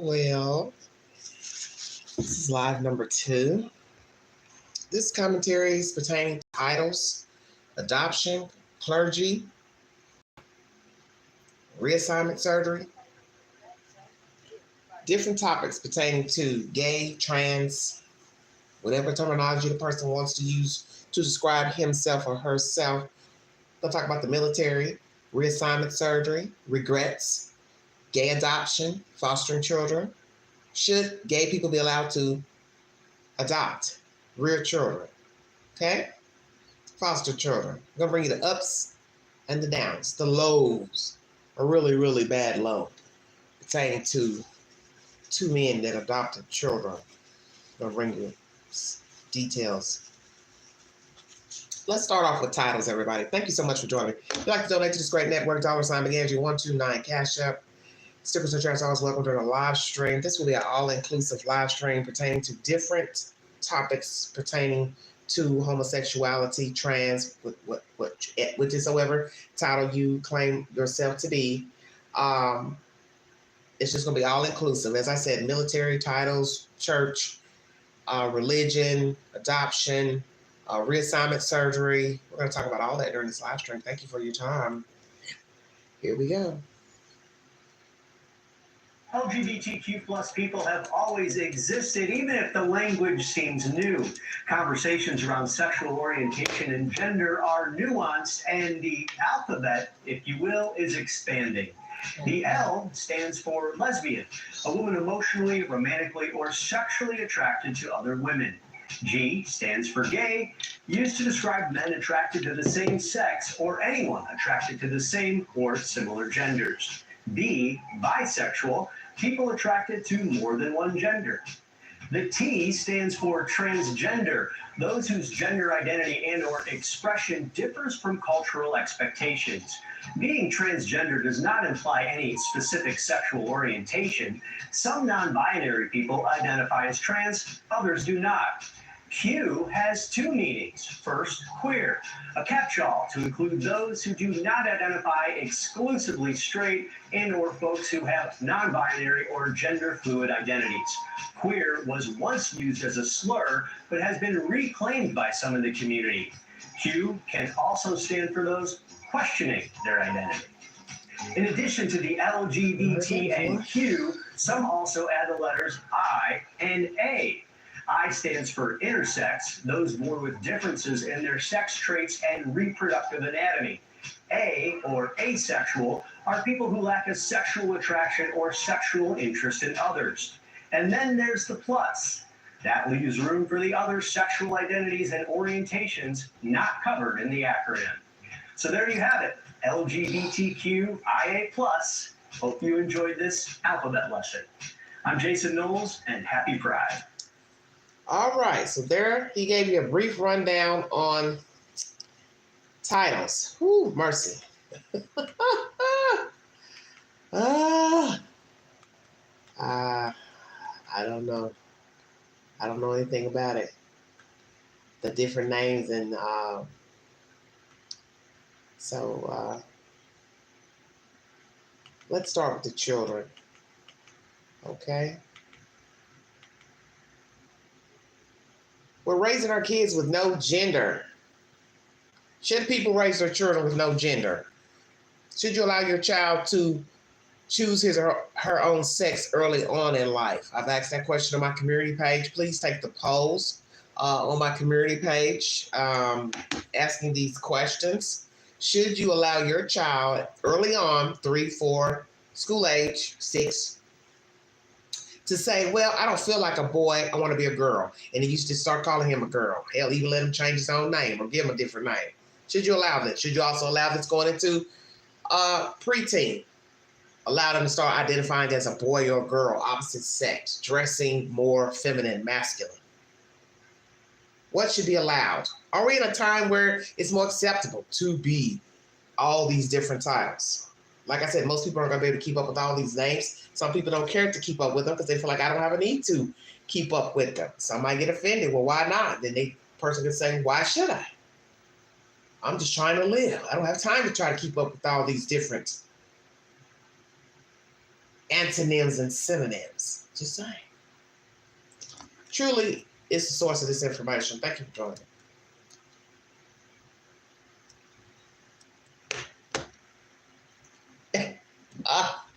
Well, this is live number 2. This commentary is pertaining to titles, adoption, clergy, reassignment surgery, different topics pertaining to gay, trans, whatever terminology the person wants to use to describe himself or herself. They'll talk about the military, reassignment surgery, regrets, gay adoption, fostering children. Should gay people be allowed to adopt, rear children? Okay? Foster children. I'm going to bring you the ups and the downs, the lows, a really, really bad low pertaining to 2 men that adopted children. I'm going to bring you details. Let's start off with titles, everybody. Thank you so much for joining me. If you'd like to donate to this great network, $McAndrew129 Cash App. Stickers and shirts always welcome during a live stream. This will be an all-inclusive live stream pertaining to different topics pertaining to homosexuality, trans, whichever title you claim yourself to be. It's just going to be all-inclusive. As I said, military titles, church, religion, adoption, reassignment surgery. We're going to talk about all that during this live stream. Thank you for your time. Here we go. LGBTQ plus people have always existed, even if the language seems new. Conversations around sexual orientation and gender are nuanced, and the alphabet, if you will, is expanding. The L stands for lesbian, a woman emotionally, romantically, or sexually attracted to other women. G stands for gay, used to describe men attracted to the same sex or anyone attracted to the same or similar genders. B, bisexual, people attracted to more than one gender. The T stands for transgender, those whose gender identity and or expression differs from cultural expectations. Being transgender does not imply any specific sexual orientation. Some non-binary people identify as trans, others do not. Q has 2 meanings. First, queer, a catch-all to include those who do not identify exclusively straight and or folks who have non-binary or gender-fluid identities. Queer was once used as a slur, but has been reclaimed by some in the community. Q can also stand for those questioning their identity. In addition to the LGBT and Q, some also add the letters I and A. I stands for intersex, those born with differences in their sex traits and reproductive anatomy. A, or asexual, are people who lack a sexual attraction or sexual interest in others. And then there's the plus. That leaves room for the other sexual identities and orientations not covered in the acronym. So there you have it, LGBTQIA+. Hope you enjoyed this alphabet lesson. I'm Jason Knowles, and happy Pride. All right, so there he gave you a brief rundown on titles. Whew, mercy. I don't know. I don't know anything about it. The different names and let's start with the children. Okay. We're raising our kids with no gender. Should people raise their children with no gender? Should you allow your child to choose his or her own sex early on in life? I've asked that question on my community page. Please take the polls on my community page asking these questions. Should you allow your child early on, 3, 4, school age, 6, to say, well, I don't feel like a boy, I want to be a girl. And he used to start calling him a girl. Hell, even let him change his own name or give him a different name. Should you allow that? Should you also allow this going into preteen? Allow them to start identifying as a boy or a girl, opposite sex, dressing more feminine, masculine. What should be allowed? Are we in a time where it's more acceptable to be all these different titles? Like I said, most people aren't going to be able to keep up with all these names. Some people don't care to keep up with them because they feel like I don't have a need to keep up with them. Some might get offended. Well, why not? Then the person can say, why should I? I'm just trying to live. I don't have time to try to keep up with all these different antonyms and synonyms. Just saying. Truly is the source of this information. Thank you for joining.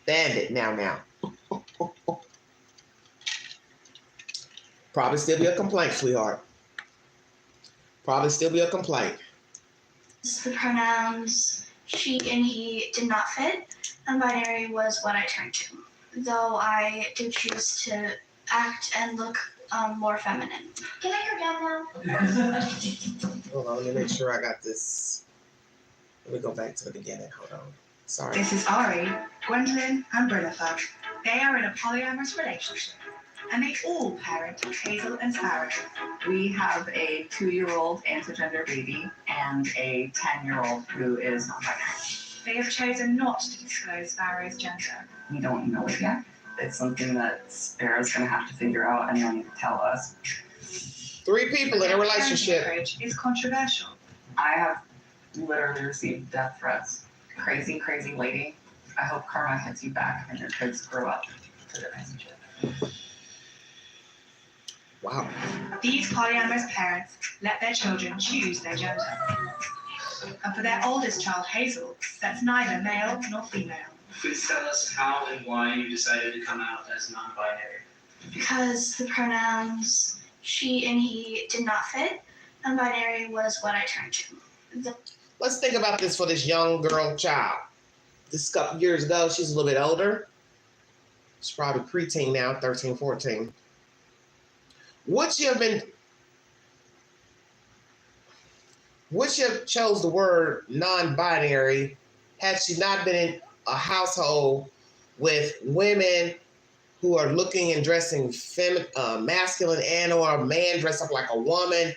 Stand it now. Probably still be a complaint, sweetheart. Probably still be a complaint. The pronouns she and he did not fit, and binary was what I turned to, though I did choose to act and look more feminine. Can I go down now? Hold on, let me make sure I got this. Let me go back to the beginning. Hold on. Sorry. This is Ari, Gwendolyn, and Brinafug. They are in a polyamorous relationship, and they all parent Hazel and Sparrow. We have a 2-year-old antigender baby and a 10-year-old who is non-binary. They have chosen not to disclose Sparrow's gender. We don't know it yet. It's something that Sparrow's going to have to figure out and then tell us. 3 people in a relationship. Marriage is controversial. I have literally received death threats. Crazy, crazy lady. I hope karma hits you back and your kids grow up to their message. Wow. These polyamorous parents let their children choose their gender. And for their oldest child, Hazel, that's neither male nor female. Please tell us how and why you decided to come out as non-binary. Because the pronouns she and he did not fit, and binary was what I turned to. Let's think about this for this young girl child. This couple years ago, she's a little bit older. She's probably preteen now, 13, 14. Would she have chose the word non-binary had she not been in a household with women who are looking and dressing masculine and or a man dressed up like a woman?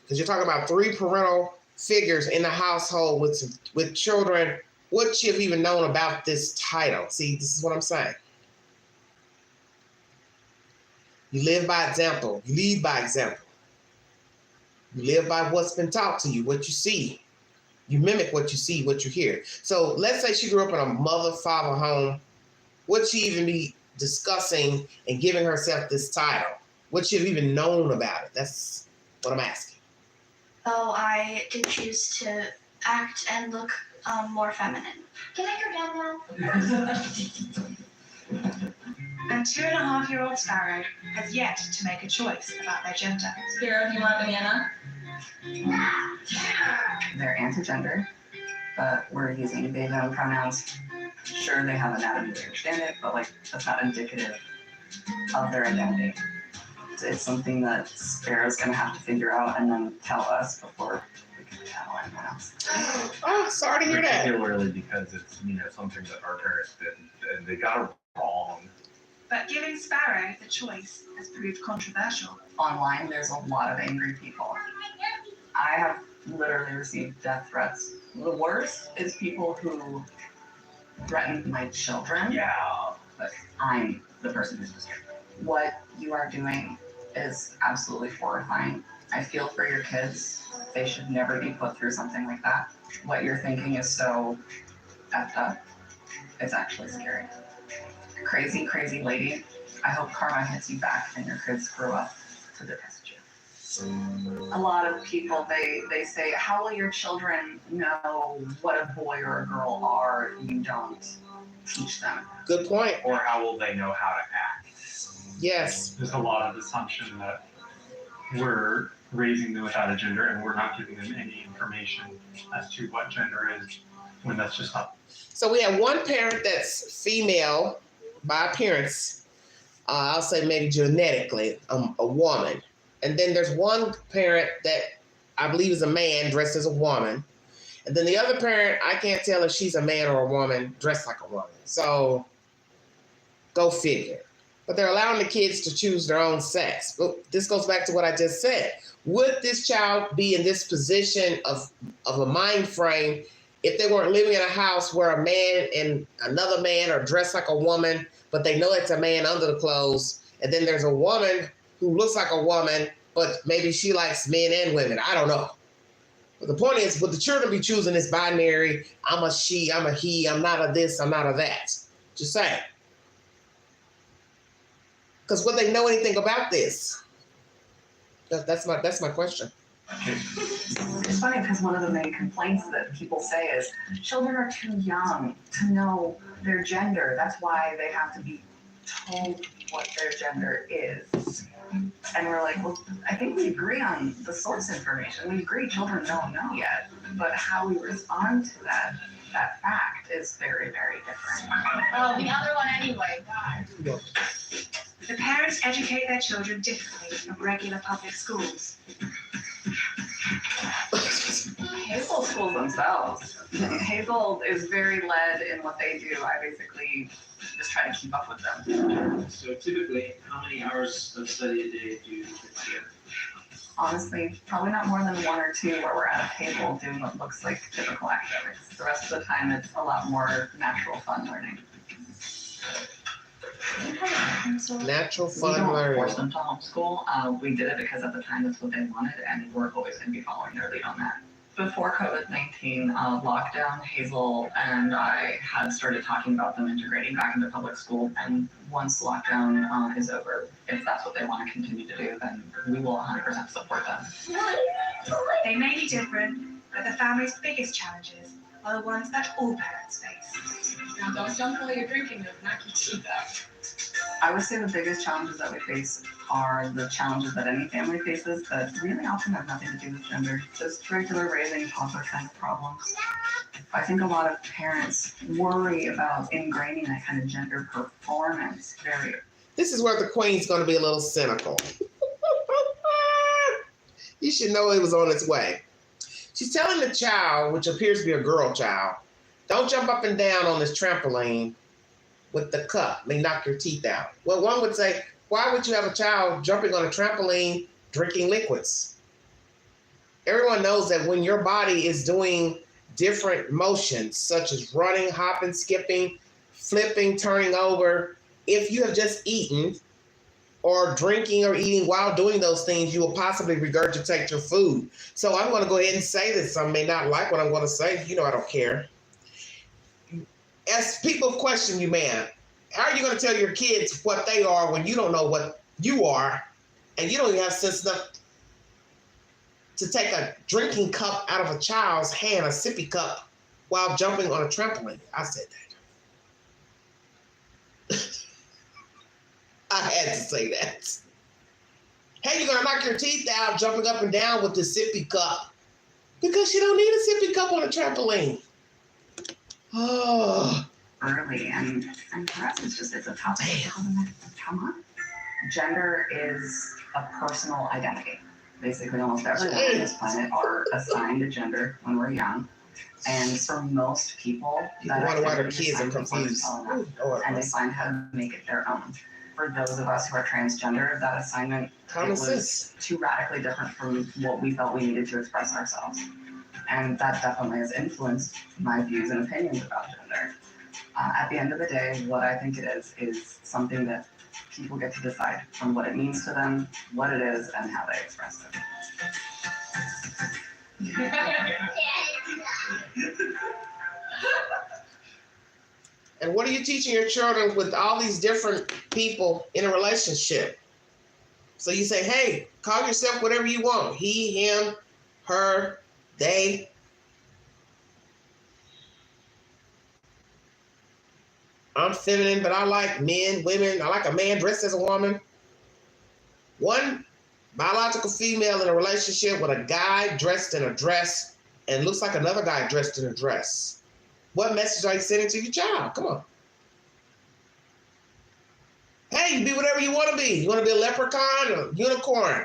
Because you're talking about 3 parental figures in the household with children. Would she have even known about this title? See, this is what I'm saying. You live by example. You lead by example. You live by what's been taught to you, what you see. You mimic what you see, what you hear. So let's say she grew up in a mother-father home. Would she even be discussing and giving herself this title? Would she have even known about it? That's what I'm asking. Though I did choose to act and look more feminine. Can I go down now? And 2.5-year-old Sparrow has yet to make a choice about their gender. Sparrow, do you want a banana? They're antigender, but we're using they them pronouns. Sure, they have anatomy, we understand it, but that's not indicative of their identity. It's something that Sparrow's going to have to figure out and then tell us before we can tell anyone else. Oh, sorry to hear that. Particularly because it's something that our parents did and they got it wrong. But giving Sparrow the choice has proved controversial. Online, there's a lot of angry people. I have literally received death threats. The worst is people who threaten my children. Yeah. But I'm the person who's disturbed. What you are doing is absolutely horrifying. I feel for your kids. They should never be put through something like that. What you're thinking is so effed up. It's actually scary. Crazy, crazy lady. I hope karma hits you back and your kids grow up to their message. A lot of people, they say, how will your children know what a boy or a girl are if you don't teach them? Good point. Or how will they know how to act? Yes. There's a lot of assumption that we're raising them without a gender and we're not giving them any information as to what gender is when that's just not. So we have one parent that's female by appearance. I'll say maybe genetically, a woman. And then there's one parent that I believe is a man dressed as a woman. And then the other parent, I can't tell if she's a man or a woman dressed like a woman. So go figure. But they're allowing the kids to choose their own sex. But this goes back to what I just said. Would this child be in this position of a mind frame if they weren't living in a house where a man and another man are dressed like a woman, but they know it's a man under the clothes, and then there's a woman who looks like a woman, but maybe she likes men and women. I don't know. But the point is, would the children be choosing this binary, I'm a she, I'm a he, I'm not a this, I'm not a that? Just saying. Because would they know anything about this? That's my question. It's funny because one of the main complaints that people say is children are too young to know their gender. That's why they have to be told what their gender is. And we're like, well, I think we agree on the source information. We agree children don't know yet, but how we respond to that fact is very, very different. Oh, the other one anyway. The parents educate their children differently from regular public schools. Hazel schools themselves. Hazel is very led in what they do. I basically just try to keep up with them. So typically, how many hours of study a day do you get together? Honestly, probably not more than 1 or 2 where we're at a table doing what looks like typical academics. The rest of the time, it's a lot more natural, fun learning. Natural We fun don't learning. force them to homeschool. We did it because at the time that's what they wanted, and we're always going to be following their lead on that. Before COVID-19 lockdown, Hazel and I had started talking about them integrating back into public school. And once lockdown is over, if that's what they want to continue to do, then we will 100% support them. They may be different, but the family's biggest challenges are the ones that all parents face. Now don't jump while you're drinking, they'll knock your teeth out. I would say the biggest challenges that we face are the challenges that any family faces that really often have nothing to do with gender. Just regular raising toddler kind of problems. I think a lot of parents worry about ingraining that kind of gender performance very. This is where the queen's going to be a little cynical. You should know it was on its way. She's telling the child, which appears to be a girl child, don't jump up and down on this trampoline with the cup. May knock your teeth out. Well, one would say, why would you have a child jumping on a trampoline drinking liquids? Everyone knows that when your body is doing different motions, such as running, hopping, skipping, flipping, turning over, if you have just eaten or drinking or eating while doing those things, you will possibly regurgitate your food. So I'm going to go ahead and say this. Some may not like what I'm going to say. You know I don't care. As people question you, man, how are you going to tell your kids what they are when you don't know what you are and you don't even have sense enough to take a drinking cup out of a child's hand, a sippy cup, while jumping on a trampoline? I said that. I had to say that. Hey, you're going to knock your teeth out jumping up and down with the sippy cup because you don't need a sippy cup on a trampoline. Oh. Early, and for us, it's a topic. Come on. Gender is a personal identity. Basically, almost everyone on this planet are assigned a gender when we're young. And for most people, that wonder why their kids are confused. And they find how to make it their own. For those of us who are transgender, that assignment was too radically different from what we felt we needed to express ourselves. And that definitely has influenced my views and opinions about gender. At the end of the day, what I think it is something that people get to decide on what it means to them, what it is, and how they express it. And what are you teaching your children with all these different people in a relationship? So you say, hey, call yourself whatever you want. He, him, her, they. I'm feminine, but I like men, women. I like a man dressed as a woman. One biological female in a relationship with a guy dressed in a dress and looks like another guy dressed in a dress. What message are you sending to your child? Come on. Hey, you be whatever you want to be. You want to be a leprechaun or a unicorn?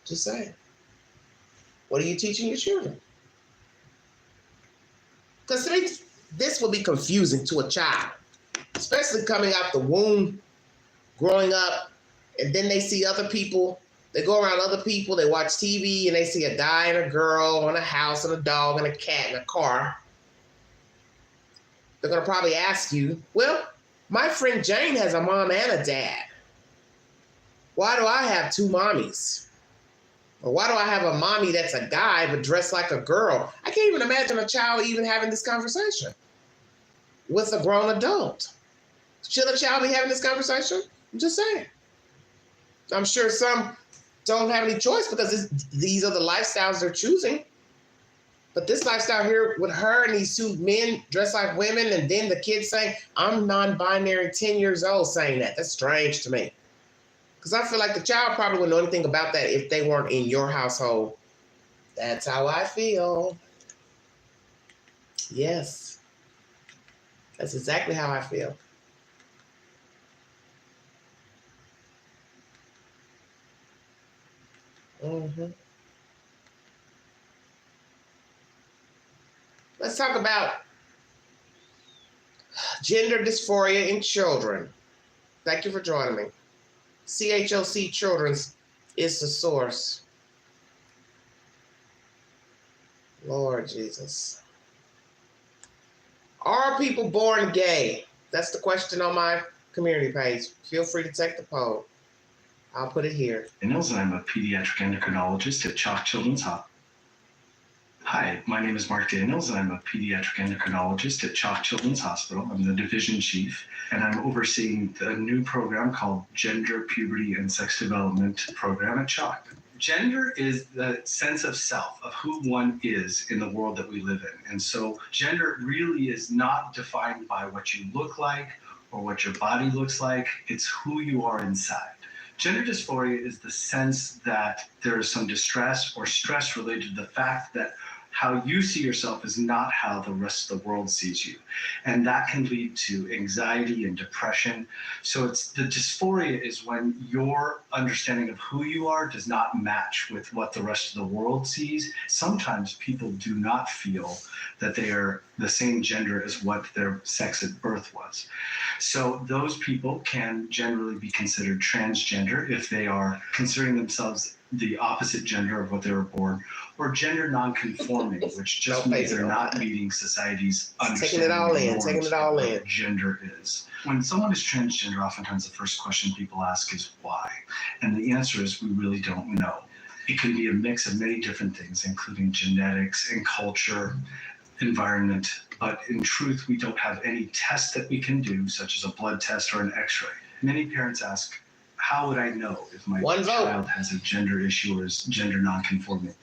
Just saying. What are you teaching your children? Because this will be confusing to a child, especially coming out the womb, growing up, and then they see other people. They go around other people, they watch TV, and they see a guy and a girl and a house and a dog and a cat and a car. They're going to probably ask you, well, my friend Jane has a mom and a dad. Why do I have two mommies? Or why do I have a mommy that's a guy but dressed like a girl? I can't even imagine a child even having this conversation with a grown adult. Should a child be having this conversation? I'm just saying. I'm sure some don't have any choice because these are the lifestyles they're choosing. But this lifestyle here with her and these two men dressed like women, and then the kid saying, I'm non-binary, 10 years old, saying that. That's strange to me. Because I feel like the child probably wouldn't know anything about that if they weren't in your household. That's how I feel. Yes. That's exactly how I feel. Mm-hmm. Let's talk about gender dysphoria in children. Thank you for joining me. CHOC Children's is the source. Lord Jesus. Are people born gay? That's the question on my community page. Feel free to take the poll. I'll put it here. Daniels, and I'm a pediatric endocrinologist at Chalk Children's Hospital. Hi, my name is Mark Daniels, and I'm a pediatric endocrinologist at Chalk Children's Hospital. I'm the division chief, and I'm overseeing the new program called Gender, Puberty, and Sex Development program at Chalk. Gender is the sense of self, of who one is in the world that we live in. And so gender really is not defined by what you look like or what your body looks like. It's who you are inside. Gender dysphoria is the sense that there is some distress or stress related to the fact that how you see yourself is not how the rest of the world sees you. And that can lead to anxiety and depression. So it's the dysphoria is when your understanding of who you are does not match with what the rest of the world sees. Sometimes people do not feel that they are the same gender as what their sex at birth was. So those people can generally be considered transgender if they are considering themselves the opposite gender of what they were born, or gender non-conforming, which just means they're not meeting society's understanding of what gender is. When someone is transgender, oftentimes the first question people ask is why? And the answer is we really don't know. It can be a mix of many different things, including genetics and culture, environment, but in truth, we don't have any tests that we can do, such as a blood test or an x-ray. Many parents ask, how would I know if my child has a gender issue or is gender non-conforming?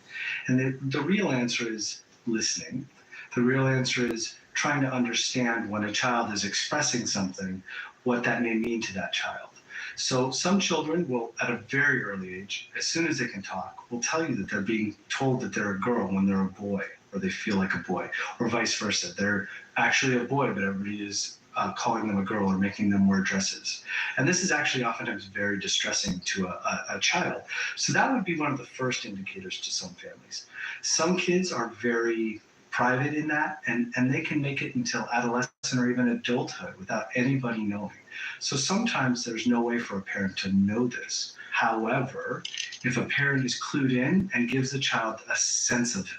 And the real answer is listening. The real answer is trying to understand when a child is expressing something, what that may mean to that child. So some children will, at a very early age, as soon as they can talk, will tell you that they're being told that they're a girl when they're a boy, or they feel like a boy, or vice versa. They're actually a boy, but everybody is calling them a girl or making them wear dresses. And this is actually oftentimes very distressing to a child. So that would be one of the first indicators to some families. Some kids are very private in that, and they can make it until adolescence or even adulthood without anybody knowing. So sometimes there's no way for a parent to know this. However, if a parent is clued in and gives the child a sense of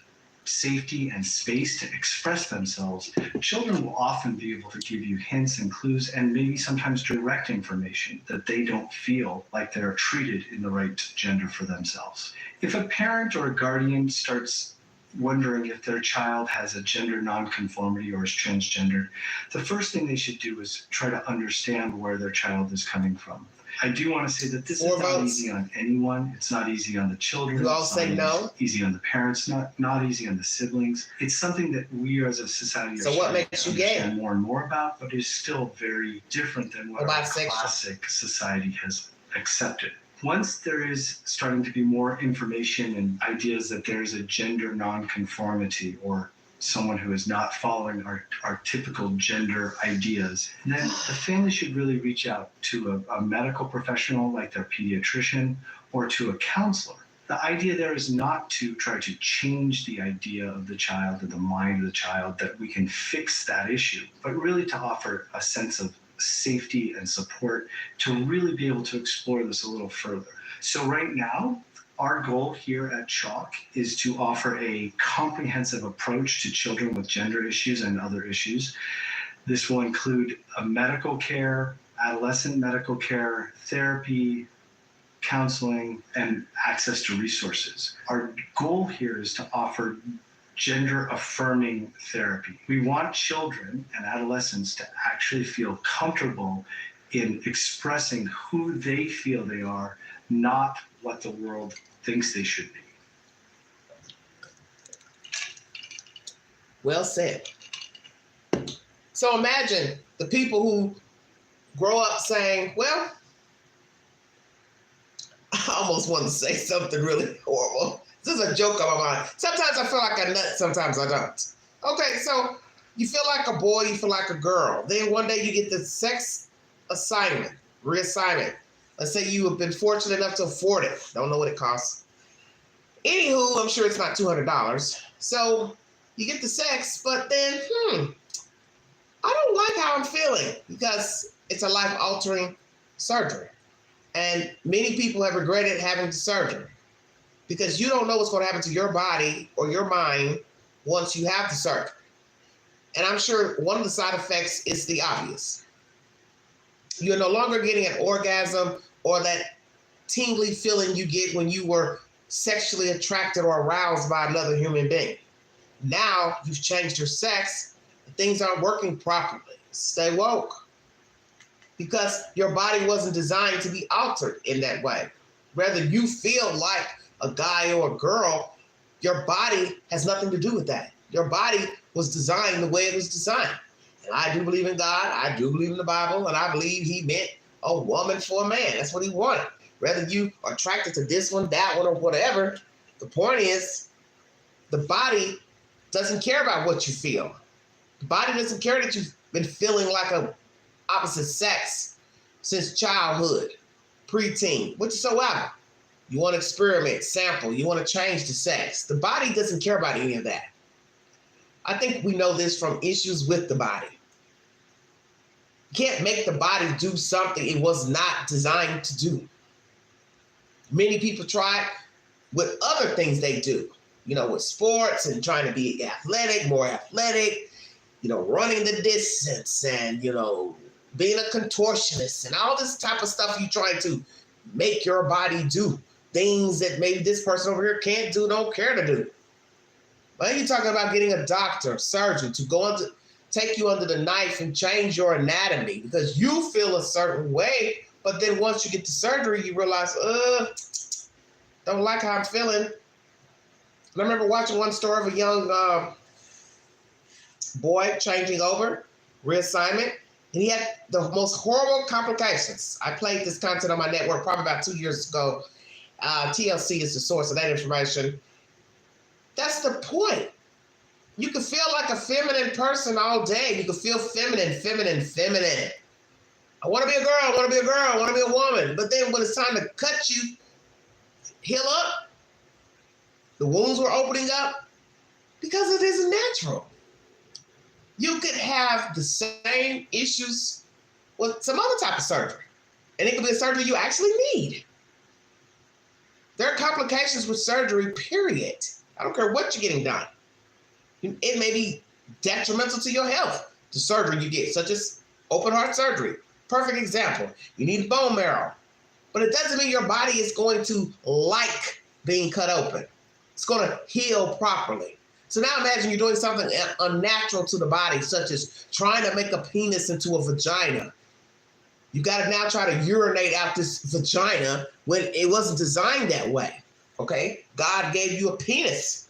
safety and space to express themselves, children will often be able to give you hints and clues and maybe sometimes direct information that they don't feel like they're treated in the right gender for themselves. If a parent or a guardian starts wondering if their child has a gender nonconformity or is transgender, the first thing they should do is try to understand where their child is coming from. I do want to say that this is not easy on anyone. It's not easy on the children. You all say no? Easy on the parents, not easy on the siblings. It's something that we as a society are starting to understand more and more about, but is still very different than what our classic society has accepted. Once there is starting to be more information and ideas that there is a gender nonconformity or someone who is not following our typical gender ideas, then the family should really reach out to a medical professional like their pediatrician or to a counselor. The idea there is not to try to change the idea of the child or the mind of the child that we can fix that issue, but really to offer a sense of safety and support to really be able to explore this a little further. So right now, our goal here at Chalk is to offer a comprehensive approach to children with gender issues and other issues. This will include medical care, adolescent medical care, therapy, counseling, and access to resources. Our goal here is to offer gender affirming therapy. We want children and adolescents to actually feel comfortable in expressing who they feel they are, not what the world thinks they should be. Well said. So imagine the people who grow up saying, well, I almost want to say something really horrible. This is a joke on my mind. Sometimes I feel like a nut, sometimes I don't. Okay, so you feel like a boy, you feel like a girl. Then one day you get the sex reassignment. Let's say you have been fortunate enough to afford it. Don't know what it costs. Anywho, I'm sure it's not $200. So you get the sex, but then, I don't like how I'm feeling because it's a life-altering surgery. And many people have regretted having the surgery because you don't know what's going to happen to your body or your mind once you have the surgery. And I'm sure one of the side effects is the obvious. You're no longer getting an orgasm or that tingly feeling you get when you were sexually attracted or aroused by another human being. Now you've changed your sex, and things aren't working properly. Stay woke. Because your body wasn't designed to be altered in that way. Whether you feel like a guy or a girl, your body has nothing to do with that. Your body was designed the way it was designed. And I do believe in God, I do believe in the Bible, and I believe he meant a woman for a man. That's what he wanted. Whether you are attracted to this one, that one, or whatever, the point is the body doesn't care about what you feel. The body doesn't care that you've been feeling like a opposite sex since childhood, preteen, whatsoever. You want to experiment, sample, you want to change the sex. The body doesn't care about any of that. I think we know this from issues with the body. You can't make the body do something it was not designed to do. Many people try with other things they do, with sports and trying to be athletic, more athletic, running the distance and, being a contortionist and all this type of stuff you try to make your body do. Things that maybe this person over here can't do, don't care to do. But then you're talking about getting a doctor, surgeon to take you under the knife and change your anatomy because you feel a certain way. But then once you get the surgery, you realize, don't like how I'm feeling. And I remember watching one story of a young boy changing over, reassignment, and he had the most horrible complications. I played this content on my network probably about 2 years ago. TLC is the source of that information. That's the point. You can feel like a feminine person all day. You can feel feminine. I want to be a girl, I want to be a girl, I want to be a woman. But then when it's time to cut you, heal up, the wounds were opening up because it isn't natural. You could have the same issues with some other type of surgery. And it could be a surgery you actually need. There are complications with surgery, period. I don't care what you're getting done. It may be detrimental to your health, the surgery you get, such as open heart surgery. Perfect example. You need bone marrow. But it doesn't mean your body is going to like being cut open. It's going to heal properly. So now imagine you're doing something unnatural to the body, such as trying to make a penis into a vagina. You got to now try to urinate out this vagina when it wasn't designed that way, okay? God gave you a penis,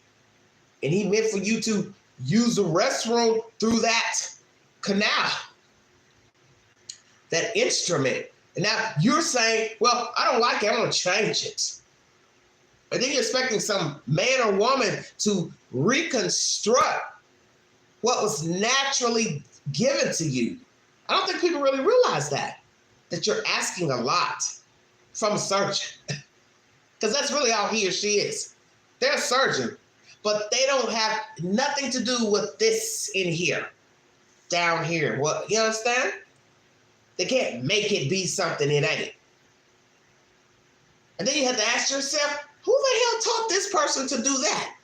and he meant for you to use the restroom through that canal, that instrument. And now you're saying, well, I don't like it, I want to change it. And then you're expecting some man or woman to reconstruct what was naturally given to you. I don't think people really realize that you're asking a lot from a surgeon. Because that's really all he or she is. They're a surgeon, but they don't have nothing to do with this in here, down here. What, you understand? They can't make it be something it ain't. And then you have to ask yourself, who the hell taught this person to do that?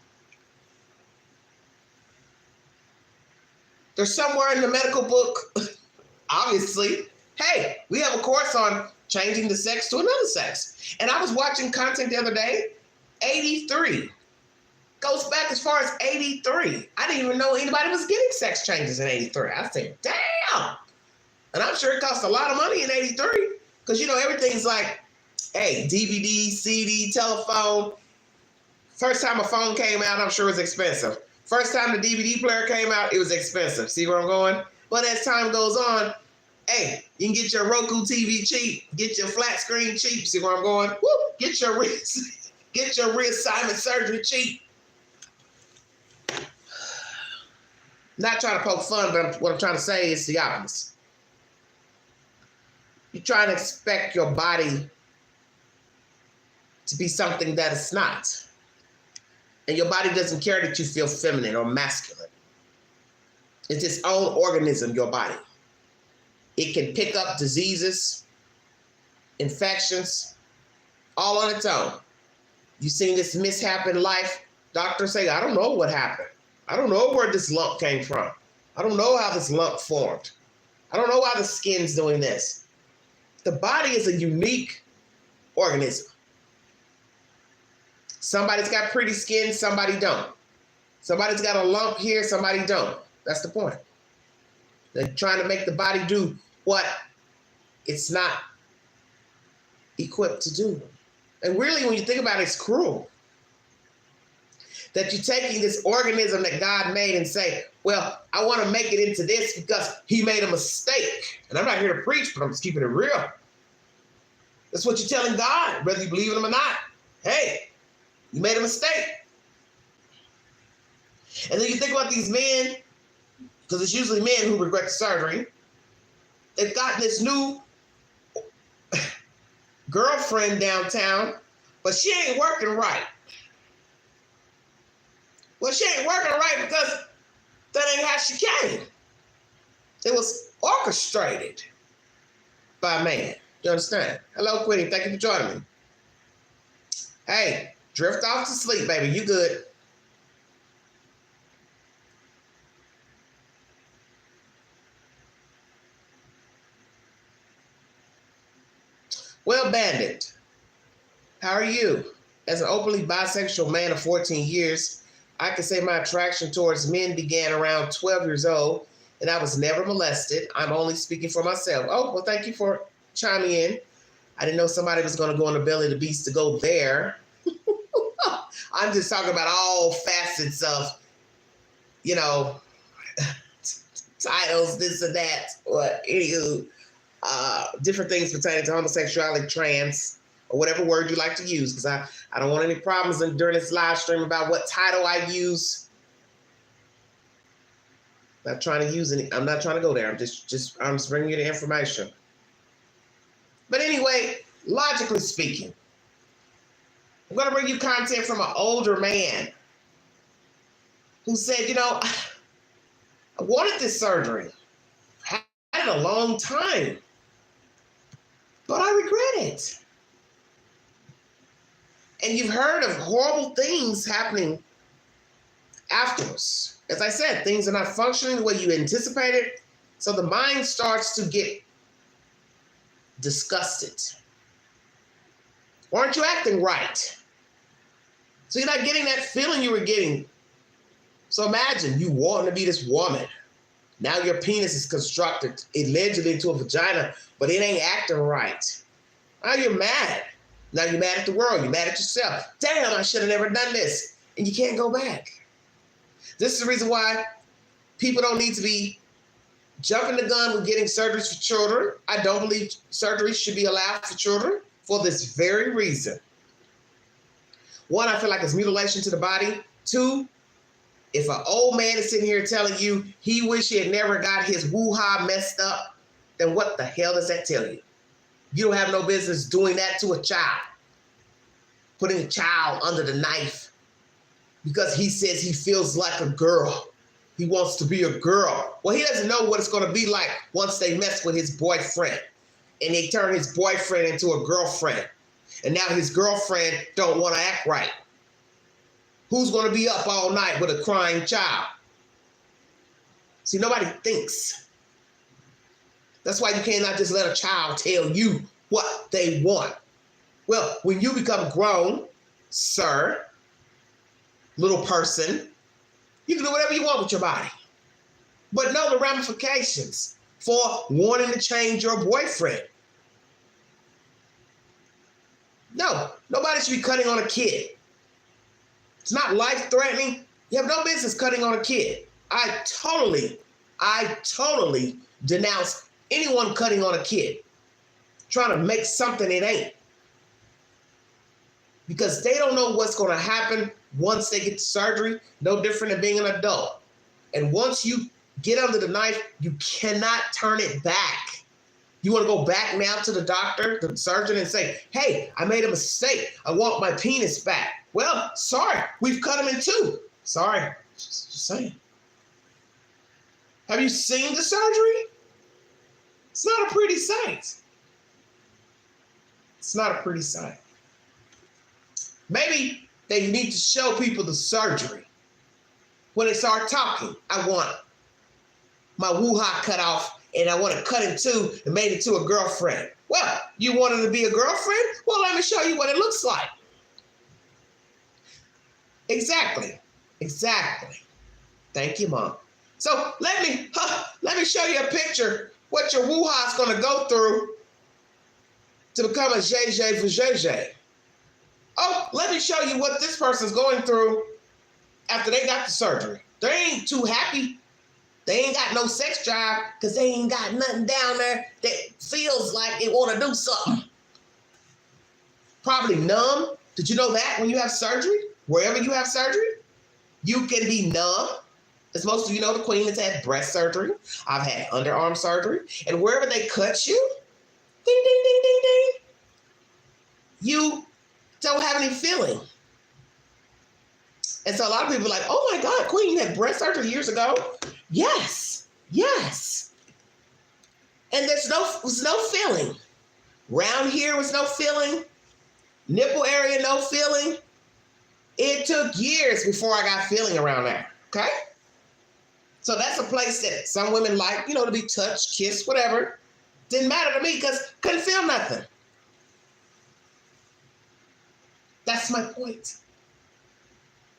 There's somewhere in the medical book, obviously, hey, we have a course on changing the sex to another sex. And I was watching content the other day, 83. Goes back as far as 83. I didn't even know anybody was getting sex changes in 83. I said, damn. And I'm sure it cost a lot of money in 83. Because, you know, everything's like, hey, DVD, CD, telephone. First time a phone came out, I'm sure it was expensive. First time the DVD player came out, it was expensive. See where I'm going? But as time goes on, hey, you can get your Roku TV cheap, get your flat screen cheap. See where I'm going? Woo! Get your reassignment surgery cheap. Not trying to poke fun, but what I'm trying to say is the obvious. You're trying to expect your body to be something that it's not. And your body doesn't care that you feel feminine or masculine. It's its own organism, your body. It can pick up diseases, infections, all on its own. You've seen this mishap in life. Doctors say, I don't know what happened. I don't know where this lump came from. I don't know how this lump formed. I don't know why the skin's doing this. The body is a unique organism. Somebody's got pretty skin, somebody don't. Somebody's got a lump here, somebody don't. That's the point. They're trying to make the body do what it's not equipped to do. And really, when you think about it, it's cruel. That you're taking this organism that God made and say, well, I want to make it into this because he made a mistake. And I'm not here to preach, but I'm just keeping it real. That's what you're telling God, whether you believe in him or not. Hey, you made a mistake. And then you think about these men, because it's usually men who regret the surgery. They've gotten this new girlfriend downtown, but she ain't working right. Well, she ain't working right because that ain't how she came. It was orchestrated by a man. You understand? Hello, Quitty. Thank you for joining me. Hey, drift off to sleep, baby. You good. Well, Bandit, how are you? As an openly bisexual man of 14 years, I can say my attraction towards men began around 12 years old, and I was never molested. I'm only speaking for myself. Oh, well, thank you for chiming in. I didn't know somebody was going to go on the belly of the beast to go there. I'm just talking about all facets of, you know, titles, this and that, or anywho, different things pertaining to homosexuality, trans, or whatever word you like to use, because I don't want any problems during this live stream about what title I use. I'm not trying to use any. I'm not trying to go there. I'm just bringing you the information. But anyway, logically speaking, I'm going to bring you content from an older man who said, you know, I wanted this surgery. I had it a long time, but I regret it. And you've heard of horrible things happening afterwards. As I said, things are not functioning the way you anticipated. So the mind starts to get disgusted. Aren't you acting right? So you're not getting that feeling you were getting. So imagine you wanting to be this woman. Now your penis is constructed allegedly into a vagina, but it ain't acting right. Now you're mad. Now you're mad at the world. You're mad at yourself. Damn, I should have never done this. And you can't go back. This is the reason why people don't need to be jumping the gun with getting surgeries for children. I don't believe surgery should be allowed for children for this very reason. One, I feel like it's mutilation to the body. Two, if an old man is sitting here telling you he wish he had never got his woo-ha messed up, then what the hell does that tell you? You don't have no business doing that to a child. Putting a child under the knife because he says he feels like a girl. He wants to be a girl. Well, he doesn't know what it's going to be like once they mess with his boyfriend and they turn his boyfriend into a girlfriend. And now his girlfriend don't want to act right. Who's going to be up all night with a crying child? See, nobody thinks. That's why you cannot just let a child tell you what they want. Well, when you become grown, sir, little person, you can do whatever you want with your body. But know the ramifications for wanting to change your boyfriend. No, nobody should be cutting on a kid. It's not life-threatening. You have no business cutting on a kid. I totally denounce anyone cutting on a kid, trying to make something it ain't. Because they don't know what's going to happen once they get surgery, no different than being an adult. And once you get under the knife, you cannot turn it back. You want to go back now to the doctor, the surgeon, and say, hey, I made a mistake. I want my penis back. Well, sorry, we've cut him in two. Sorry, just saying. Have you seen the surgery? It's not a pretty sight. It's not a pretty sight. Maybe they need to show people the surgery. When they start talking, I want my woo-ha cut off and I want to cut in two and made it to a girlfriend. Well, you wanted to be a girlfriend? Well, let me show you what it looks like. Exactly. Thank you, Mom. So let me show you a picture what your woo-ha's going to go through to become a JJ for JJ. Oh, let me show you what this person's going through after they got the surgery. They ain't too happy. They ain't got no sex drive because they ain't got nothing down there that feels like it want to do something. Probably numb. Did you know that when you have surgery? Wherever you have surgery, you can be numb. As most of you know, the Queen has had breast surgery. I've had underarm surgery. And wherever they cut you, ding, ding, ding, ding, ding, you don't have any feeling. And so a lot of people are like, oh my God, Queen, you had breast surgery years ago? Yes. And was no feeling. Round here was no feeling. Nipple area, no feeling. It took years before I got feeling around there, okay? So that's a place that some women like, to be touched, kissed, whatever. Didn't matter to me because couldn't feel nothing. That's my point.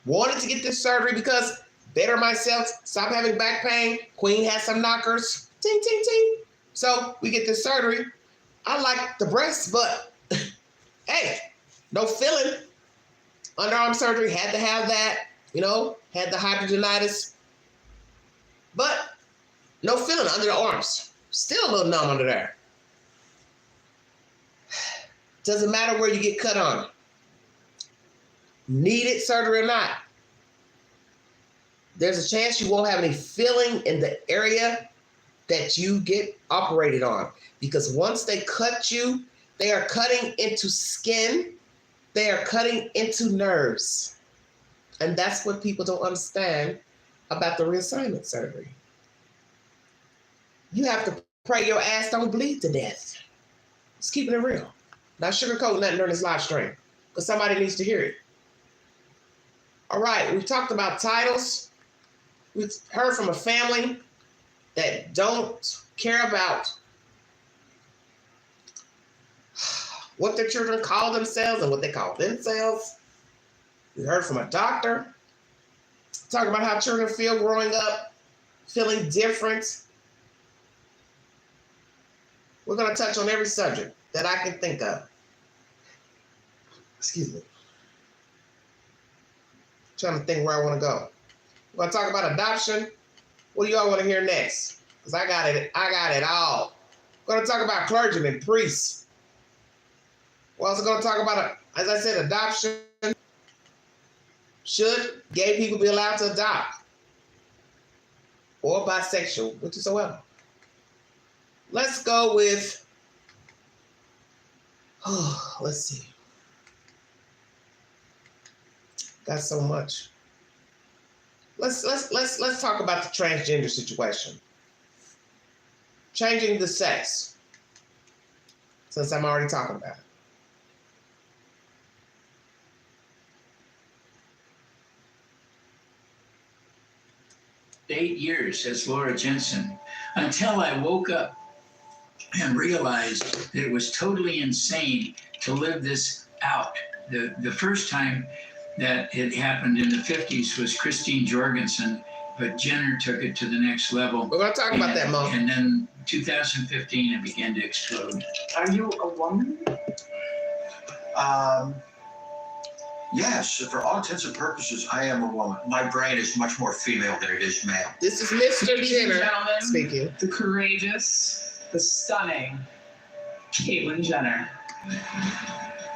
Wanted to get this surgery because better myself, stop having back pain. Queen has some knockers. Ting, ting, ting. So we get this surgery. I like the breasts, but hey, no feeling. Underarm surgery, had to have that, had the hydrogenitis. But no feeling under the arms. Still a little numb under there. Doesn't matter where you get cut on. Needed surgery or not. There's a chance you won't have any feeling in the area that you get operated on. Because once they cut you, they are cutting into skin. They are cutting into nerves. And that's what people don't understand about the reassignment surgery. You have to pray your ass don't bleed to death. Just keeping it real. Not sugarcoating nothing during this live stream, because somebody needs to hear it. All right, we've talked about titles. We've heard from a family that don't care about what their children call themselves and what they call themselves. We heard from a doctor talking about how children feel growing up, feeling different. We're going to touch on every subject that I can think of. Excuse me. Trying to think where I want to go. We're going to talk about adoption. What do y'all want to hear next? Because I got it all. We're going to talk about clergymen, priests. We're also going to talk about, as I said, adoption. Should gay people be allowed to adopt? Or bisexual, whichever. Let's go with, let's see. Got so much. Let's talk about the transgender situation. Changing the sex. Since I'm already talking about it. 8 years, says Laura Jensen, until I woke up and realized that it was totally insane to live this out. The first time that it happened in the 50s was Christine Jorgensen, but Jenner took it to the next level. We're going to talk about that, Mom. And then 2015, it began to explode. Are you a woman? Yes, for all intents and purposes, I am a woman. My brain is much more female than it is male. This is Mr. Ladies and Jenner gentlemen, speaking. the courageous, the stunning Caitlyn Jenner.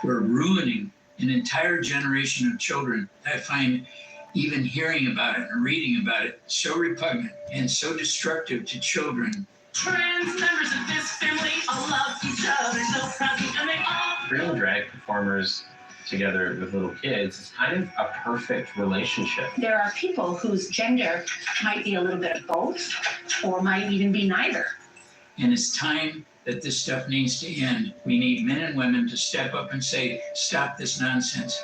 We're ruining an entire generation of children. I find even hearing about it and reading about it so repugnant and so destructive to children. Trans members of this family all love each other so proudly, and they all Real drag performers together with little kids is kind of a perfect relationship. There are people whose gender might be a little bit of both or might even be neither. And it's time that this stuff needs to end. We need men and women to step up and say, stop this nonsense.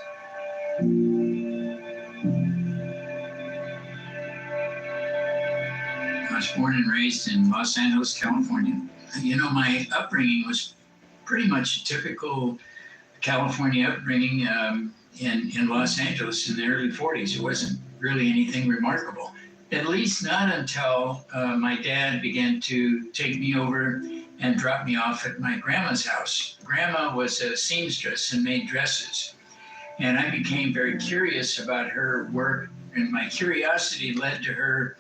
I was born and raised in Los Angeles, California. You know, my upbringing was pretty much a typical California upbringing in Los Angeles in the early 40s. It wasn't really anything remarkable, at least not until my dad began to take me over and drop me off at my grandma's house. Grandma was a seamstress and made dresses. And I became very curious about her work, and my curiosity led to her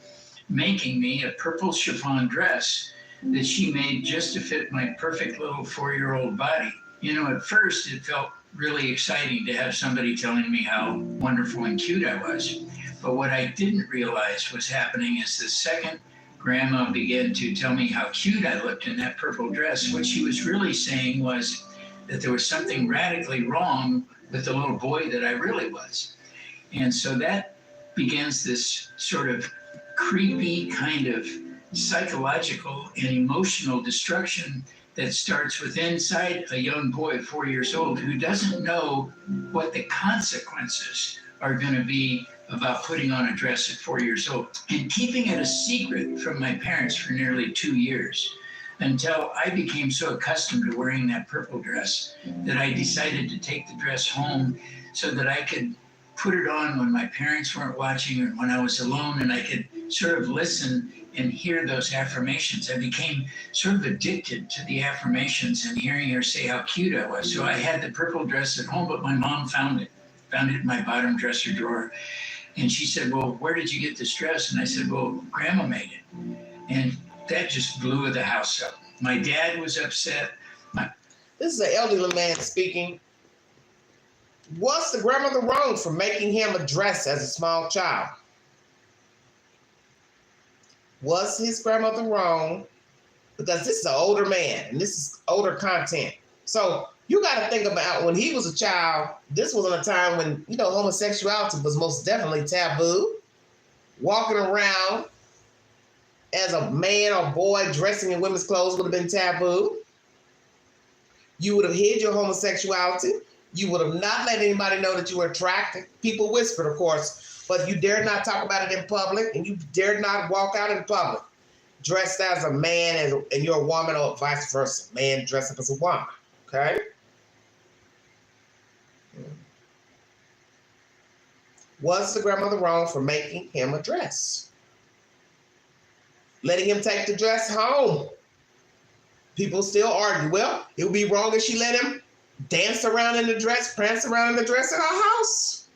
making me a purple chiffon dress that she made just to fit my perfect little 4-year-old body. You know, at first it felt really exciting to have somebody telling me how wonderful and cute I was. But what I didn't realize was happening is the second Grandma began to tell me how cute I looked in that purple dress, what she was really saying was that there was something radically wrong with the little boy that I really was. And so that begins this sort of creepy kind of psychological and emotional destruction that starts with inside a young boy, 4 years old, who doesn't know what the consequences are going to be about putting on a dress at 4 years old, and keeping it a secret from my parents for nearly 2 years, until I became so accustomed to wearing that purple dress that I decided to take the dress home so that I could put it on when my parents weren't watching or when I was alone, and I could sort of listen and hear those affirmations. I became sort of addicted to the affirmations and hearing her say how cute I was. So I had the purple dress at home, but my mom found it in my bottom dresser drawer. And she said, well, where did you get this dress? And I said, well, Grandma made it. And that just blew the house up. My dad was upset. This is an elderly man speaking. Was the grandmother wrong for making him a dress as a small child? Was his grandmother wrong? Because this is an older man and this is older content. So you got to think about when he was a child, this wasn't a time when, you know, homosexuality was most definitely taboo. Walking around as a man or boy dressing in women's clothes would have been taboo. You would have hid your homosexuality. You would have not let anybody know that you were attracted. People whispered, of course, but you dared not talk about it in public, and you dared not walk out in public dressed as a man and you're a woman, or vice versa. Man dressed up as a woman, okay? Was the grandmother wrong for making him a dress? Letting him take the dress home. People still argue, well, it would be wrong if she let him dance around in the dress, prance around in the dress in our house.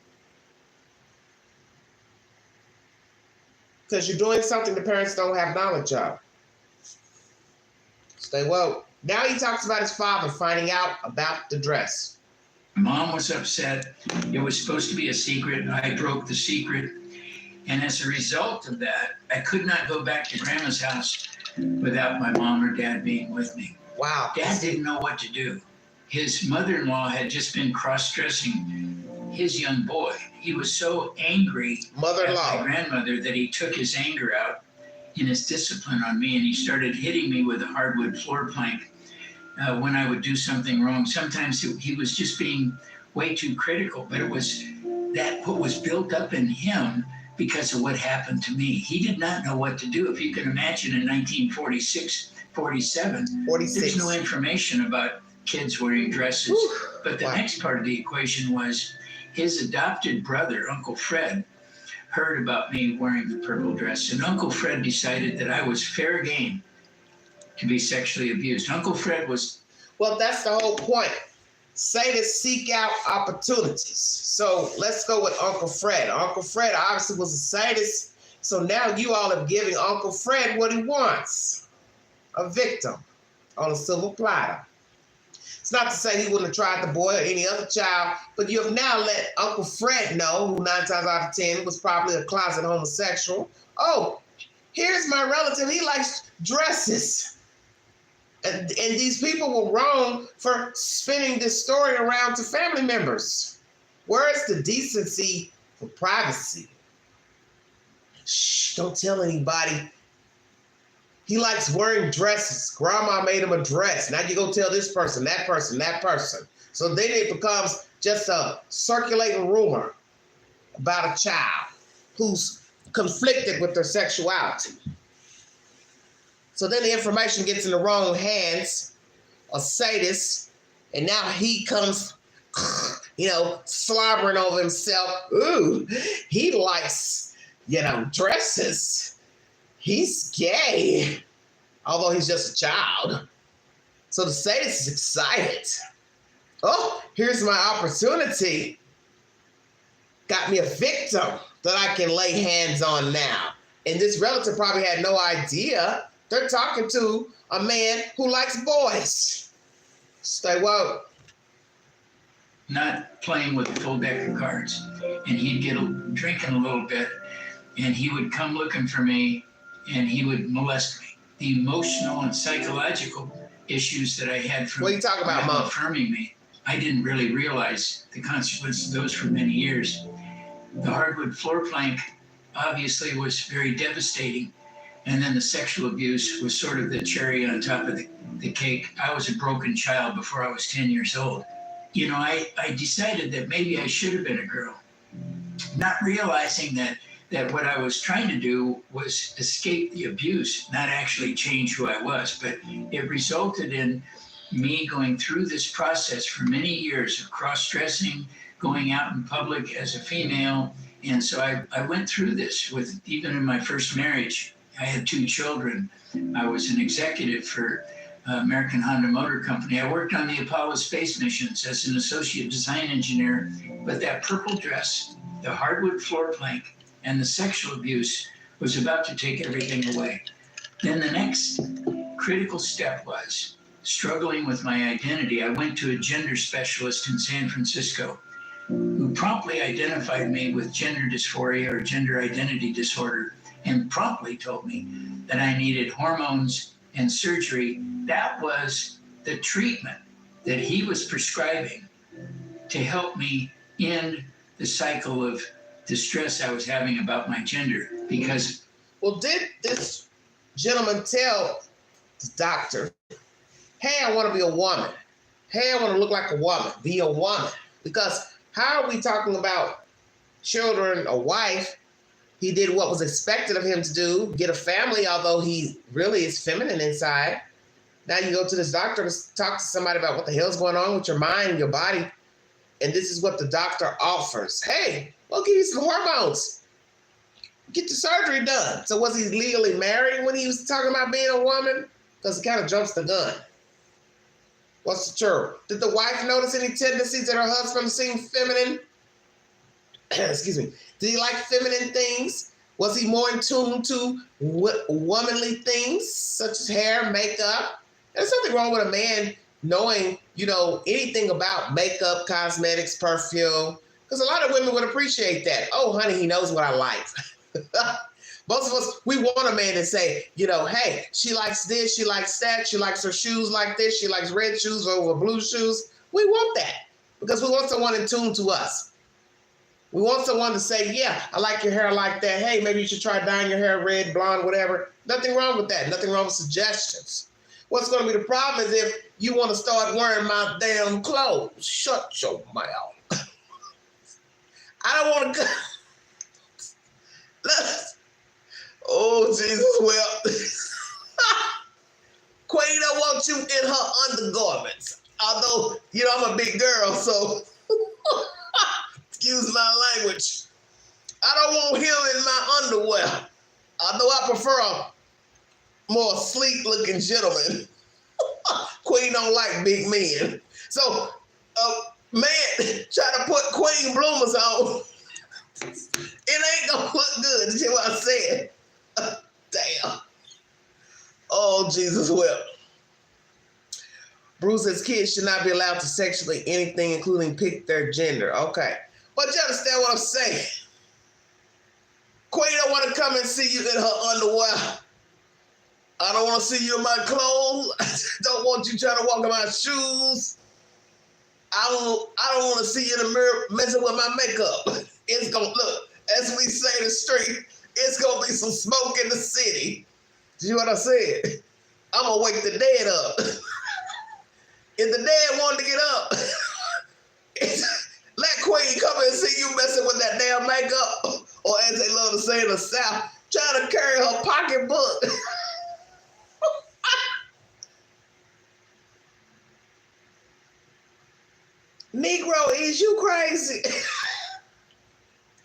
Because you're doing something the parents don't have knowledge of. Stay woke. Now he talks about his father finding out about the dress. Mom was upset. It was supposed to be a secret. I broke the secret. And as a result of that, I could not go back to Grandma's house without my mom or dad being with me. Wow. Dad didn't know what to do. His mother-in-law had just been cross-dressing his young boy. He was so angry at my grandmother that he took his anger out in his discipline on me, and he started hitting me with a hardwood floor plank when I would do something wrong. Sometimes he was just being way too critical, but it was that what was built up in him because of what happened to me. He did not know what to do. If you can imagine in 1946, 47. 46. There's no information about kids wearing dresses. Whew. But the Wow. next part of the equation was his adopted brother, Uncle Fred, heard about me wearing the purple dress. And Uncle Fred decided that I was fair game to be sexually abused. Uncle Fred was... Well, that's the whole point. Sadists seek out opportunities. So let's go with Uncle Fred. Uncle Fred obviously was a sadist. So now you all are giving Uncle Fred what he wants. A victim on a silver platter. It's not to say he wouldn't have tried the boy or any other child, but you have now let Uncle Fred know, who 9 times out of 10 was probably a closet homosexual. Oh, here's my relative. He likes dresses. And these people were wrong for spinning this story around to family members. Where's the decency for privacy? Shh, don't tell anybody. He likes wearing dresses. Grandma made him a dress. Now you go tell this person, that person, that person. So then it becomes just a circulating rumor about a child who's conflicted with their sexuality. So then the information gets in the wrong hands, a sadist, and now he comes, slobbering over himself. Ooh, he likes, dresses. He's gay, although he's just a child. So the sadist is excited. Oh, here's my opportunity. Got me a victim that I can lay hands on now. And this relative probably had no idea they're talking to a man who likes boys. Stay woke. Not playing with a full deck of cards. And he'd get drinking a little bit, and he would come looking for me, and he would molest me. The emotional and psychological issues that I had from what are you talking about, Mom? Affirming me, I didn't really realize the consequences of those for many years. The hardwood floor plank obviously was very devastating. And then the sexual abuse was sort of the cherry on top of the cake. I was a broken child before I was 10 years old. I decided that maybe I should have been a girl, not realizing that what I was trying to do was escape the abuse, not actually change who I was. But it resulted in me going through this process for many years of cross-dressing, going out in public as a female. And so I went through this even in my first marriage. I had 2 children. I was an executive for American Honda Motor Company. I worked on the Apollo space missions as an associate design engineer. But that purple dress, the hardwood floor plank, and the sexual abuse was about to take everything away. Then the next critical step was struggling with my identity. I went to a gender specialist in San Francisco who promptly identified me with gender dysphoria or gender identity disorder, and promptly told me that I needed hormones and surgery. That was the treatment that he was prescribing to help me end the cycle of distress I was having about my gender. Because... Well, did this gentleman tell the doctor, hey, I want to be a woman. Hey, I want to look like a woman, be a woman. Because how are we talking about children, a wife? He did what was expected of him to do, get a family, although he really is feminine inside. Now you go to this doctor to talk to somebody about what the hell's going on with your mind and your body. And this is what the doctor offers. Hey, we'll give you some hormones. Get the surgery done. So was he legally married when he was talking about being a woman? Because it kind of jumps the gun. What's the truth? Did the wife notice any tendencies that her husband seemed feminine? Excuse me. Did he like feminine things? Was he more in tune to womanly things, such as hair, makeup? There's something wrong with a man knowing, anything about makeup, cosmetics, perfume. Because a lot of women would appreciate that. Oh, honey, he knows what I like. Most of us, we want a man to say, hey, she likes this, she likes that, she likes her shoes like this, she likes red shoes over blue shoes. We want that because we want someone in tune to us. We want someone to say, yeah, I like your hair like that. Hey, maybe you should try dyeing your hair red, blonde, whatever. Nothing wrong with that. Nothing wrong with suggestions. What's going to be the problem is if you want to start wearing my damn clothes. Shut your mouth. I don't want to go. Oh, Jesus, well. Queen don't want you in her undergarments. Although, I'm a big girl, so excuse my language. I don't want him in my underwear. Although I prefer a more sleek-looking gentleman. Queen don't like big men. So, man, try to put Queen bloomers on. It ain't gonna look good. Did you hear what I said? Damn. Oh, Jesus wept. Bruce says kids should not be allowed to sexually anything, including pick their gender. Okay. But you understand what I'm saying? Queen don't want to come and see you in her underwear. I don't want to see you in my clothes. I don't want you trying to walk in my shoes. I don't want to see you in the mirror messing with my makeup. It's gonna look, as we say in the street, it's gonna be some smoke in the city. Did you hear what I said? I'm gonna wake the dead up. If the dead wanted to get up, let Queen come and see you messing with that damn makeup. Or as they love to say in the South, trying to carry her pocketbook. Negro, is you crazy?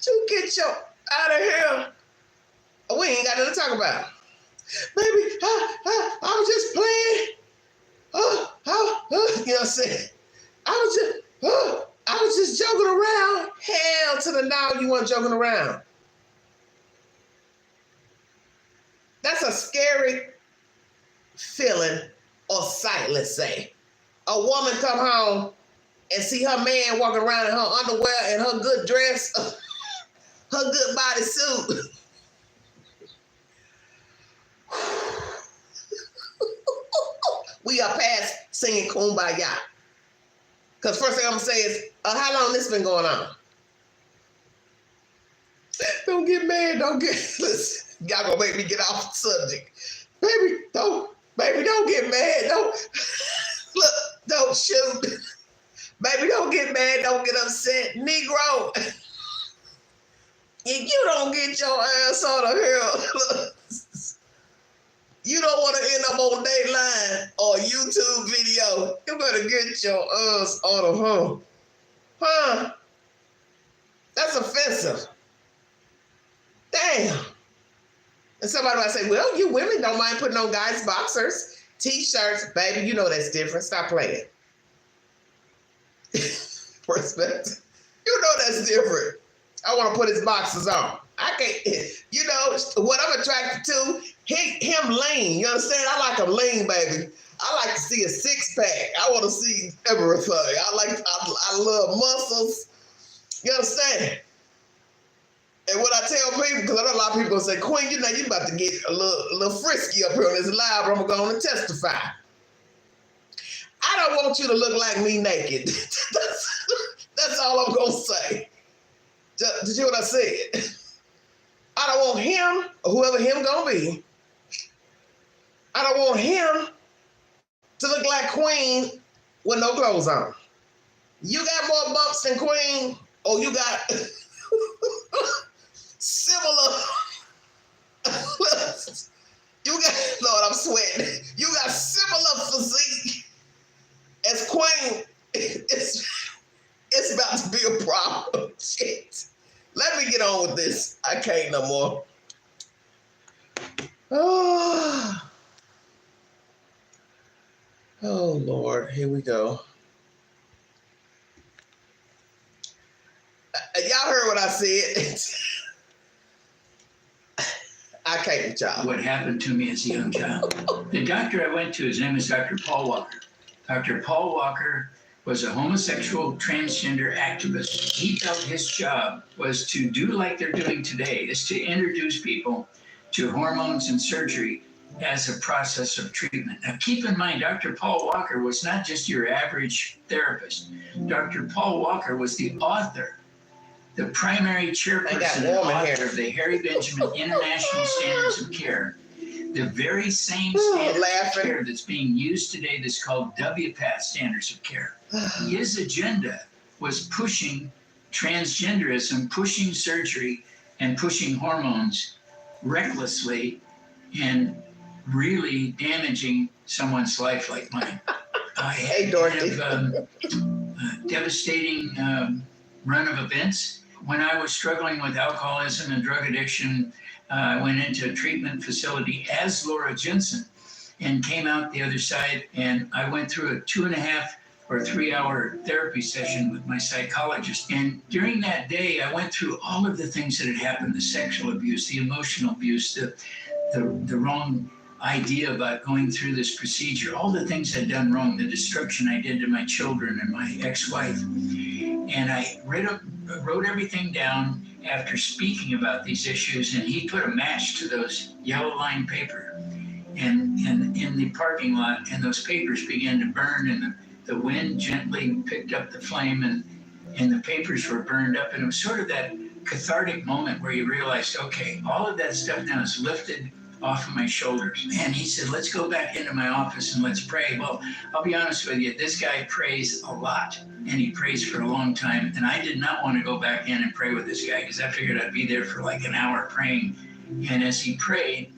You get your out of here. We ain't got nothing to talk about. Baby, I was just playing. You know what I'm saying? I was just joking around. Hell to the no, you weren't joking around. That's a scary feeling or sight, let's say. A woman come home and see her man walking around in her underwear and her good dress, her good bodysuit. We are past singing Kumbaya. Because first thing I'm going to say is, how long this been going on? Don't get mad, listen, y'all going to make me get off the subject. Baby, don't get mad, look, don't shoot. Baby, don't get mad, don't get upset. Negro, if you don't get your ass out of here, you don't want to end up on Dateline or YouTube video. You better get your ass out of her. Huh? That's offensive. Damn. And somebody might say, well, you women don't mind putting on guys' boxers, t-shirts. Baby, you know that's different. Stop playing. Perspective. You know that's different. I want to put his boxers on. I can't, you know, what I'm attracted to, him lean. You understand? I like him lean, baby. I like to see a six-pack. I want to see everything. I love muscles. You understand? And what I tell people, because I know a lot of people say, Queen, you know, you about to get a little frisky up here on this live, but I'm going to go on and testify. I don't want you to look like me naked. That's all I'm going to say. Did you hear what I said? I don't want him, or whoever him going to be, I don't want him to look like Queen with no clothes on. You got more bumps than Queen, or you got similar, you got, Lord, I'm sweating. You got similar physique as Queen. It's about to be a problem. Shit. Let me get on with this. I can't no more. Oh, Lord. Here we go. Y'all heard what I said. I can't with y'all. What happened to me as a young child. The doctor I went to, his name is Dr. Paul Walker. Dr. Paul Walker was a homosexual transgender activist. He felt his job was to do like they're doing today, is to introduce people to hormones and surgery as a process of treatment. Now keep in mind, Dr. Paul Walker was not just your average therapist. Dr. Paul Walker was the author, the primary chairperson and author of the Harry Benjamin International Standards of Care. The very same standard of care that's being used today that's called WPATH Standards of Care. His agenda was pushing transgenderism, pushing surgery, and pushing hormones recklessly and really damaging someone's life like mine. I Hey, had Dorothy. a devastating run of events. When I was struggling with alcoholism and drug addiction, I went into a treatment facility as Laura Jensen and came out the other side. And I went through a 2.5 or 3 hour therapy session with my psychologist. And during that day, I went through all of the things that had happened, the sexual abuse, the emotional abuse, the wrong idea about going through this procedure, all the things I'd done wrong, the destruction I did to my children and my ex-wife. And I wrote everything down after speaking about these issues, and he put a match to those yellow line paper and in the parking lot, and those papers began to burn, and the wind gently picked up the flame, and the papers were burned up. And it was sort of that cathartic moment where you realized, okay, all of that stuff now is lifted off of my shoulders. And he said, let's go back into my office and let's pray. Well, I'll be honest with you, this guy prays a lot, and he prays for a long time. And I did not want to go back in and pray with this guy because I figured I'd be there for like an hour praying. And as he prayed,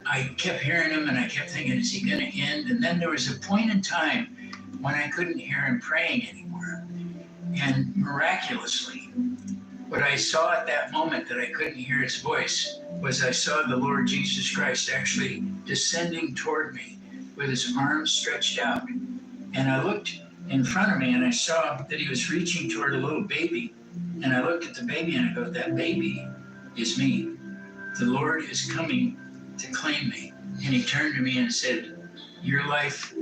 I kept hearing him, and I kept thinking, is he going to end? And then there was a point in time when I couldn't hear him praying anymore. And miraculously, what I saw at that moment that I couldn't hear his voice was I saw the Lord Jesus Christ actually descending toward me with his arms stretched out. And I looked in front of me, and I saw that he was reaching toward a little baby. And I looked at the baby, and I go, that baby is me. The Lord is coming to claim me. And he turned to me and said, your life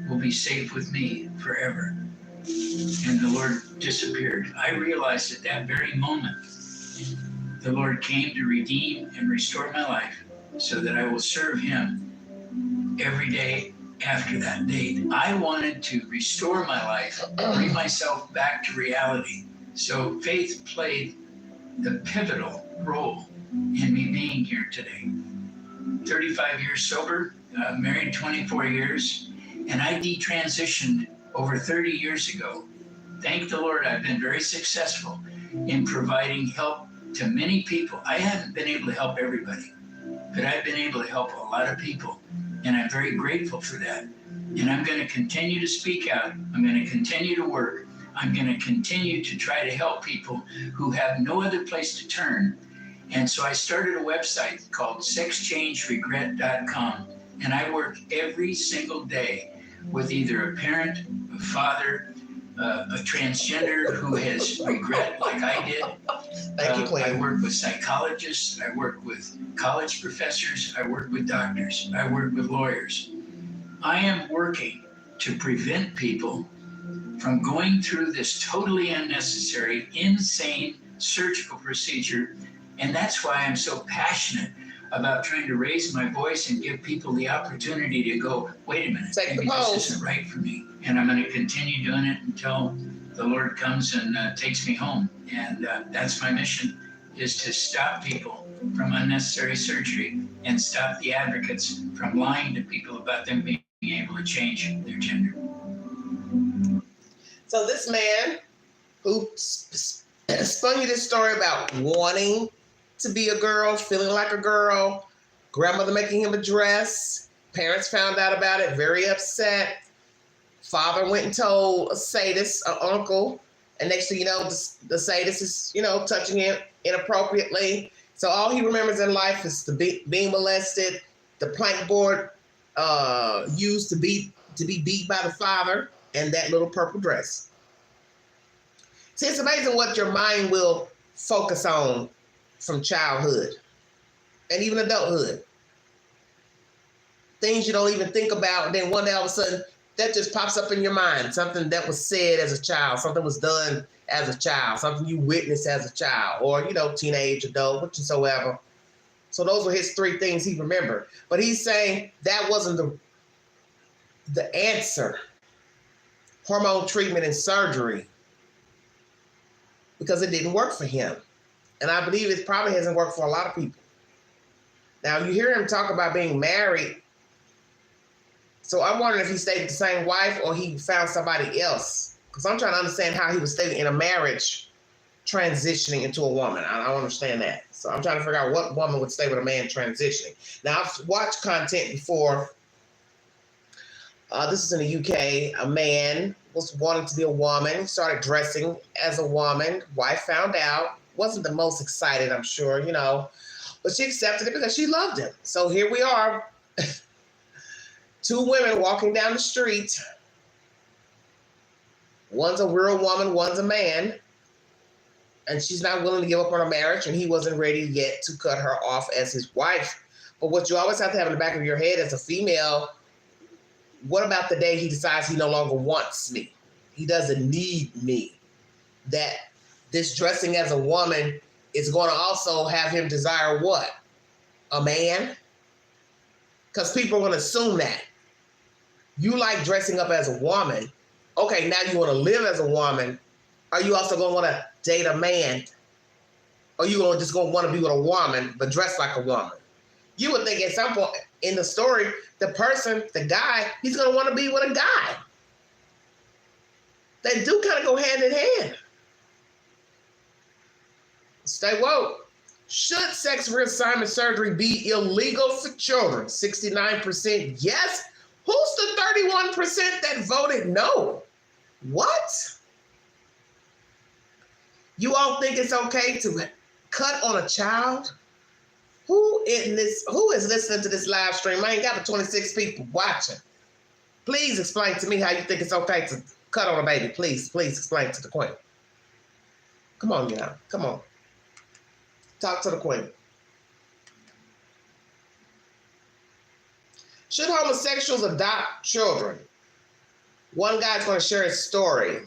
will be safe with me forever. And the Lord disappeared. I realized at that very moment, the Lord came to redeem and restore my life so that I will serve him every day after that date. I wanted to restore my life, bring myself back to reality. So faith played the pivotal role in me being here today. 35 years sober, married 24 years, and I detransitioned over 30 years ago. Thank the Lord, I've been very successful in providing help to many people. I haven't been able to help everybody, but I've been able to help a lot of people, and I'm very grateful for that. And I'm going to continue to speak out. I'm going to continue to work. I'm going to continue to try to help people who have no other place to turn. And so I started a website called sexchangeregret.com, and I work every single day with either a parent, a father, a transgender who has regret like I did. Thank you, Clay. I work with psychologists, I work with college professors, I work with doctors, I work with lawyers. I am working to prevent people from going through this totally unnecessary, insane surgical procedure. And that's why I'm so passionate about trying to raise my voice and give people the opportunity to go, wait a minute, maybe this isn't right for me. And I'm going to continue doing it until the Lord comes and takes me home. And that's my mission, is to stop people from unnecessary surgery and stop the advocates from lying to people about them being able to change their gender. So this man who spun you this story about wanting to be a girl, feeling like a girl, grandmother making him a dress, parents found out about it, very upset. Father went and told a sadist, an uncle, and next thing you know, the sadist is, touching him inappropriately. So all he remembers in life is being molested, the plank board used to be beat by the father, and that little purple dress. See, it's amazing what your mind will focus on from childhood and even adulthood. Things you don't even think about, and then one day all of a sudden, that just pops up in your mind. Something that was said as a child, something was done as a child, something you witnessed as a child, or, teenage, adult, whatsoever. So those were his 3 things he remembered. But he's saying that wasn't the answer. Hormone treatment and surgery, because it didn't work for him. And I believe it probably hasn't worked for a lot of people. Now, you hear him talk about being married. So I'm wondering if he stayed with the same wife or he found somebody else. Because I'm trying to understand how he was staying in a marriage transitioning into a woman. I don't understand that. So I'm trying to figure out what woman would stay with a man transitioning. Now, I've watched content before. This is in the UK. A man was wanting to be a woman, started dressing as a woman. Wife found out. Wasn't the most excited, I'm sure, you know. But she accepted it because she loved him. So here we are. Two women walking down the street. One's a real woman, one's a man. And she's not willing to give up on her marriage, and he wasn't ready yet to cut her off as his wife. But what you always have to have in the back of your head as a female, what about the day he decides he no longer wants me? He doesn't need me. That this dressing as a woman is going to also have him desire what? A man? Because people are going to assume that. You like dressing up as a woman. Okay, now you want to live as a woman. Are you also going to want to date a man? Or you just going to want to be with a woman, but dress like a woman? You would think at some point in the story, the person, the guy, he's going to want to be with a guy. They do kind of go hand in hand. Stay woke. Should sex reassignment surgery be illegal for children? 69% yes. Who's the 31% that voted no? What? You all think it's okay to cut on a child? Who is listening to this live stream? I ain't got but 26 people watching. Please explain to me how you think it's okay to cut on a baby. Please explain to the queen. Come on, y'all. Come on. Talk to the queen. Should homosexuals adopt children? One guy's going to share his story.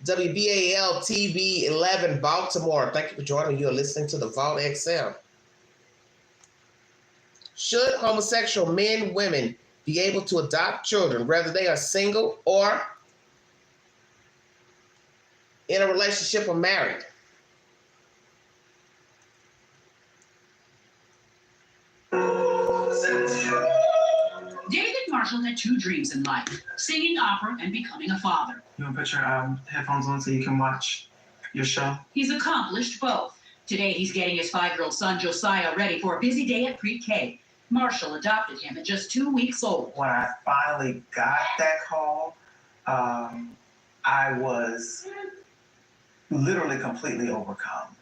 WBAL TV 11 Baltimore. Thank you for joining. You are listening to the Vault XL. Should homosexual men, women be able to adopt children, whether they are single or in a relationship or married? David Marshall had two dreams in life: singing opera and becoming a father. You want to put your headphones on so you can watch your show? He's accomplished both. Today, he's getting his 5-year-old son, Josiah, ready for a busy day at pre-K. Marshall adopted him at just 2 weeks old. When I finally got that call, I was literally completely overcome.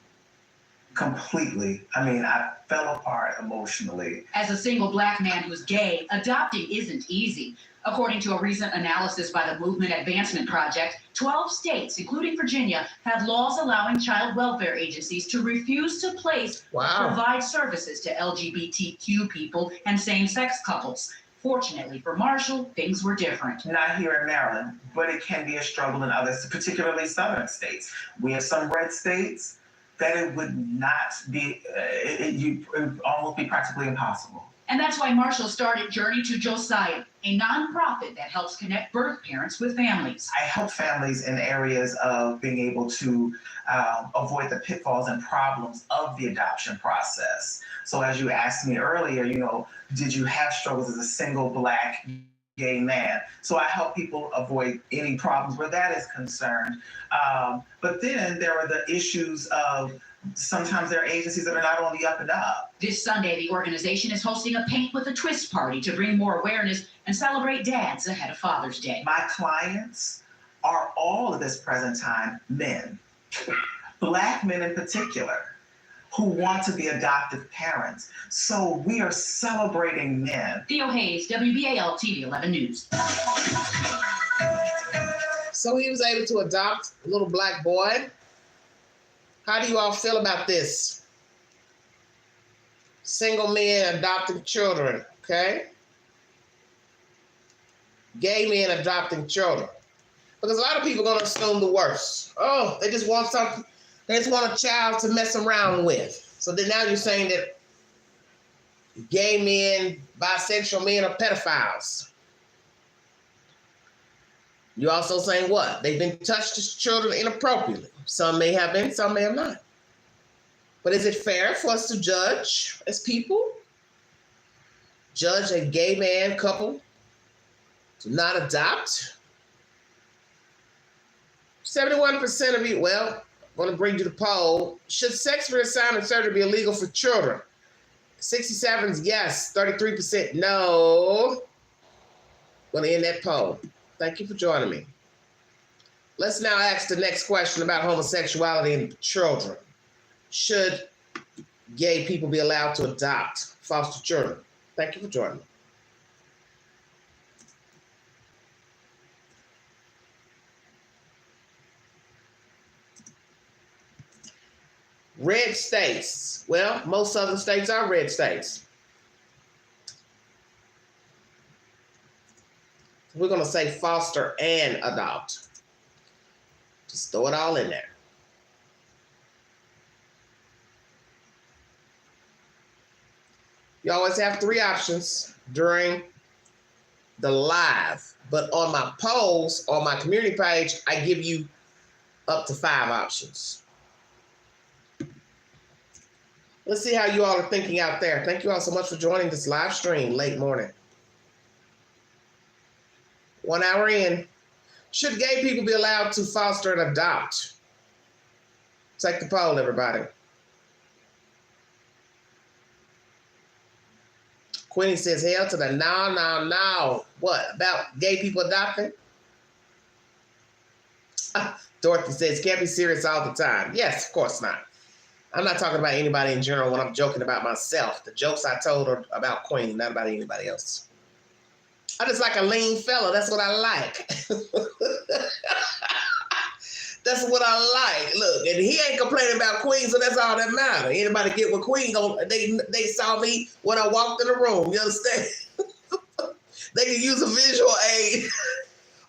Completely. I mean, I fell apart emotionally. As a single black man who's gay, adopting isn't easy. According to a recent analysis by the Movement Advancement Project, 12 states, including Virginia, have laws allowing child welfare agencies to refuse to place or provide services to LGBTQ people and same-sex couples. Fortunately for Marshall, things were different. Not here in Maryland, but it can be a struggle in others, particularly southern states. We have some red states that it would not be, it would almost be practically impossible. And that's why Marshall started Journey to Josiah, a nonprofit that helps connect birth parents with families. I help families in areas of being able to avoid the pitfalls and problems of the adoption process. So as you asked me earlier, you know, did you have struggles as a single black gay man? So I help people avoid any problems where that is concerned. But then there are the issues of sometimes there are agencies that are not on the up and up. This Sunday, the organization is hosting a Paint with a Twist party to bring more awareness and celebrate dads ahead of Father's Day. My clients are all at this present time men, black men in particular, who want to be adoptive parents. So we are celebrating men. Theo Hayes, WBAL TV 11 News. So he was able to adopt a little black boy. How do you all feel about this? Single men adopting children, okay? Gay men adopting children. Because a lot of people are going to assume the worst. Oh, they just want something. They just want a child to mess around with. So then now you're saying that gay men, bisexual men are pedophiles. You're also saying what? They've been touched as children inappropriately. Some may have been, some may have not. But is it fair for us to judge as people? Judge a gay man couple to not adopt? 71% of you, well, want to bring you the poll. Should sex reassignment surgery be illegal for children? 67 is yes, 33% no. Going to end that poll. Thank you for joining me. Let's now ask the next question about homosexuality in children. Should gay people be allowed to adopt foster children? Thank you for joining me. Red states. Well, most southern states are red states. We're going to say foster and adopt. Just throw it all in there. You always have 3 options during the live, but on my polls, on my community page, I give you up to 5 options. Let's see how you all are thinking out there. Thank you all so much for joining this live stream late morning. 1 hour in. Should gay people be allowed to foster and adopt? Take the poll, everybody. Queenie says, hell to the no. What, about gay people adopting? Dorothy says, can't be serious all the time. Yes, of course not. I'm not talking about anybody in general when I'm joking about myself. The jokes I told are about Queenie, not about anybody else. I just like a lean fella. That's what I like. That's what I like. Look, and he ain't complaining about Queen, so that's all that matters. Anybody get with Queen, they saw me when I walked in the room. You understand? They can use a visual aid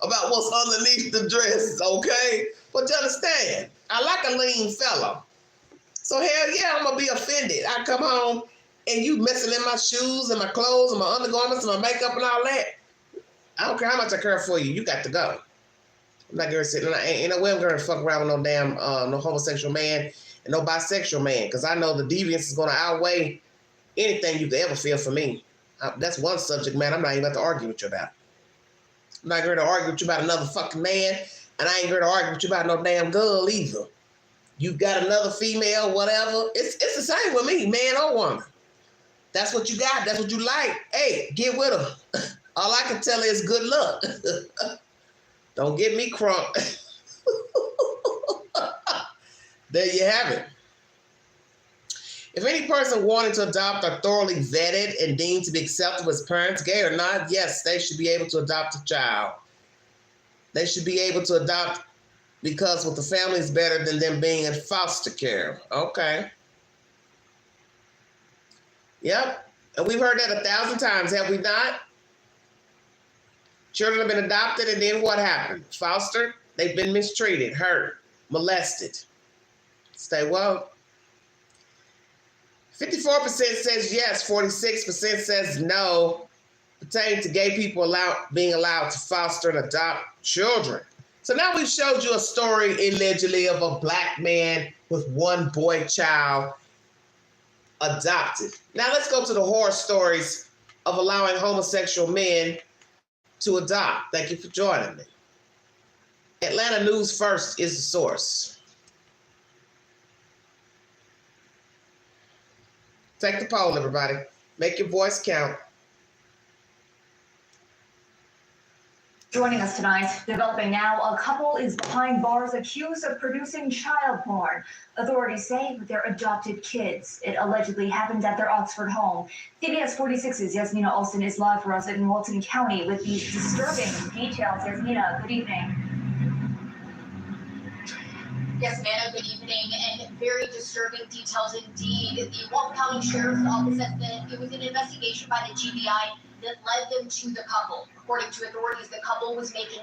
about what's underneath the dress, okay? But you understand, I like a lean fella. So hell yeah, I'm gonna be offended. I come home and you messing in my shoes and my clothes and my undergarments and my makeup and all that. I don't care how much I care for you. You got to go. I'm not gonna sit. Ain't no way I'm gonna fuck around with no damn no homosexual man and no bisexual man, because I know the deviance is gonna outweigh anything you could ever feel for me. That's one subject, man. I'm not even about to argue with you about. I'm not going to argue with you about another fucking man, and I ain't going to argue with you about no damn girl either. You got another female, whatever. It's the same with me, man or woman. That's what you got. That's what you like. Hey, get with her. All I can tell her is good luck. Don't get me crunk. There you have it. If any person wanting to adopt are thoroughly vetted and deemed to be acceptable as parents, gay or not, yes, they should be able to adopt a child. They should be able to adopt because with the family is better than them being in foster care. Okay. Yep. And we've heard that 1,000 times, have we not? Children have been adopted, and then what happened? Foster, they've been mistreated, hurt, molested. Stay woke. 54% says yes, 46% says no, pertaining to gay people being allowed to foster and adopt children. So now we've showed you a story allegedly of a black man with one boy child adopted. Now let's go to the horror stories of allowing homosexual men to adopt. Thank you for joining me. Atlanta News First is the source. Take the poll, everybody. Make your voice count. Joining us tonight, developing now, a couple is behind bars accused of producing child porn. Authorities say with their adopted kids. It allegedly happened at their Oxford home. CBS 46's Yasmina Olsen is live for us in Walton County with these disturbing details. Yasmina, good evening. Yes, Vanna, good evening, and very disturbing details indeed. The Walton County Sheriff's Office says that it was an investigation by the GBI that led them to the couple. According to authorities, the couple was making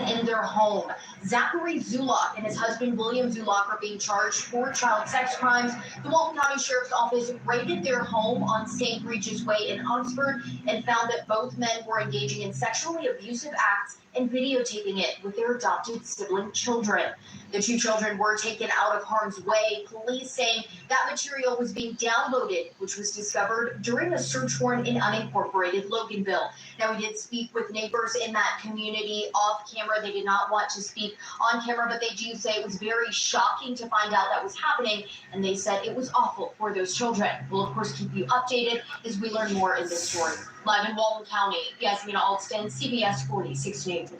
in their home. Zachary Zulak and his husband William Zulak are being charged for child sex crimes. The Walton County Sheriff's Office raided their home on St. Regis Way in Oxford and found that both men were engaging in sexually abusive acts and videotaping it with their adopted sibling children. The two children were taken out of harm's way, police saying that material was being downloaded, which was discovered during a search warrant in unincorporated Loganville. Now, we did speak with neighbors in that community off camera. They did not want to speak on camera, but they do say it was very shocking to find out that was happening, and they said it was awful for those children. We'll, of course, keep you updated as we learn more in this story. Live in Walton County, Yasmina Alston, CBS 46 News.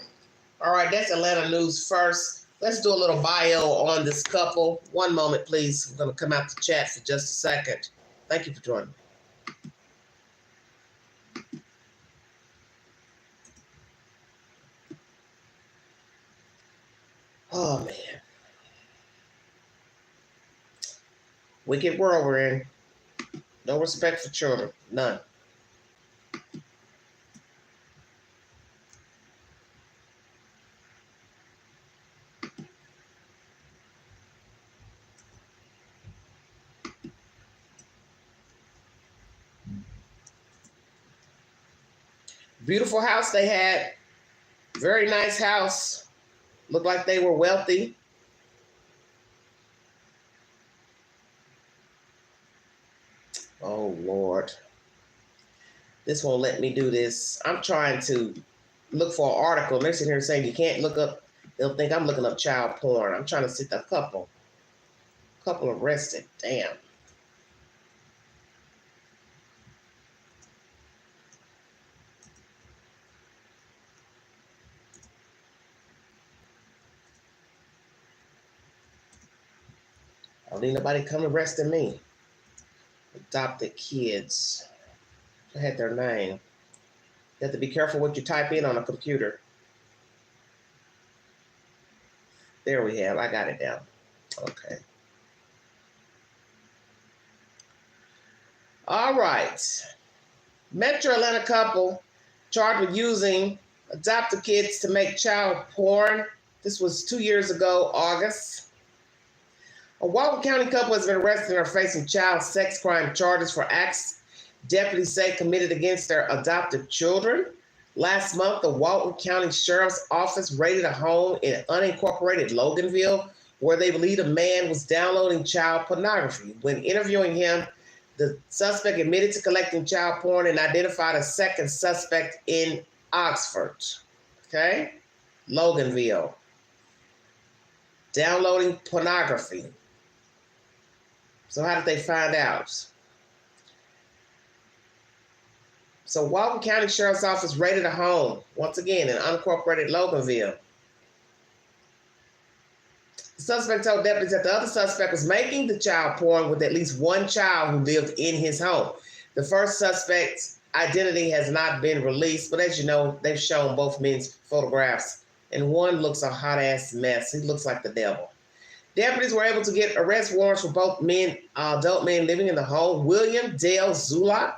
All right, that's Atlanta news first. Let's do a little bio on this couple. One moment, please. I'm going to come out the chat for just a second. Thank you for joining me. Oh, man. Wicked world we're in. No respect for children. None. Beautiful house they had. Very nice house. Looked like they were wealthy. Oh, Lord. This won't let me do this. I'm trying to look for an article. They're sitting here saying you can't look up. They'll think I'm looking up child porn. I'm trying to see the couple. Couple arrested. Damn. I don't need nobody come arresting me. Adopted kids. I had their name. You have to be careful what you type in on a computer. There we have. I got it down. Okay. All right. Metro Atlanta couple charged with using adopted kids to make child porn. This was 2 years ago, August. A Walton County couple has been arrested and are facing child sex crime charges for acts deputies say committed against their adopted children. Last month, the Walton County Sheriff's Office raided a home in unincorporated Loganville where they believed a man was downloading child pornography. When interviewing him, the suspect admitted to collecting child porn and identified a second suspect in Oxford. Okay? Loganville. Downloading pornography. So how did they find out? So Walton County Sheriff's Office raided a home, once again, in unincorporated Loganville. The suspect told deputies that the other suspect was making the child porn with at least one child who lived in his home. The first suspect's identity has not been released, but as you know, they've shown both men's photographs, and one looks a hot-ass mess. He looks like the devil. Deputies were able to get arrest warrants for both men, adult men living in the home, William Dale Zulak,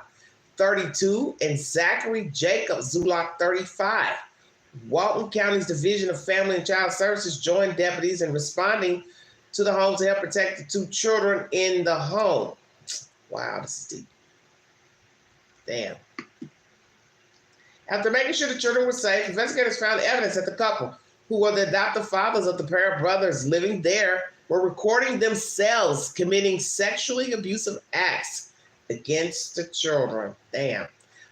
32, and Zachary Jacob Zulak, 35. Walton County's Division of Family and Child Services joined deputies in responding to the home to help protect the two children in the home. Wow, this is deep. Damn. After making sure the children were safe, investigators found evidence that the couple, who were the adoptive fathers of the pair of brothers living there, were recording themselves committing sexually abusive acts against the children. Damn.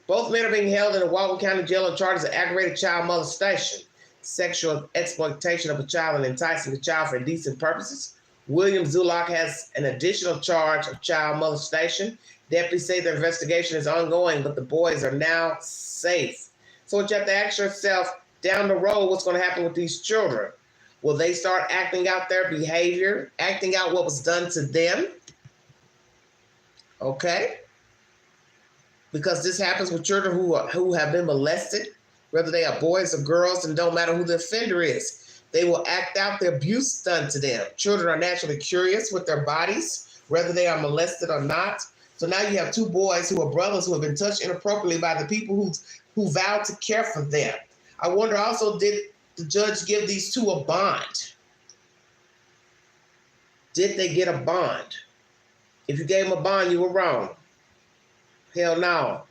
Both men are being held in a Walton County jail on charges of aggravated child molestation, sexual exploitation of a child, and enticing a child for indecent purposes. William Zulak has an additional charge of child molestation. Deputies say their investigation is ongoing, but the boys are now safe. So what you have to ask yourself, down the road, what's going to happen with these children? Will they start acting out their behavior, acting out what was done to them? Okay. Because this happens with children who have been molested, whether they are boys or girls, and don't matter who the offender is. They will act out the abuse done to them. Children are naturally curious with their bodies, whether they are molested or not. So now you have two boys who are brothers who have been touched inappropriately by the people who vowed to care for them. I wonder also, did the judge give these two a bond? Did they get a bond? If you gave them a bond, you were wrong. Hell no.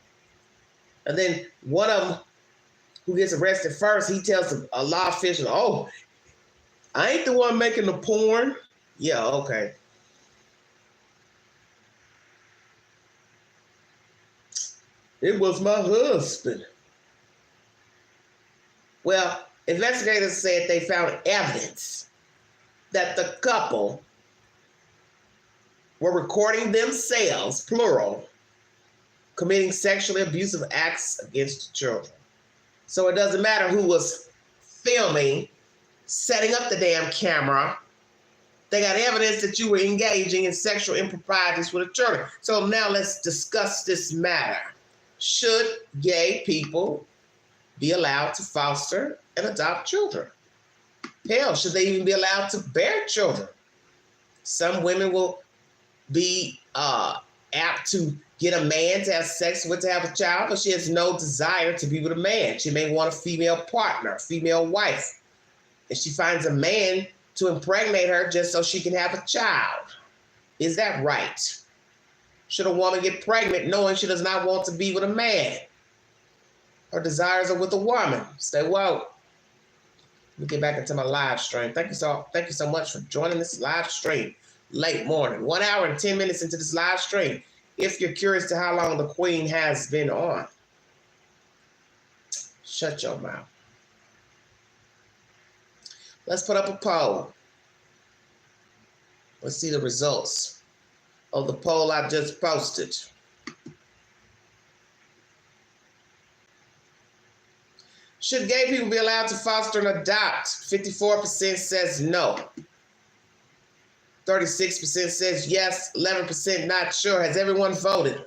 And then one of them who gets arrested first, he tells a law official, oh, I ain't the one making the porn. Yeah, okay. It was my husband. Well, investigators said they found evidence that the couple were recording themselves, plural, committing sexually abusive acts against the children. So it doesn't matter who was filming, setting up the damn camera. They got evidence that you were engaging in sexual improprieties with the children. So now let's discuss this matter. Should gay people be allowed to foster and adopt children? Hell, should they even be allowed to bear children? Some women will be apt to get a man to have sex with to have a child, but she has no desire to be with a man. She may want a female partner, female wife. And she finds a man to impregnate her just so she can have a child. Is that right? Should a woman get pregnant knowing she does not want to be with a man? Her desires are with a woman. Stay woke. Let me get back into my live stream. Thank you so much for joining this live stream. Late morning, 1 hour and 10 minutes into this live stream. If you're curious to how long the Queen has been on, shut your mouth. Let's put up a poll. Let's see the results of the poll I just posted. Should gay people be allowed to foster and adopt? 54% says no. 36% says yes. 11% not sure. Has everyone voted?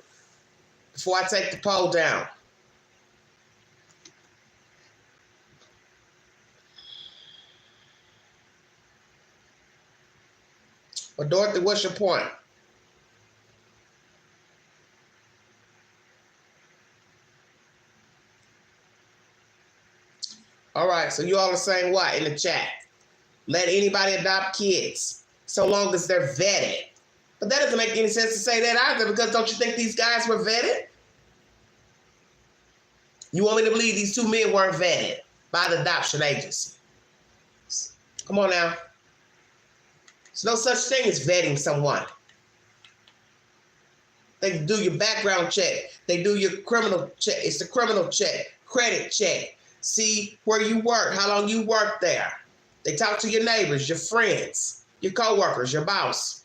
Before I take the poll down. Well, Dorothy, what's your point? All right, so you all are saying what in the chat? Let anybody adopt kids, so long as they're vetted. But that doesn't make any sense to say that either, because don't you think these guys were vetted? You want me to believe these two men weren't vetted by the adoption agency? Come on now. There's no such thing as vetting someone. They do your background check. They do your criminal check. It's the criminal check, credit check. See where you work, how long you work there. They talk to your neighbors, your friends, your coworkers, your boss.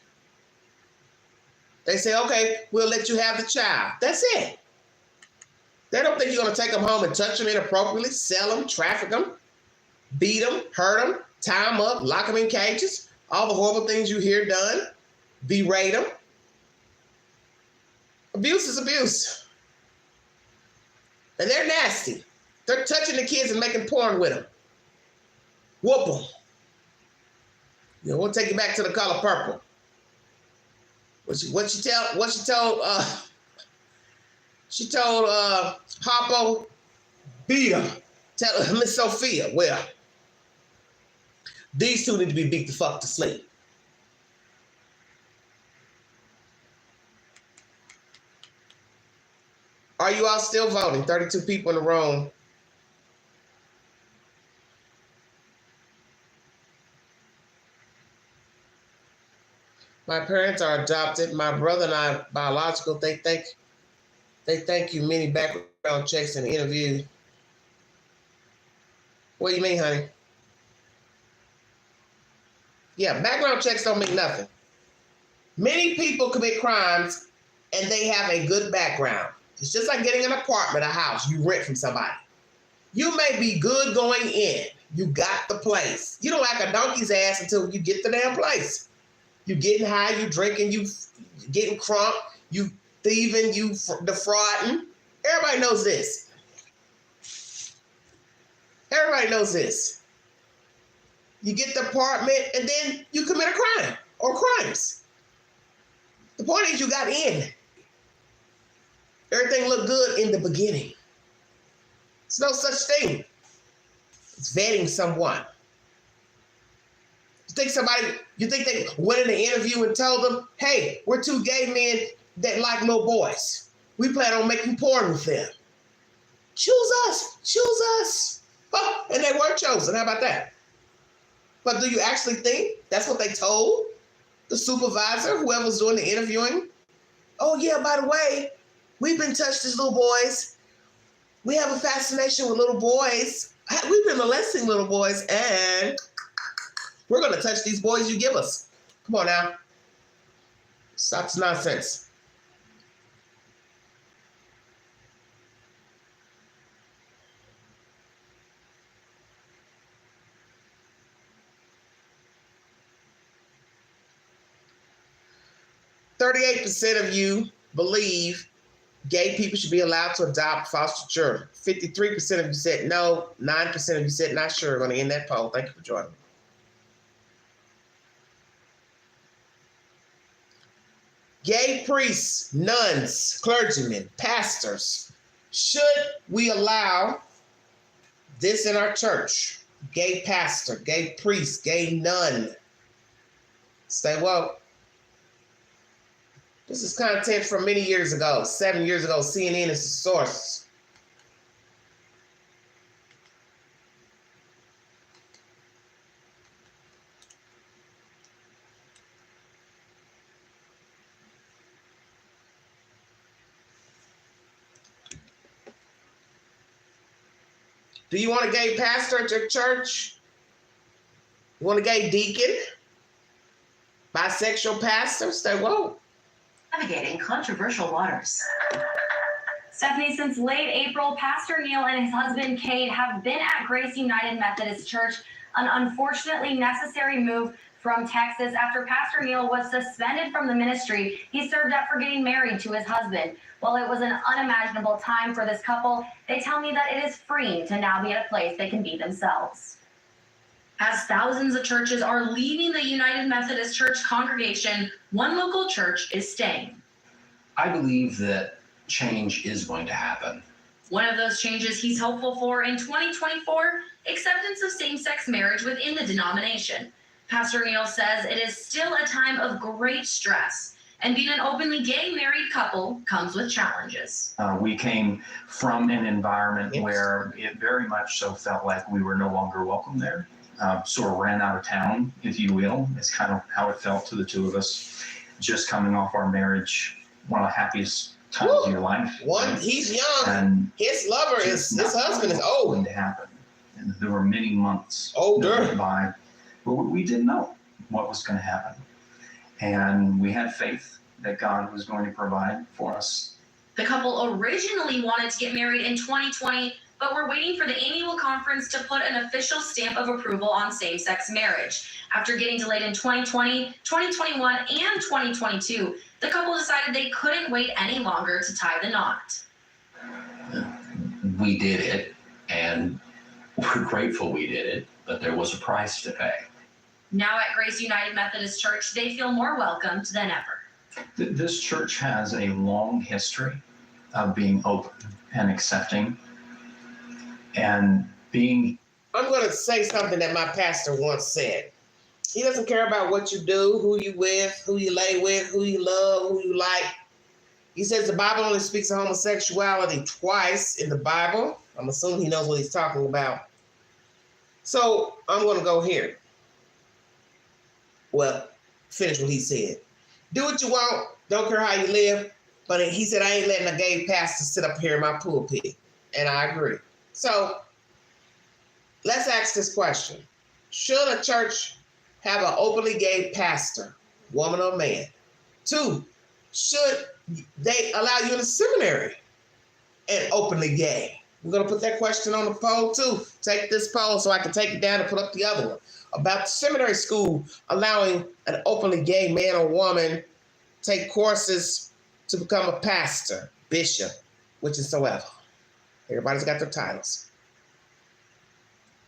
They say, okay, we'll let you have the child. That's it. They don't think you're going to take them home and touch them inappropriately, sell them, traffic them, beat them, hurt them, tie them up, lock them in cages, all the horrible things you hear done, berate them. Abuse is abuse. And they're nasty. They're touching the kids and making porn with them. Whoop them. You know, we'll take you back to The Color Purple. What she told Harpo, beat her. Tell Miss Sophia, well, these two need to be beat the fuck to sleep. Are you all still voting? 32 people in the room. My parents are adopted. My brother and I biological. They thank you many background checks and interviews. What do you mean, honey? Yeah, background checks don't mean nothing. Many people commit crimes and they have a good background. It's just like getting an apartment, a house you rent from somebody. You may be good going in. You got the place. You don't act a donkey's ass until you get the damn place. You getting high, you drinking, you getting crunk, you thieving, you defrauding. Everybody knows this. Everybody knows this. You get the apartment and then you commit a crime or crimes. The point is you got in. Everything looked good in the beginning. There's no such thing as vetting someone. You think they went in the interview and told them, hey, we're two gay men that like little boys. We plan on making porn with them. choose us. Oh, and they were chosen. How about that? But do you actually think that's what they told the supervisor, whoever's doing the interviewing? Oh yeah, by the way, we've been touched as little boys. We have a fascination with little boys. We've been molesting little boys, and we're going to touch these boys you give us. Come on now. Stop this nonsense. %38 of you believe gay people should be allowed to adopt foster children. 53% of you said no. 9% of you said not sure. We're going to end that poll. Thank you for joining me. Gay priests, nuns, clergymen, pastors. Should we allow this in our church? Gay pastor, gay priest, gay nun. Stay woke. This is content from many years ago, 7 years ago. CNN is the source. Do you want a gay pastor at your church? You want a gay deacon? Bisexual pastor? Stay woke. Navigating controversial waters. Stephanie, since late April, Pastor Neil and his husband Kate have been at Grace United Methodist Church, an unfortunately necessary move from Texas after Pastor Neil was suspended from the ministry he served at for getting married to his husband. While it was an unimaginable time for this couple, they tell me that it is freeing to now be at a place they can be themselves. As thousands of churches are leaving the United Methodist Church congregation, one local church is staying. I believe that change is going to happen. One of those changes he's hopeful for in 2024, acceptance of same-sex marriage within the denomination. Pastor Neil says it is still a time of great stress, and being an openly gay married couple comes with challenges. We came from an environment where it very much so felt like we were no longer welcome there. Sort of ran out of town, if you will. It's kind of how it felt to the two of us, just coming off our marriage, one of the happiest times of your life. He's young. And his lover is, his husband is old. Going to happen. And there were many months older by, but we didn't know what was going to happen. And we had faith that God was going to provide for us. The couple originally wanted to get married in 2020, but we're waiting for the annual conference to put an official stamp of approval on same-sex marriage. After getting delayed in 2020, 2021, and 2022, the couple decided they couldn't wait any longer to tie the knot. We did it, and we're grateful we did it, but there was a price to pay. Now at Grace United Methodist Church, they feel more welcomed than ever. This church has a long history of being open and accepting and being... I'm going to say something that my pastor once said. He doesn't care about what you do, who you with, who you lay with, who you love, who you like. He says the Bible only speaks of homosexuality twice in the Bible. I'm assuming he knows what he's talking about. So I'm going to go here. Well, finish what he said. Do what you want. Don't care how you live. But he said, I ain't letting a gay pastor sit up here in my pulpit. And I agree. So let's ask this question. Should a church have an openly gay pastor, woman or man? 2, should they allow you in a seminary and openly gay? We're going to put that question on the poll too. Take this poll so I can take it down and put up the other one. About the seminary school allowing an openly gay man or woman take courses to become a pastor, bishop, which is soever. Everybody's got their titles.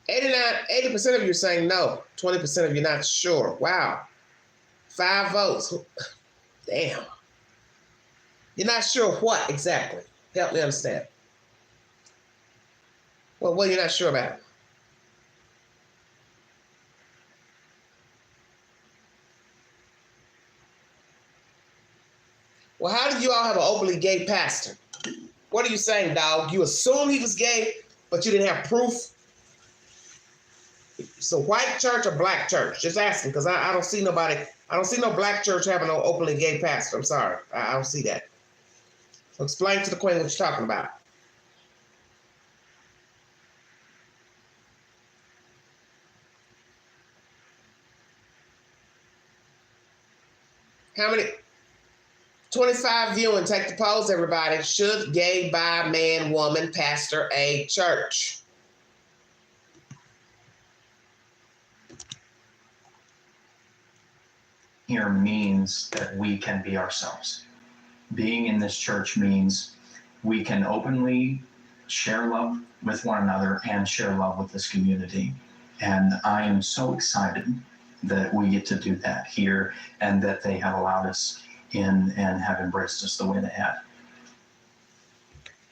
80% of you are saying no. 20% of you not sure. Wow. 5 votes. Damn. You're not sure what exactly? Help me understand. Well, what are you not sure about? Well, how did you all have an openly gay pastor? What are you saying, dog? You assume he was gay, but you didn't have proof? So white church or black church? Just asking, because I don't see nobody, I don't see no black church having no openly gay pastor. I'm sorry. I don't see that. So explain to the queen what you're talking about. How many? 25 viewing. Take the polls, everybody. Should gay, bi, man, woman pastor a church? Here means that we can be ourselves. Being in this church means we can openly share love with one another and share love with this community. And I am so excited that we get to do that here and that they have allowed us in and have embraced us the way they have.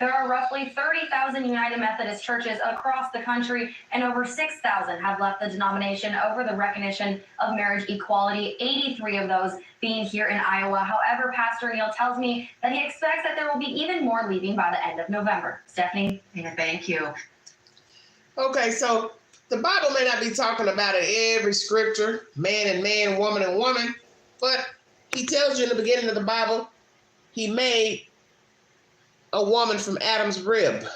There are roughly 30,000 United Methodist churches across the country, and over 6,000 have left the denomination over the recognition of marriage equality, 83 of those being here in Iowa. However, Pastor Neal tells me that he expects that there will be even more leaving by the end of November. Stephanie? Yeah, thank you. Okay, so the Bible may not be talking about it every scripture, man and man, woman and woman, but he tells you in the beginning of the Bible, he made a woman from Adam's rib,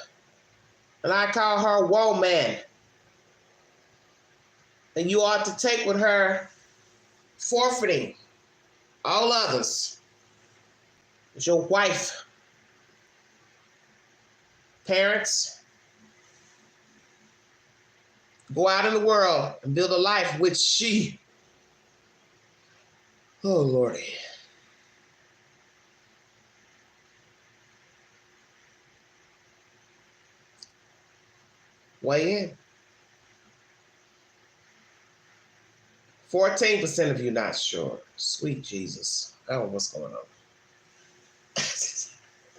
and I call her woman. And you ought to take with her, forfeiting all others, as your wife. Parents, go out in the world and build a life which she, oh Lordy. Weigh in. 14% of you not sure. Sweet Jesus. I don't know what's going on.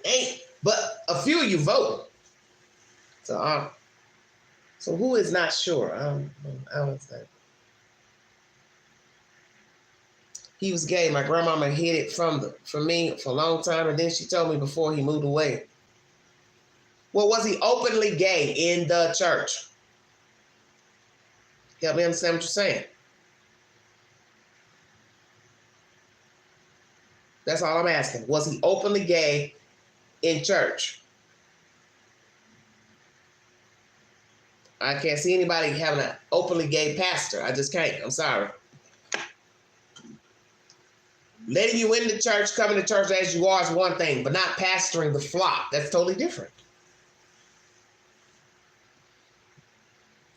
Ain't, but a few of you vote. So who is not sure? I don't think. He was gay. My grandmama hid it from me for a long time, and then she told me before he moved away. Well, was he openly gay in the church? Help me understand what you're saying. That's all I'm asking. Was he openly gay in church? I can't see anybody having an openly gay pastor. I just can't. I'm sorry. Letting you in the church, coming to church as you are is one thing, but not pastoring the flock. That's totally different.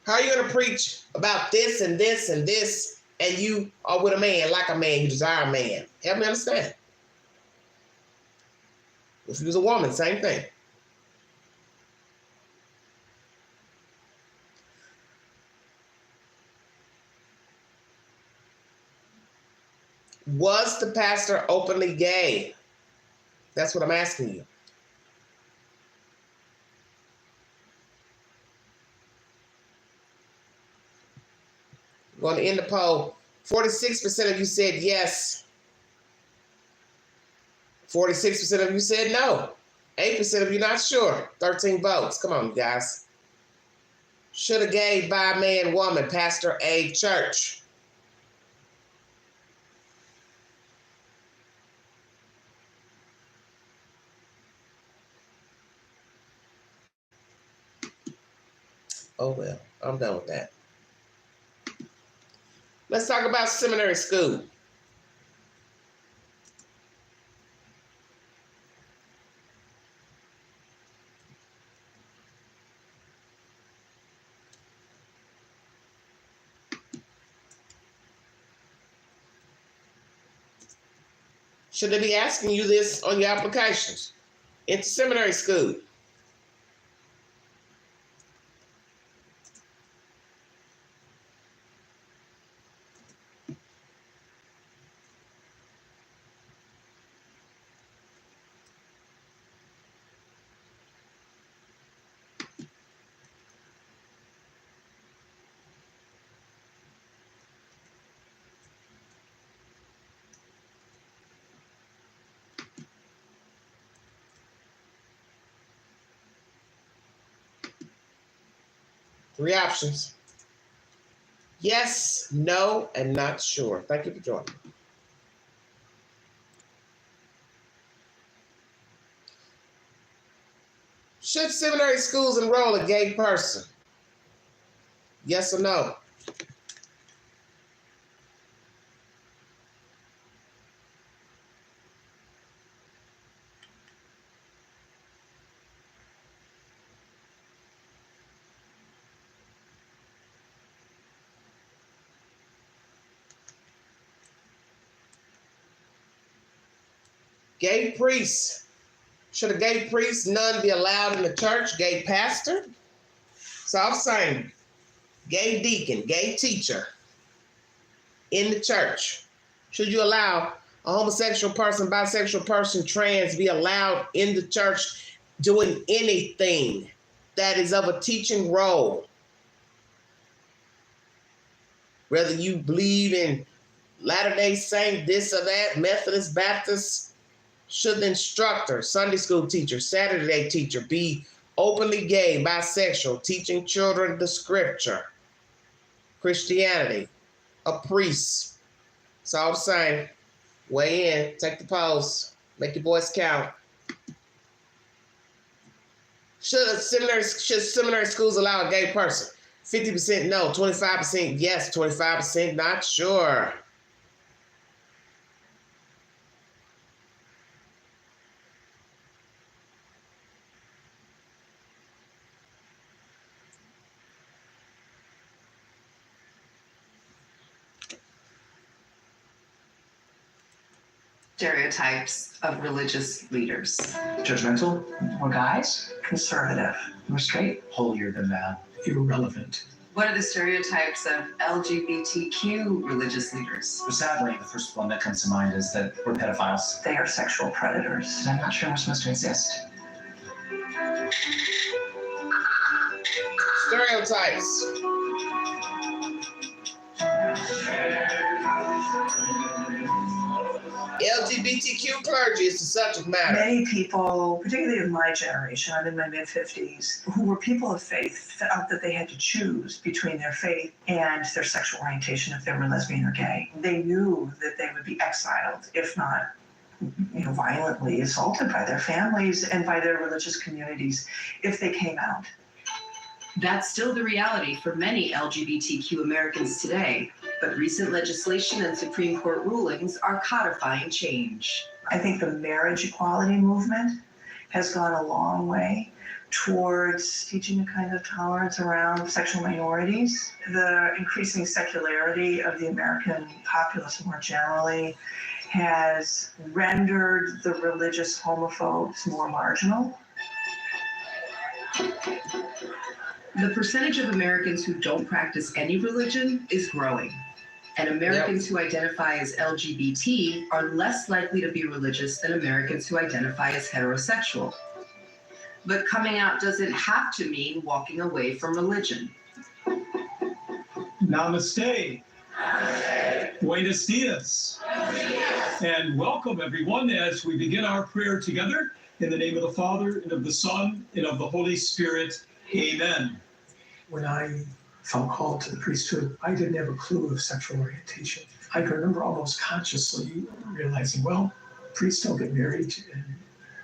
How are you going to preach about this and this and this, and you are with a man, like a man, you desire a man? Help me understand. If you was a woman, same thing. Was the pastor openly gay? That's what I'm asking you. I'm going to end the poll. 46% of you said yes. 46% of you said no. 8% of you not sure. 13 votes. Come on, you guys. Should a gay, bi, man, woman pastor a church? Oh, well, I'm done with that. Let's talk about seminary school. Should they be asking you this on your applications? Into seminary school. 3 options. Yes, no, and not sure. Thank you for joining. Should seminary schools enroll a gay person? Yes or no? Gay priests. Should a gay priest, nun be allowed in the church? Gay pastor? So I'm saying gay deacon, gay teacher in the church. Should you allow a homosexual person, bisexual person, trans be allowed in the church doing anything that is of a teaching role? Whether you believe in Latter-day Saint, this or that, Methodist, Baptist, should the instructor, Sunday school teacher, Saturday teacher be openly gay, bisexual, teaching children the scripture, Christianity, a priest? So I'm saying, weigh in, take the polls, make your voice count. Should seminary schools allow a gay person? 50% no, 25% yes, 25% not sure. Stereotypes of religious leaders. Judgmental, We're guys. Conservative. we're straight, holier than that, irrelevant. What are the stereotypes of LGBTQ religious leaders? Sadly, the first one that comes to mind is that we're pedophiles. They are sexual predators. I'm not sure we're supposed to exist. Stereotypes. LGBTQ clergy is the subject matter. Many people, particularly in my generation, I'm in my mid-50s, who were people of faith, felt that they had to choose between their faith and their sexual orientation if they were lesbian or gay. They knew that they would be exiled, if not violently assaulted by their families and by their religious communities if they came out. That's still the reality for many LGBTQ Americans today, but recent legislation and Supreme Court rulings are codifying change. I think the marriage equality movement has gone a long way towards teaching a kind of tolerance around sexual minorities. The increasing secularity of the American populace more generally has rendered the religious homophobes more marginal. The percentage of Americans who don't practice any religion is growing, and Americans who identify as LGBT are less likely to be religious than Americans who identify as heterosexual. But coming out doesn't have to mean walking away from religion. Namaste. Buenos dias. And welcome everyone as we begin our prayer together in the name of the Father and of the Son and of the Holy Spirit. Amen. When I felt called to the priesthood, I didn't have a clue of sexual orientation. I can remember almost consciously realizing, well, priests don't get married and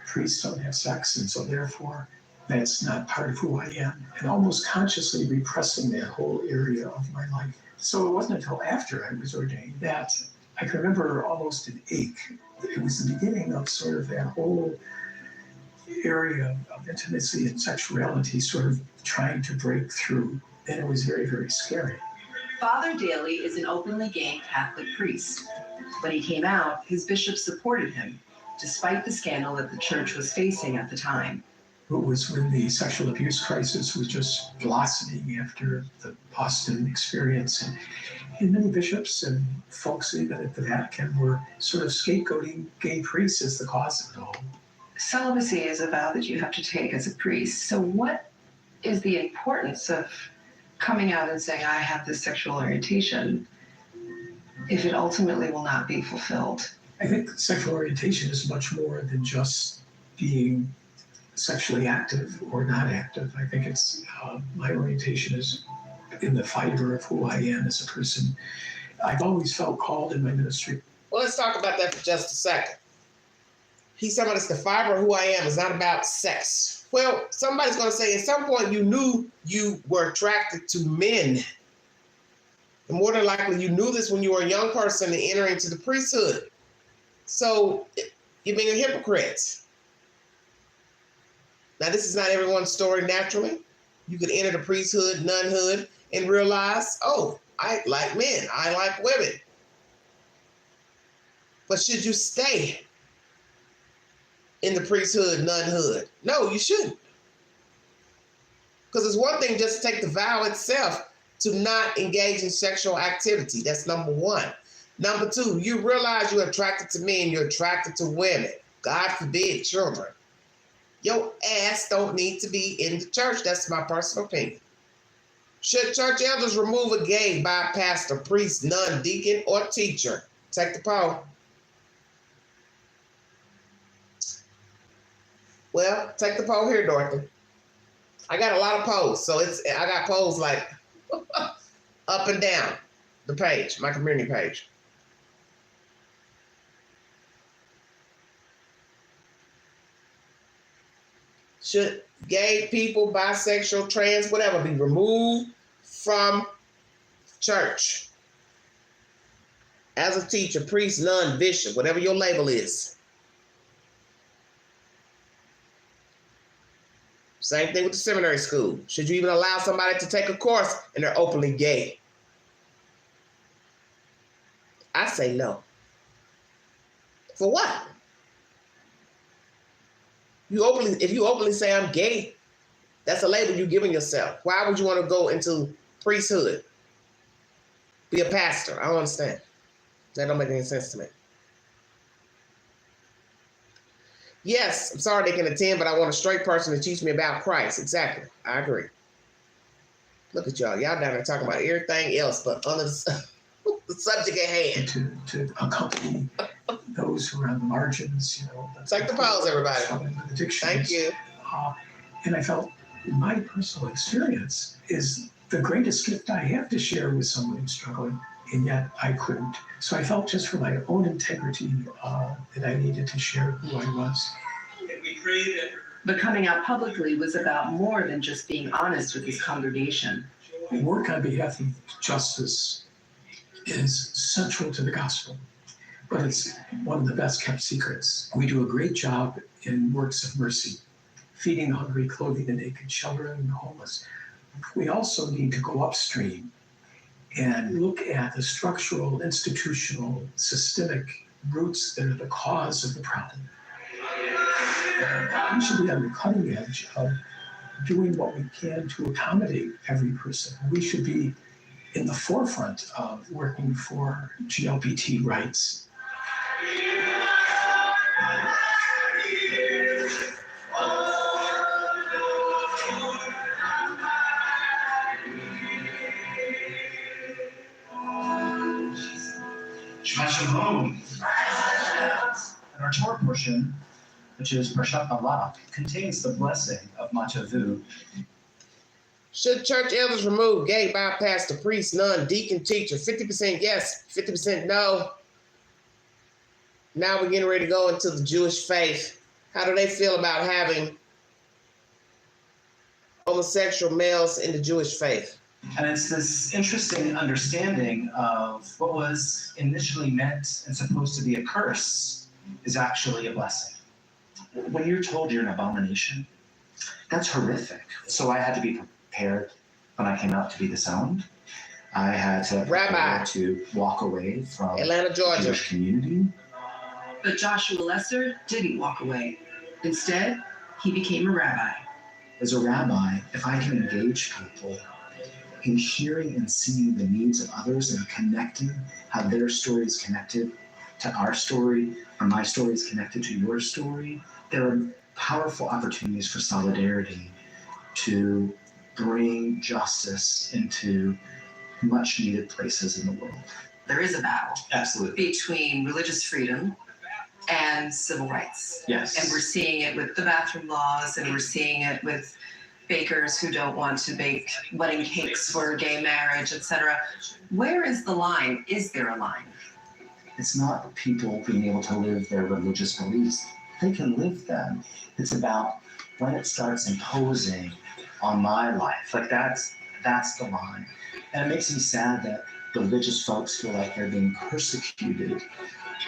priests don't have sex, and so therefore that's not part of who I am, and almost consciously repressing that whole area of my life. So it wasn't until after I was ordained that I can remember almost an ache. It was the beginning of sort of that whole area of intimacy and sexuality sort of trying to break through, and it was very, very scary. Father Daly is an openly gay Catholic priest. When he came out, his bishop supported him, despite the scandal that the church was facing at the time. It was when the sexual abuse crisis was just blossoming after the Boston experience, and many bishops and folks even at the Vatican were sort of scapegoating gay priests as the cause of it all. Celibacy is a vow that you have to take as a priest. So what is the importance of coming out and saying, I have this sexual orientation, if it ultimately will not be fulfilled? I think sexual orientation is much more than just being sexually active or not active. I think it's my orientation is in the fiber of who I am as a person. I've always felt called in my ministry. Well, let's talk about that for just a second. He's talking about it's the fiber of who I am. It's not about sex. Well, somebody's going to say at some point you knew you were attracted to men. And more than likely you knew this when you were a young person and entering into the priesthood. So you're being a hypocrite. Now, this is not everyone's story naturally. You could enter the priesthood, nunhood, and realize, oh, I like men, I like women. But should you stay in the priesthood, nunhood? No, you shouldn't. Because it's one thing just to take the vow itself to not engage in sexual activity. That's number one. Number two, you realize you're attracted to men, you're attracted to women. God forbid, children. Your ass don't need to be in the church. That's my personal opinion. Should church elders remove a gay by pastor, priest, nun, deacon, or teacher? Take the poll. Well, take the poll here, Dorothy. I got a lot of polls, so I got polls like up and down the page, my community page. Should gay people, bisexual, trans, whatever, be removed from church? As a teacher, priest, nun, bishop, whatever your label is. Same thing with the seminary school. Should you even allow somebody to take a course and they're openly gay? I say no. For what? If you openly say I'm gay, that's a label you're giving yourself. Why would you want to go into priesthood? Be a pastor? I don't understand. That don't make any sense to me. Yes, I'm sorry they can attend, but I want a straight person to teach me about Christ. Exactly. I agree. Look at y'all. Y'all down there talking about everything else but under the subject at hand. To accompany those who are on the margins, Take the pause, everybody. Thank you. And I felt my personal experience is the greatest gift I have to share with someone who's struggling, and yet I couldn't. So I felt just for my own integrity that I needed to share who I was. But coming out publicly was about more than just being honest with his congregation. The work on behalf of justice is central to the gospel, but it's one of the best kept secrets. We do a great job in works of mercy, feeding the hungry, clothing the naked, sheltering the homeless. We also need to go upstream and look at the structural, institutional, systemic roots that are the cause of the problem. We should be on the cutting edge of doing what we can to accommodate every person. We should be in the forefront of working for LGBT rights. Shabbat Shalom. And our Torah portion, which is Parshat Balak, contains the blessing of Matavu. Should church elders remove gay, bi, pastor, priest, nun, deacon, teacher? 50% yes, 50% no. Now we're getting ready to go into the Jewish faith. How do they feel about having homosexual males in the Jewish faith? And it's this interesting understanding of what was initially meant and supposed to be a curse is actually a blessing. When you're told you're an abomination, that's horrific. So I had to be prepared when I came out to be disowned. I had to prepare to walk away from Atlanta, Georgia. the Jewish community. But Joshua Lesser didn't walk away. Instead, he became a rabbi. As a rabbi, if I can engage people in hearing and seeing the needs of others and connecting how their story is connected to our story, or my story is connected to your story, there are powerful opportunities for solidarity to bring justice into much needed places in the world. There is a battle Absolutely. between religious freedom and civil rights. Yes. And we're seeing it with the bathroom laws, and we're seeing it with bakers who don't want to bake wedding cakes for gay marriage, etc. Where is the line? Is there a line? It's not people being able to live their religious beliefs. They can live them. It's about when it starts imposing on my life. Like that's the line. And it makes me sad that religious folks feel like they're being persecuted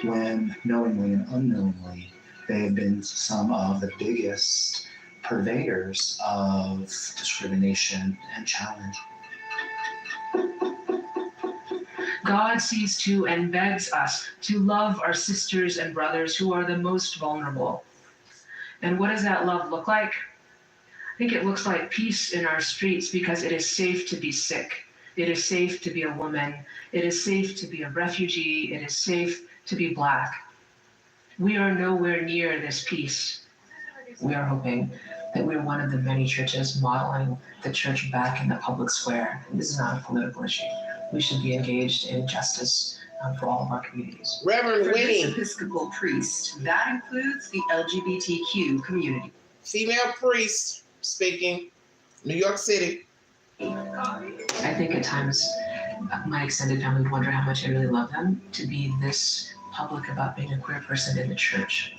when knowingly and unknowingly they have been some of the biggest purveyors of discrimination and challenge. God sees to and begs us to love our sisters and brothers who are the most vulnerable. And what does that love look like? I think it looks like peace in our streets because it is safe to be sick. It is safe to be a woman. It is safe to be a refugee. It is safe to be Black. We are nowhere near this peace. We are hoping that we're one of the many churches modeling the church back in the public square. And this is not a political issue. We should be engaged in justice for all of our communities. Reverend For Winnie. this Episcopal priest, that includes the LGBTQ community. Female priest speaking, New York City. I think at times my extended family would wonder how much I really love them to be this public about being a queer person in the church.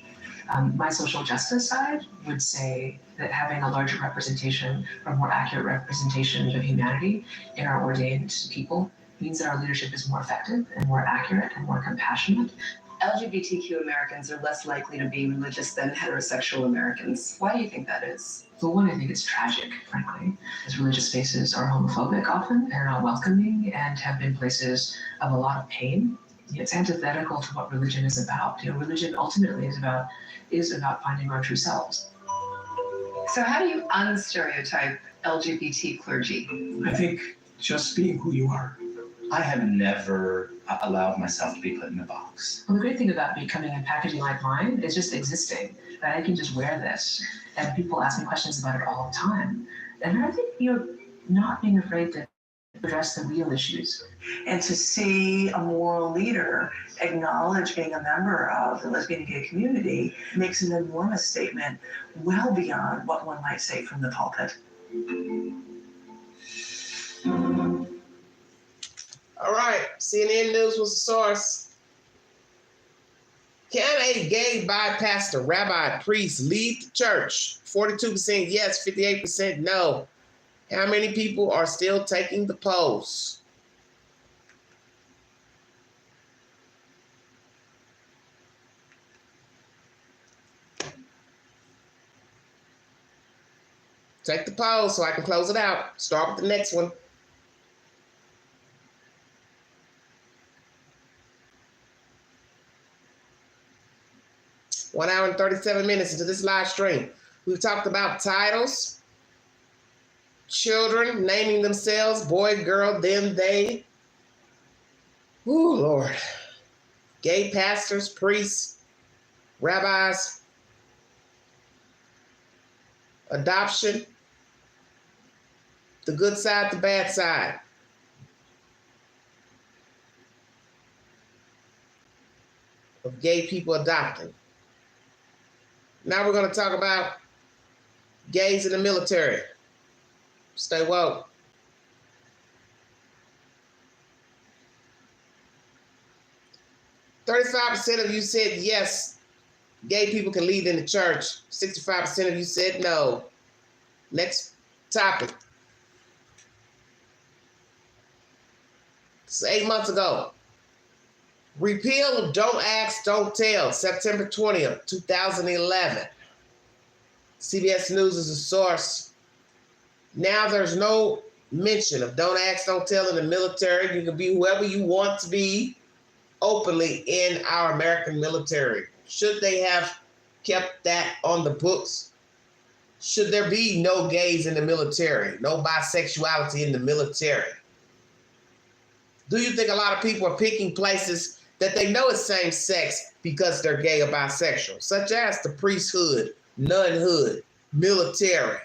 My social justice side would say that having a larger representation or more accurate representation of humanity in our ordained people means that our leadership is more effective and more accurate and more compassionate. LGBTQ Americans are less likely to be religious than heterosexual Americans. Why do you think that is? For one, I think it's tragic, frankly, as religious spaces are homophobic often and are not welcoming and have been places of a lot of pain. It's antithetical to what religion is about. Religion ultimately is about finding our true selves. So how do you unstereotype LGBT clergy? I think just being who you are. I have never allowed myself to be put in a box. Well, the great thing about becoming and packaging like mine is just existing. That I can just wear this, and people ask me questions about it all the time. And I think not being afraid to address the real issues. And to see a moral leader acknowledge being a member of the lesbian and gay community makes an enormous statement well beyond what one might say from the pulpit. All right, CNN News was the source. Can a gay, bi, pastor, rabbi, priest lead the church? 42% yes, 58% no. How many people are still taking the polls? Take the poll so I can close it out. Start with the next one. One hour and 37 minutes into this live stream. We've talked about titles, children naming themselves, boy, girl, them, they. Ooh, Lord. Gay pastors, priests, rabbis, adoption, the good side, the bad side. Of gay people adopting. Now we're going to talk about gays in the military. Stay woke. 35% of you said yes, gay people can lead in the church. 65% of you said no. Next topic. This is 8 months ago. Repeal of Don't Ask, Don't Tell, September 20th, 2011. CBS News is a source. Now there's no mention of Don't Ask, Don't Tell in the military. You can be whoever you want to be openly in our American military. Should they have kept that on the books? Should there be no gays in the military? No bisexuality in the military? Do you think a lot of people are picking places that they know is same sex because they're gay or bisexual, such as the priesthood, nunhood, military?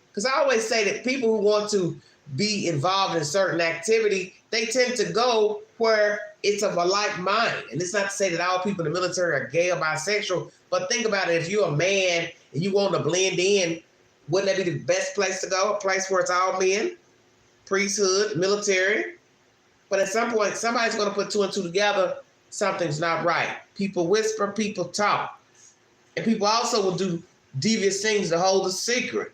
Because I always say that people who want to be involved in certain activity, they tend to go where it's of a like mind. And it's not to say that all people in the military are gay or bisexual, but think about it. If you're a man and you want to blend in, wouldn't that be the best place to go? A place where it's all men, priesthood, military. But at some point, somebody's going to put two and two together. Something's not right. People whisper, people talk. And people also will do devious things to hold a secret.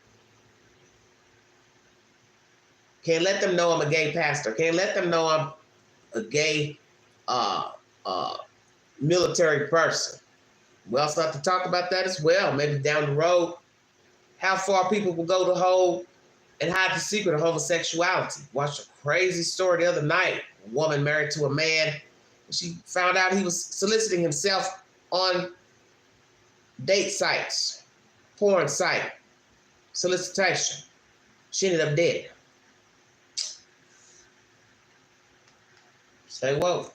Can't let them know I'm a gay pastor. Can't let them know I'm a gay military person. We also have to talk about that as well. Maybe down the road, how far people will go to hold and hide the secret of homosexuality. Watched a crazy story the other night. A woman married to a man. She found out he was soliciting himself on date sites, porn site, solicitation. She ended up dead. Stay woke.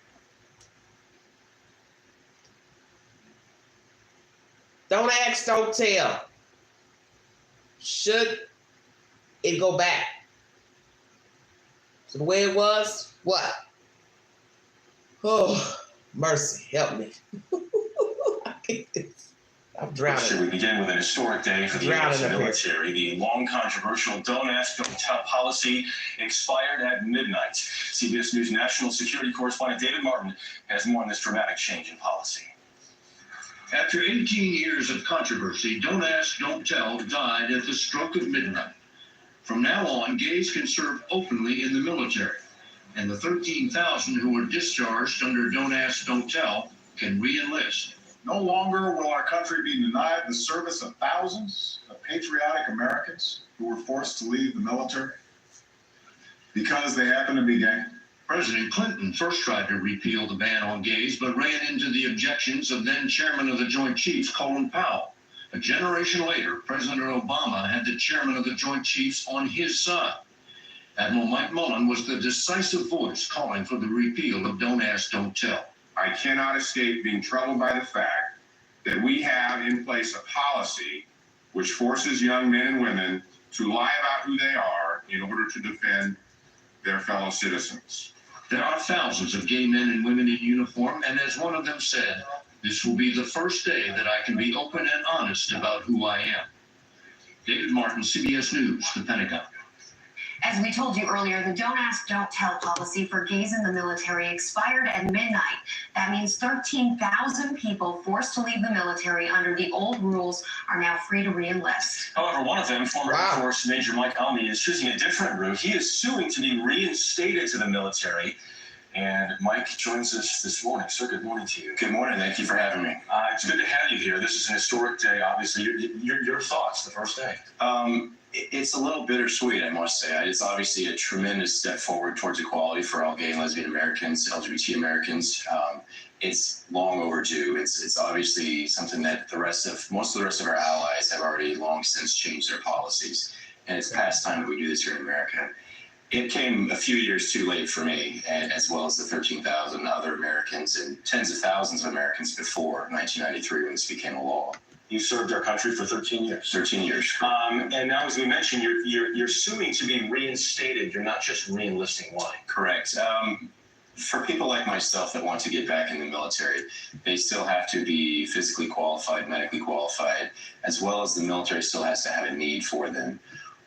Don't ask, don't tell. Should it go back to the way it was? What? Oh, mercy, help me. I'm drowning. Should we begin with an historic day for the U.S. military? The long controversial Don't Ask, Don't Tell policy expired at midnight. CBS News national security correspondent David Martin has more on this dramatic change in policy. After 18 years of controversy, Don't Ask, Don't Tell died at the stroke of midnight. From now on, gays can serve openly in the military, and the 13,000 who were discharged under Don't Ask, Don't Tell can re-enlist. No longer will our country be denied the service of thousands of patriotic Americans who were forced to leave the military because they happen to be gay. President Clinton first tried to repeal the ban on gays, but ran into the objections of then chairman of the Joint Chiefs, Colin Powell. A generation later, President Obama had the chairman of the Joint Chiefs on his side. Admiral Mike Mullen was the decisive voice calling for the repeal of Don't Ask, Don't Tell. I cannot escape being troubled by the fact that we have in place a policy which forces young men and women to lie about who they are in order to defend their fellow citizens. There are thousands of gay men and women in uniform, and as one of them said, this will be the first day that I can be open and honest about who I am. David Martin, CBS News, the Pentagon. As we told you earlier, the Don't Ask, Don't Tell policy for gays in the military expired at midnight. That means 13,000 people forced to leave the military under the old rules are now free to re-enlist. However, one of them, former Air Force Major Mike Almy, is choosing a different route. He is suing to be reinstated to the military. And Mike joins us this morning. Sir, good morning to you. Good morning. Thank you for having me. It's good to have you here. This is an historic day, obviously. Your thoughts, the first day? It's a little bittersweet, I must say. It's obviously a tremendous step forward towards equality for all gay and lesbian Americans, LGBT Americans. It's long overdue. It's obviously something that most of the rest of our allies have already long since changed their policies. And it's past time that we do this here in America. It came a few years too late for me, and as well as the 13,000 other Americans and tens of thousands of Americans before 1993 when this became a law. You served our country for 13 years. 13 years. And now, as we mentioned, you're suing to be reinstated. You're not just re-enlisting. Why? Correct. For people like myself that want to get back in the military, they still have to be physically qualified, medically qualified, as well as the military still has to have a need for them.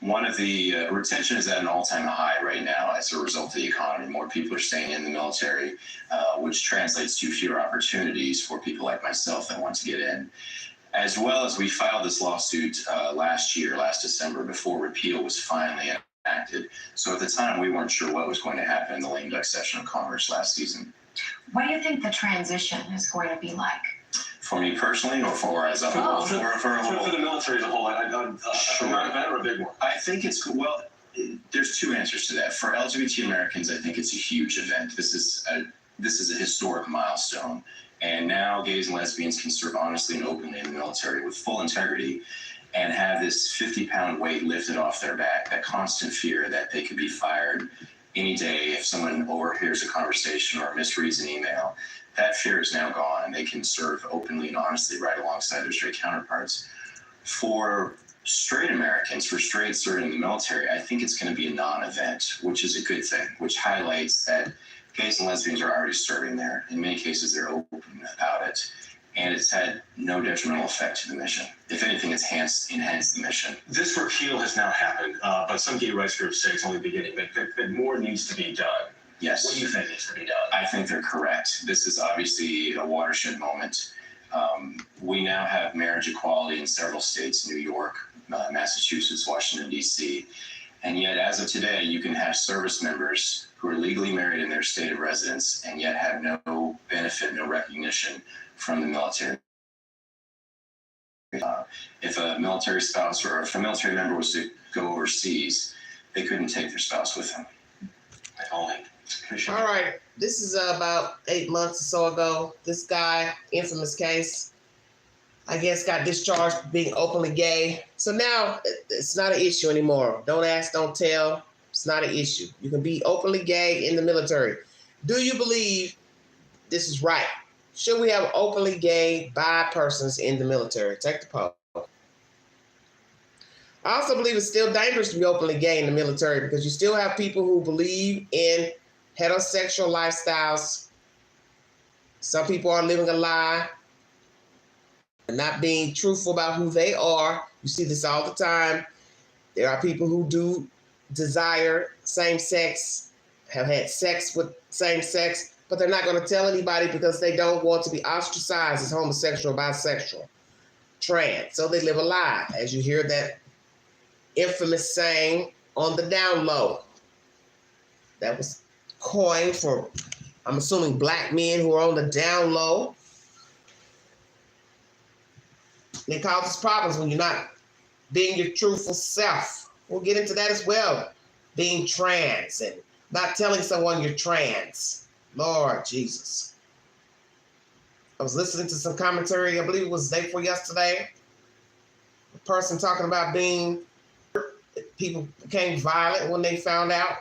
One of the retention is at an all-time high right now as a result of the economy. More people are staying in the military, which translates to fewer opportunities for people like myself that want to get in. As well as we filed this lawsuit last December, before repeal was finally enacted. So at the time, we weren't sure what was going to happen in the lame duck session of Congress last season. What do you think the transition is going to be like? For me personally, or for as a whole? For the military as a whole, or a big one? I think it's, well, there's two answers to that. For LGBT Americans, I think it's a huge event. This is a historic milestone. And now gays and lesbians can serve honestly and openly in the military with full integrity and have this 50-pound weight lifted off their back, that constant fear that they could be fired any day if someone overhears a conversation or misreads an email. That fear is now gone, and they can serve openly and honestly right alongside their straight counterparts. For straight Americans, for straights serving in the military, I think it's going to be a non-event, which is a good thing, which highlights that Gays and lesbians are already serving there. In many cases, they're open about it. And it's had no detrimental effect to the mission. If anything, it's enhanced the mission. This repeal has now happened, but some gay rights groups say it's only the beginning, that more needs to be done. Yes. What do you think needs to be done? I think they're correct. This is obviously a watershed moment. We now have marriage equality in several states, New York, Massachusetts, Washington, D.C. And yet, as of today, you can have service members who are legally married in their state of residence and yet have no benefit, no recognition from the military. If a military spouse or if a military member was to go overseas, they couldn't take their spouse with them. All right, this is about 8 months or so ago. This guy, infamous case, I guess got discharged for being openly gay. So now it's not an issue anymore. Don't ask, don't tell. It's not an issue. You can be openly gay in the military. Do you believe this is right? Should we have openly gay bi persons in the military? Take the poll. I also believe it's still dangerous to be openly gay in the military because you still have people who believe in heterosexual lifestyles. Some people are living a lie and not being truthful about who they are. You see this all the time. There are people who do desire same sex, have had sex with same sex, but they're not going to tell anybody because they don't want to be ostracized as homosexual, bisexual, trans. So they live a lie, as you hear that infamous saying on the down low. That was coined for, I'm assuming, black men who are on the down low. And it causes problems when you're not being your truthful self. We'll get into that as well. Being trans and not telling someone you're trans. Lord Jesus. I was listening to some commentary, I believe it was the day before yesterday. A person talking about people became violent when they found out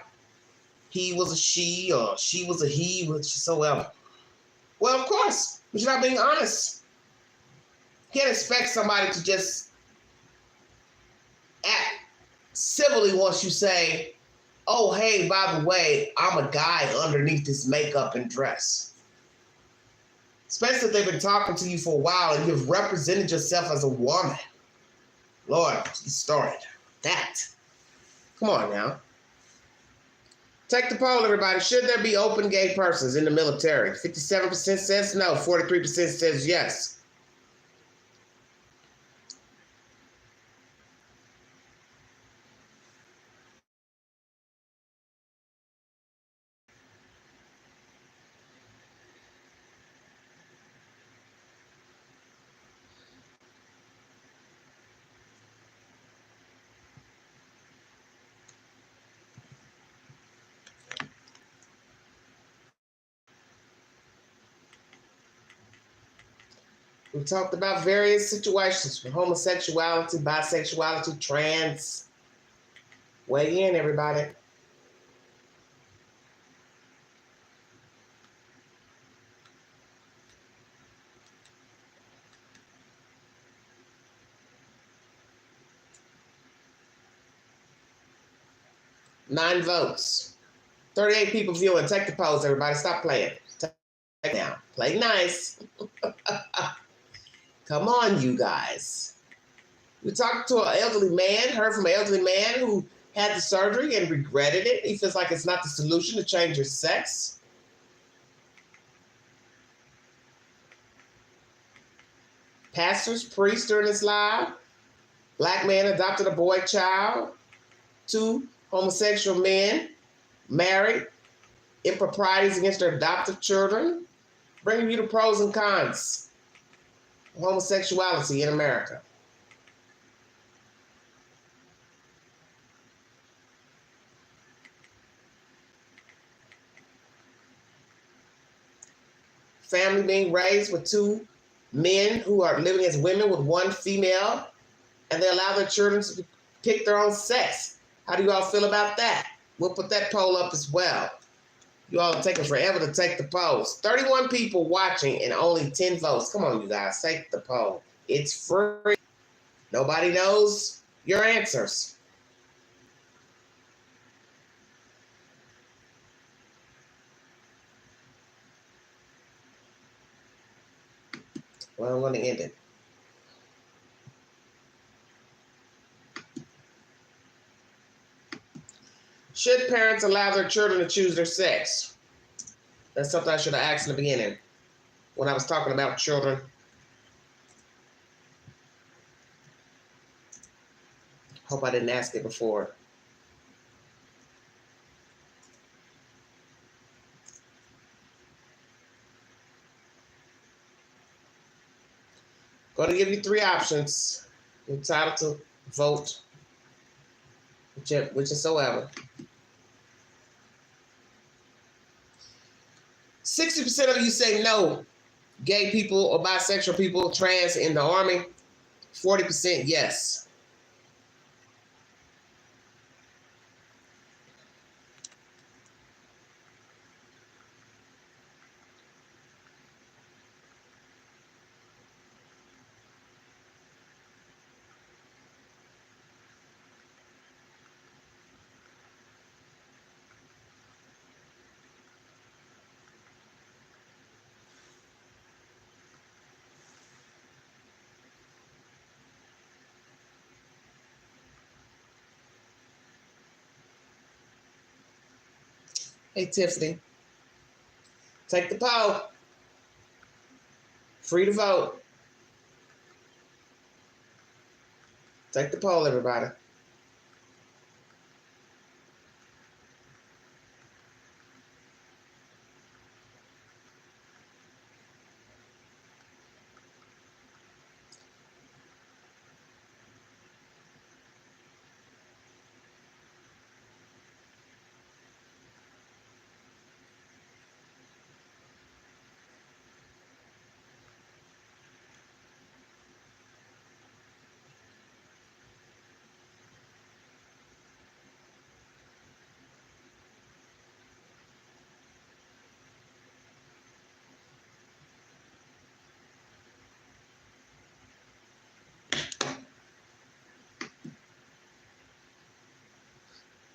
he was a she or she was a he, whatsoever. Well, of course, but you're not being honest. You can't expect somebody to just act civilly once you say, oh, hey, by the way, I'm a guy underneath this makeup and dress. Especially if they've been talking to you for a while and you've represented yourself as a woman. Lord, you started that. Come on now. Take the poll, everybody. Should there be open gay persons in the military? 57% says no, 43% says yes. We talked about various situations from homosexuality, bisexuality, trans. Weigh in, everybody. Nine votes. 38 people viewing. Take the polls, everybody. Stop playing. Take it now. Play nice. Come on, you guys. We talked to an elderly man, heard from an elderly man who had the surgery and regretted it. He feels like it's not the solution to change your sex. Pastors, priests during his life. Black man adopted a boy child. 2 homosexual men married. Improprieties against their adoptive children. Bringing you the pros and cons of homosexuality in America. Family being raised with 2 men who are living as women with 1 female, and they allow their children to pick their own sex. How do you all feel about that? We'll put that poll up as well. You all are taking forever to take the polls. 31 people watching and only 10 votes. Come on, you guys, take the poll. It's free. Nobody knows your answers. Well, I'm going to end it. Should parents allow their children to choose their sex? That's something I should have asked in the beginning when I was talking about children. Hope I didn't ask it before. Going to give you 3 options. You're entitled to vote, whichever. 60% of you say no. Gay people or bisexual people, trans in the Army. 40% yes. Hey, Tiffany. Take the poll. Free to vote. Take the poll, everybody.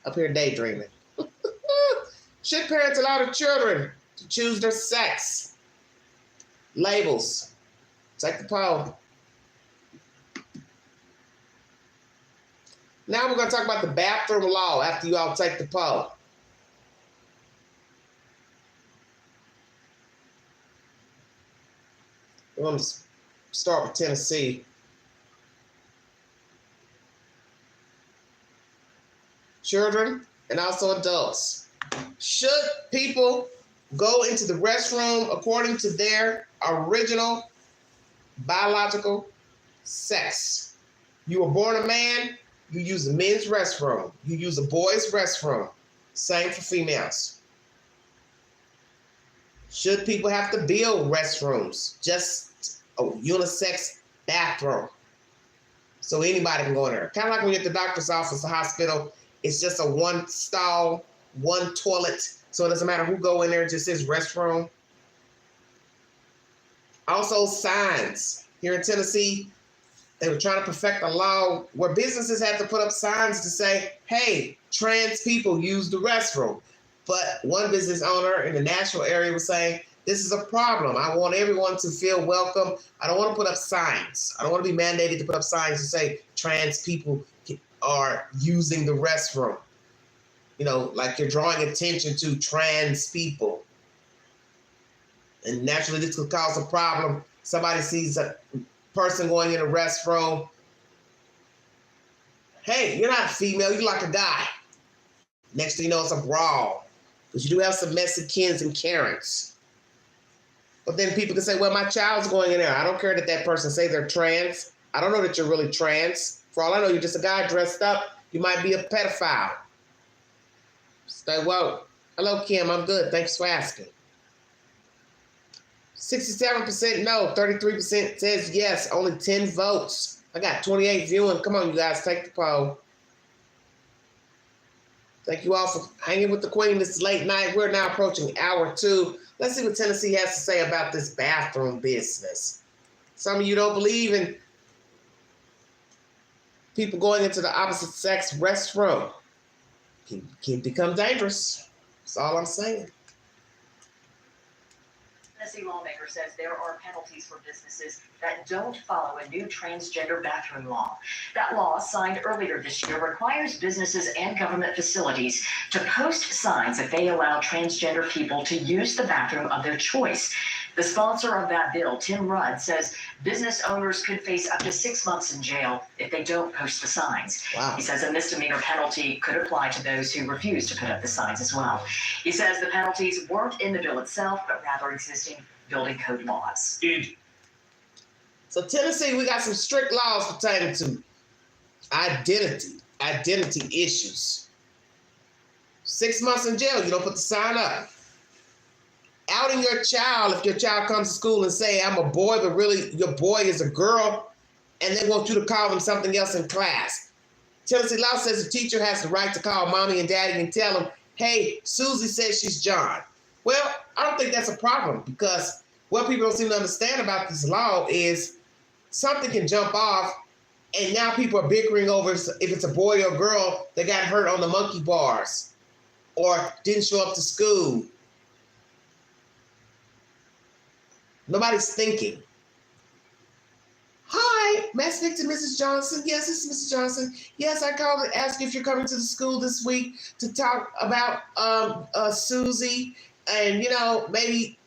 Up here daydreaming. Should parents allow their children to choose their sex? Labels. Take the poll. Now we're going to talk about the bathroom law after you all take the poll. We're going to start with Tennessee. Children and also adults. Should people go into the restroom according to their original biological sex? You were born a man, you use a men's restroom. You use a boy's restroom. Same for females. Should people have to build restrooms? Just a unisex bathroom so anybody can go in there. Kind of like when you're at the doctor's office, the hospital, it's just a one stall, one toilet. So it doesn't matter who go in there, it just says restroom. Also signs. Here in Tennessee, they were trying to perfect a law where businesses had to put up signs to say, hey, trans people use the restroom. But one business owner in the Nashville area was saying, this is a problem. I want everyone to feel welcome. I don't want to put up signs. I don't want to be mandated to put up signs to say trans people are using the restroom. You know, like you're drawing attention to trans people. And naturally, this could cause a problem. Somebody sees a person going in a restroom. Hey, you're not a female, you're like a guy. Next thing you know, it's a brawl. Because you do have some Mexicans and Karens. But then people can say, well, my child's going in there. I don't care that that person say they're trans. I don't know that you're really trans. For all I know, you're just a guy dressed up. You might be a pedophile. Stay woke. Hello, Kim. I'm good. Thanks for asking. 67% no. 33% says yes. Only 10 votes. I got 28 viewing. Come on, you guys. Take the poll. Thank you all for hanging with the Queen this late night. We're now approaching hour 2. Let's see what Tennessee has to say about this bathroom business. Some of you don't believe in people going into the opposite sex restroom. Can become dangerous. That's all I'm saying. Tennessee lawmaker says there are penalties for businesses that don't follow a new transgender bathroom law. That law, signed earlier this year, requires businesses and government facilities to post signs if they allow transgender people to use the bathroom of their choice. The sponsor of that bill, Tim Rudd, says business owners could face up to 6 months in jail if they don't post the signs. Wow. He says a misdemeanor penalty could apply to those who refuse to put up the signs as well. He says the penalties weren't in the bill itself, but rather existing building code laws. So Tennessee, we got some strict laws pertaining to identity issues. 6 months in jail, you don't put the sign up. Outing your child, if your child comes to school and say, I'm a boy, but really your boy is a girl, and they want you to call them something else in class. Tennessee law says the teacher has the right to call mommy and daddy and tell them, hey, Susie says she's John. Well, I don't think that's a problem, because what people don't seem to understand about this law is something can jump off, and now people are bickering over if it's a boy or a girl that got hurt on the monkey bars or didn't show up to school. Nobody's thinking. Hi, may I speak to Mrs. Johnson? Yes, this is Mrs. Johnson. Yes, I called to ask if you're coming to the school this week to talk about Susie, and maybe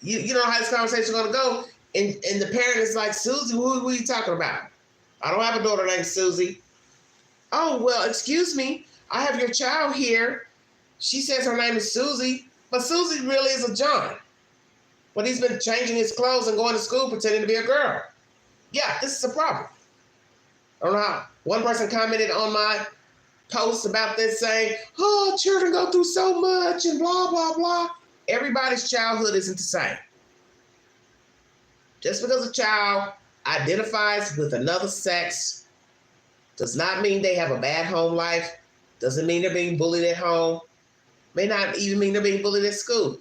you know how this conversation is gonna go, and the parent is like, Susie, who are you talking about? I don't have a daughter named Susie. Oh, well, excuse me, I have your child here. She says her name is Susie, but Susie really is a John. But he's been changing his clothes and going to school pretending to be a girl. Yeah, this is a problem. I don't know how. One person commented on my post about this saying, oh, children go through so much and blah, blah, blah. Everybody's childhood isn't the same. Just because a child identifies with another sex does not mean they have a bad home life, doesn't mean they're being bullied at home, may not even mean they're being bullied at school.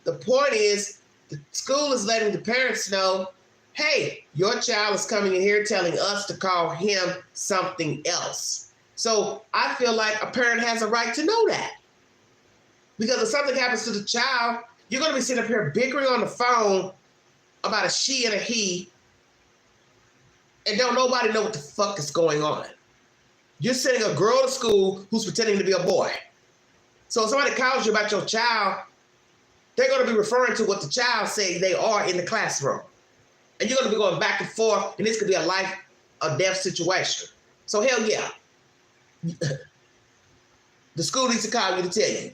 The point is, the school is letting the parents know, hey, your child is coming in here telling us to call him something else. So I feel like a parent has a right to know that. Because if something happens to the child, you're going to be sitting up here bickering on the phone about a she and a he, and don't nobody know what the fuck is going on. You're sending a girl to school who's pretending to be a boy. So if somebody calls you about your child, they're going to be referring to what the child say they are in the classroom. And you're going to be going back and forth, and this could be a life or death situation. So hell yeah. The school needs to call you to tell you,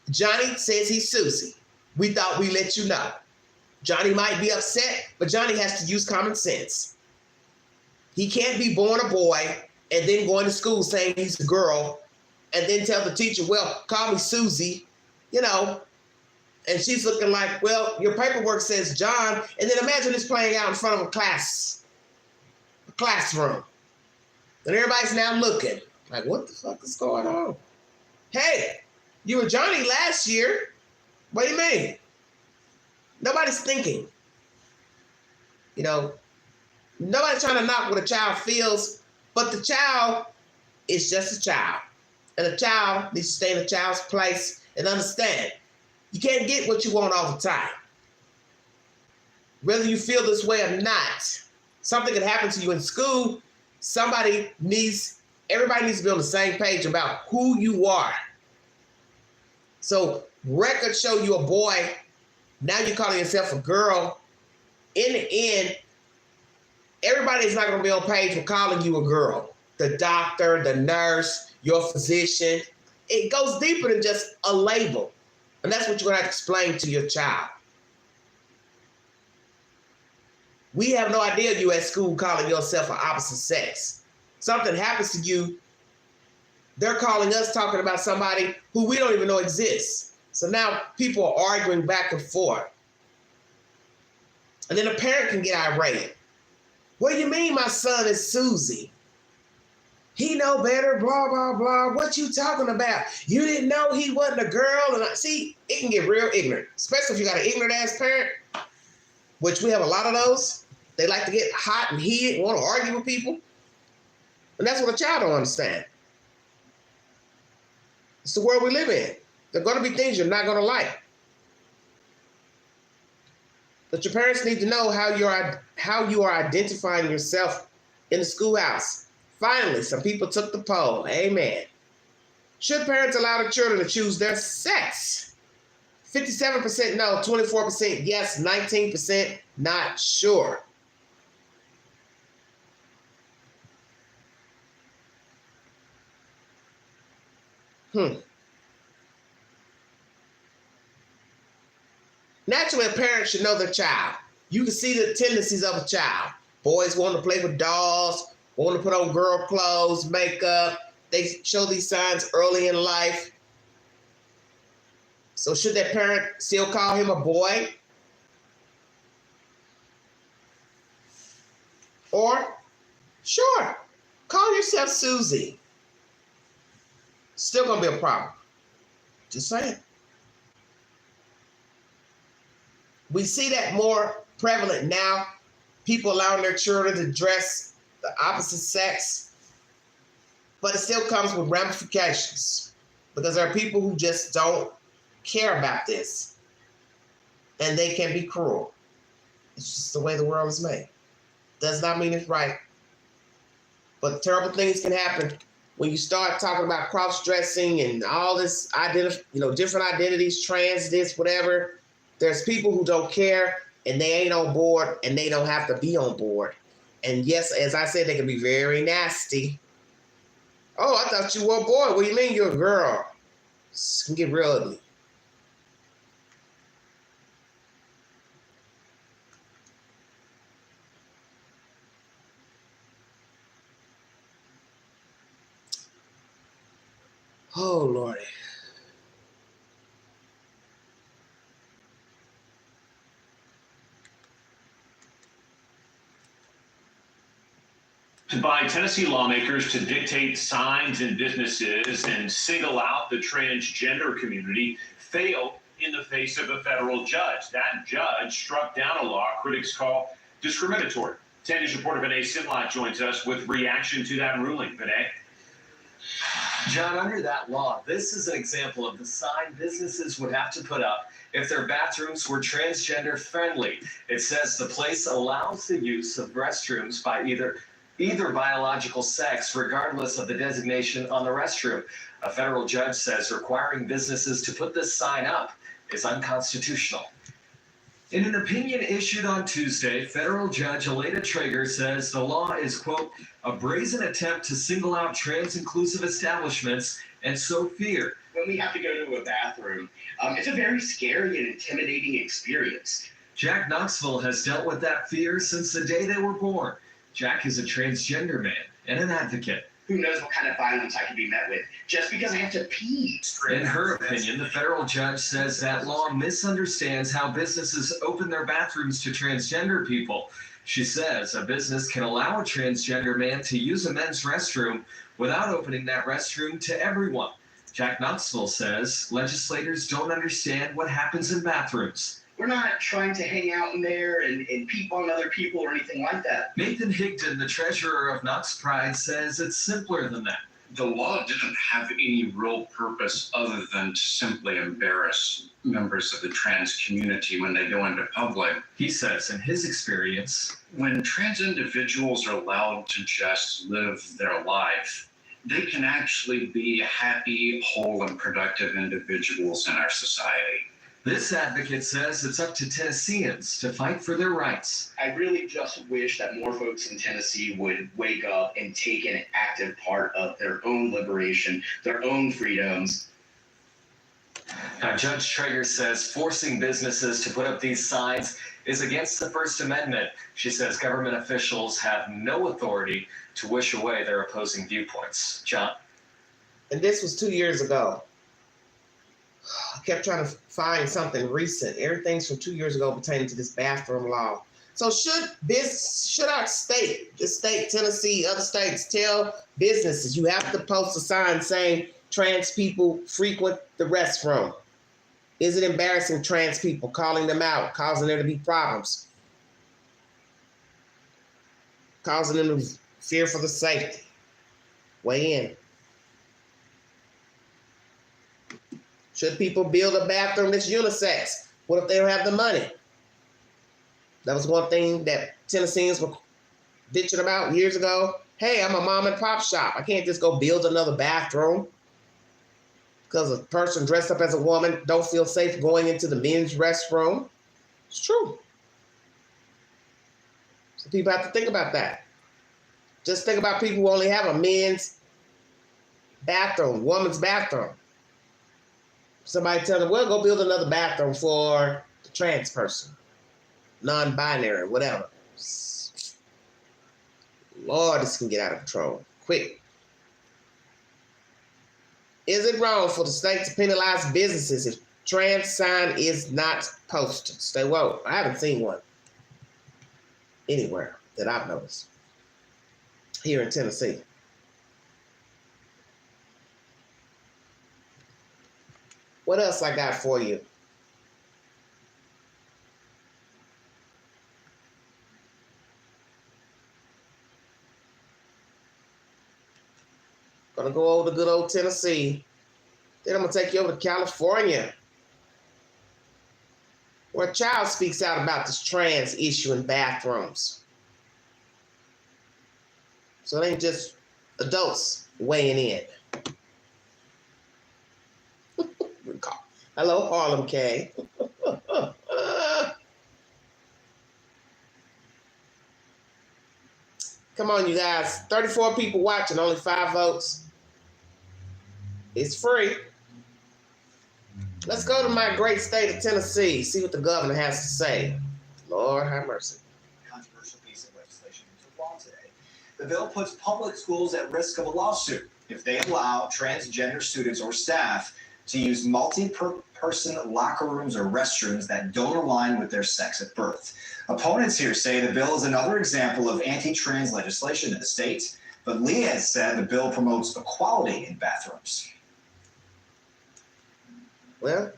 Johnny says he's Susie. We thought we'd let you know. Johnny might be upset, but Johnny has to use common sense. He can't be born a boy and then going to school saying he's a girl and then tell the teacher, well, call me Susie, and she's looking like, well, your paperwork says John, and then imagine this playing out in front of a classroom. And everybody's now looking like, what the fuck is going on? Hey, you were Johnny last year. What do you mean? Nobody's thinking. Nobody's trying to knock what a child feels, but the child is just a child. And a child needs to stay in a child's place and understand. You can't get what you want all the time. Whether you feel this way or not, something could happen to you in school. Everybody needs to be on the same page about who you are. So records show you a boy. Now you're calling yourself a girl. In the end, everybody's not going to be on page with calling you a girl. The doctor, the nurse, your physician. It goes deeper than just a label. And that's what you're going to have to explain to your child. We have no idea you at school calling yourself an opposite sex. Something happens to you, they're calling us talking about somebody who we don't even know exists. So now people are arguing back and forth. And then a parent can get irate. What do you mean my son is Susie? He know better, blah, blah, blah. What you talking about? You didn't know he wasn't a girl? And see, it can get real ignorant, especially if you got an ignorant ass parent, which we have a lot of those. They like to get hot and heated and want to argue with people. And that's what a child don't understand. It's the world we live in. There are going to be things you're not going to like. But your parents need to know how you are identifying yourself in the schoolhouse. Finally, some people took the poll. Amen. Should parents allow their children to choose their sex? 57% no, 24% yes, 19% not sure. Naturally, a parent should know their child. You can see the tendencies of a child. Boys want to play with dolls, want to put on girl clothes, makeup. They show these signs early in life. So should that parent still call him a boy? Or, sure, call yourself Susie. Still gonna be a problem. Just saying. We see that more prevalent now. People allowing their children to dress the opposite sex. But it still comes with ramifications. Because there are people who just don't care about this. And they can be cruel. It's just the way the world is made. Does not mean it's right. But terrible things can happen when you start talking about cross-dressing and all this different identities, trans this, whatever. There's people who don't care and they ain't on board and they don't have to be on board. And yes, as I said, they can be very nasty. Oh, I thought you were a boy. What do you mean you're a girl? It can get real ugly. Oh, Lordy. By Tennessee lawmakers to dictate signs in businesses and single out the transgender community failed in the face of a federal judge. That judge struck down a law critics call discriminatory. 10 News reporter Vinay Simlot joins us with reaction to that ruling. Vinay? John, under that law, this is an example of the sign businesses would have to put up if their bathrooms were transgender friendly. It says the place allows the use of restrooms by either biological sex, regardless of the designation on the restroom. A federal judge says requiring businesses to put this sign up is unconstitutional. In an opinion issued on Tuesday, federal judge Aleda Traeger says the law is, quote, a brazen attempt to single out trans-inclusive establishments and sow fear. When we have to go to a bathroom, it's a very scary and intimidating experience. Jack Knoxville has dealt with that fear since the day they were born. Jack is a transgender man and an advocate. Who knows what kind of violence I could be met with just because I have to pee. In her opinion, the federal judge says that law misunderstands how businesses open their bathrooms to transgender people. She says a business can allow a transgender man to use a men's restroom without opening that restroom to everyone. Jack Knoxville says legislators don't understand what happens in bathrooms. We're not trying to hang out in there and peep on other people or anything like that. Nathan Higdon, the treasurer of Knox Pride, says it's simpler than that. The law didn't have any real purpose other than to simply embarrass members of the trans community when they go into public. He says in his experience, when trans individuals are allowed to just live their life, they can actually be happy, whole, and productive individuals in our society. This advocate says it's up to Tennesseans to fight for their rights. I really just wish that more folks in Tennessee would wake up and take an active part of their own liberation, their own freedoms. Now, Judge Traeger says forcing businesses to put up these signs is against the First Amendment. She says government officials have no authority to wish away their opposing viewpoints. John? And this was 2 years ago. I kept trying to find something recent. Everything's from 2 years ago pertaining to this bathroom law. So should our state, this state, Tennessee, other states, tell businesses you have to post a sign saying trans people frequent the restroom? Is it embarrassing trans people, calling them out, causing there to be problems, causing them to fear for the safety? Weigh in. Should people build a bathroom that's unisex? What if they don't have the money? That was one thing that Tennesseans were bitching about years ago. Hey, I'm a mom and pop shop. I can't just go build another bathroom because a person dressed up as a woman don't feel safe going into the men's restroom. It's true. So people have to think about that. Just think about people who only have a men's bathroom, woman's bathroom. Somebody tell them, well, go build another bathroom for the trans person, non-binary, whatever. Lord, this can get out of control. Quick. Is it wrong for the state to penalize businesses if trans sign is not posted? Stay woke. I haven't seen one anywhere that I've noticed here in Tennessee. What else I got for you? Gonna go over to good old Tennessee. Then I'm gonna take you over to California, where a child speaks out about this trans issue in bathrooms. So it ain't just adults weighing in. Hello, Harlem K. Come on, you guys. 34 people watching, only 5 votes. It's free. Let's go to my great state of Tennessee, see what the governor has to say. Lord have mercy. Controversial piece of legislation into law today. The bill puts public schools at risk of a lawsuit if they allow transgender students or staff to use multi-person locker rooms or restrooms that don't align with their sex at birth. Opponents here say the bill is another example of anti-trans legislation in the state, but Lee has said the bill promotes equality in bathrooms. Well,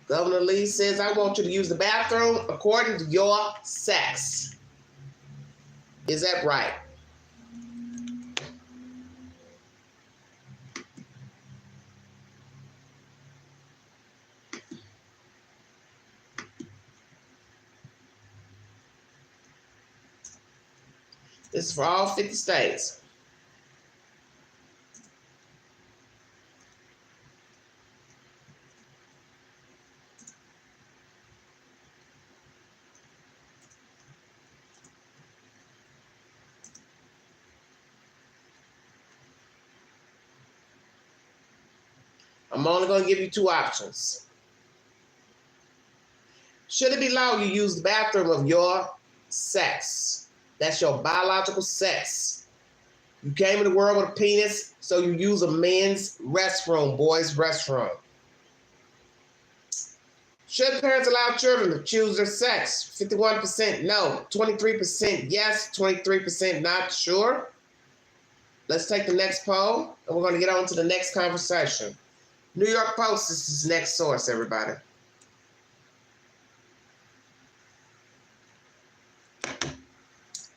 Governor Lee says, I want you to use the bathroom according to your sex. Is that right? This is for all 50 states. I'm only going to give you 2 options. Should it be law you use the bathroom of your sex? That's your biological sex. You came in the world with a penis, so you use a men's restroom, boys' restroom. Should parents allow children to choose their sex? 51% no, 23% yes, 23% not sure. Let's take the next poll, and we're going to get on to the next conversation. New York Post is his next source, everybody.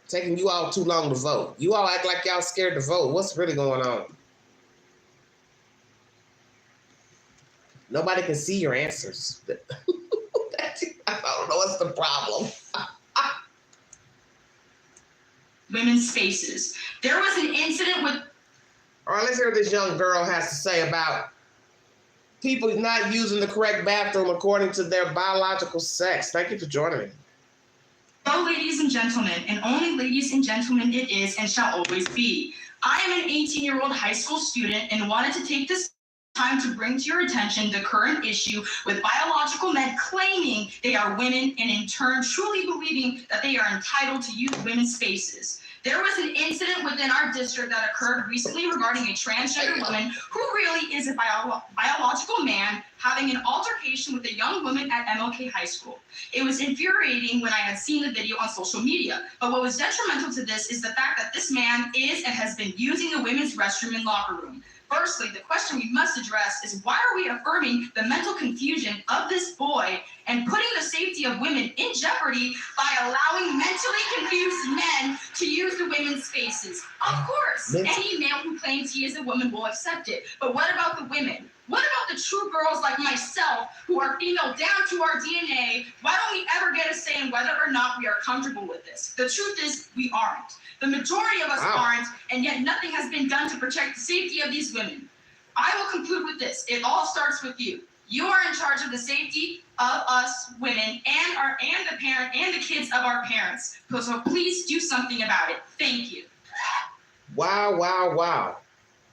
Taking you all too long to vote. You all act like y'all scared to vote. What's really going on? Nobody can see your answers. I don't know what's the problem. Women's spaces. There was an incident with... All right, let's hear what this young girl has to say about people not using the correct bathroom according to their biological sex. Thank you for joining me. Hello, ladies and gentlemen, and only ladies and gentlemen it is and shall always be. I am an 18-year-old high school student and wanted to take this time to bring to your attention the current issue with biological men claiming they are women and in turn truly believing that they are entitled to use women's spaces. There was an incident within our district that occurred recently regarding a transgender woman who really is a biological man having an altercation with a young woman at MLK High School. It was infuriating when I had seen the video on social media, but what was detrimental to this is the fact that this man is and has been using the women's restroom and locker room. Firstly, the question we must address is why are we affirming the mental confusion of this boy and putting the safety of women in jeopardy by allowing mentally confused men to use the women's spaces? Of course, any male who claims he is a woman will accept it, but what about the women? What about the true girls like myself who are female down to our DNA, why don't we ever get a say in whether or not we are comfortable with this? The truth is, we aren't. The majority of us aren't, and yet nothing has been done to protect the safety of these women. I will conclude with this. It all starts with you. You are in charge of the safety of us women and the parent and the kids of our parents. So please do something about it. Thank you. Wow, wow, wow.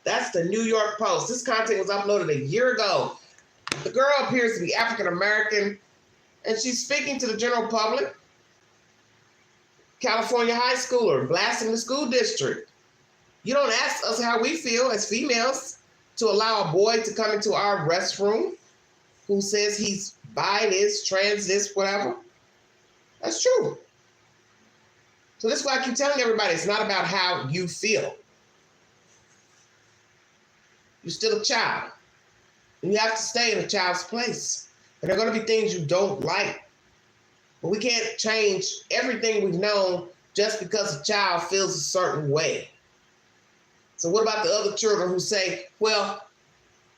That's the New York Post. This content was uploaded a year ago. The girl appears to be African American, and she's speaking to the general public. California high schooler blasting the school district. You don't ask us how we feel as females to allow a boy to come into our restroom who says he's bi, this, trans, this, whatever. That's true. So this is why I keep telling everybody, it's not about how you feel. You're still a child. And you have to stay in a child's place. And there are going to be things you don't like. But we can't change everything we've known just because a child feels a certain way. So what about the other children who say, well,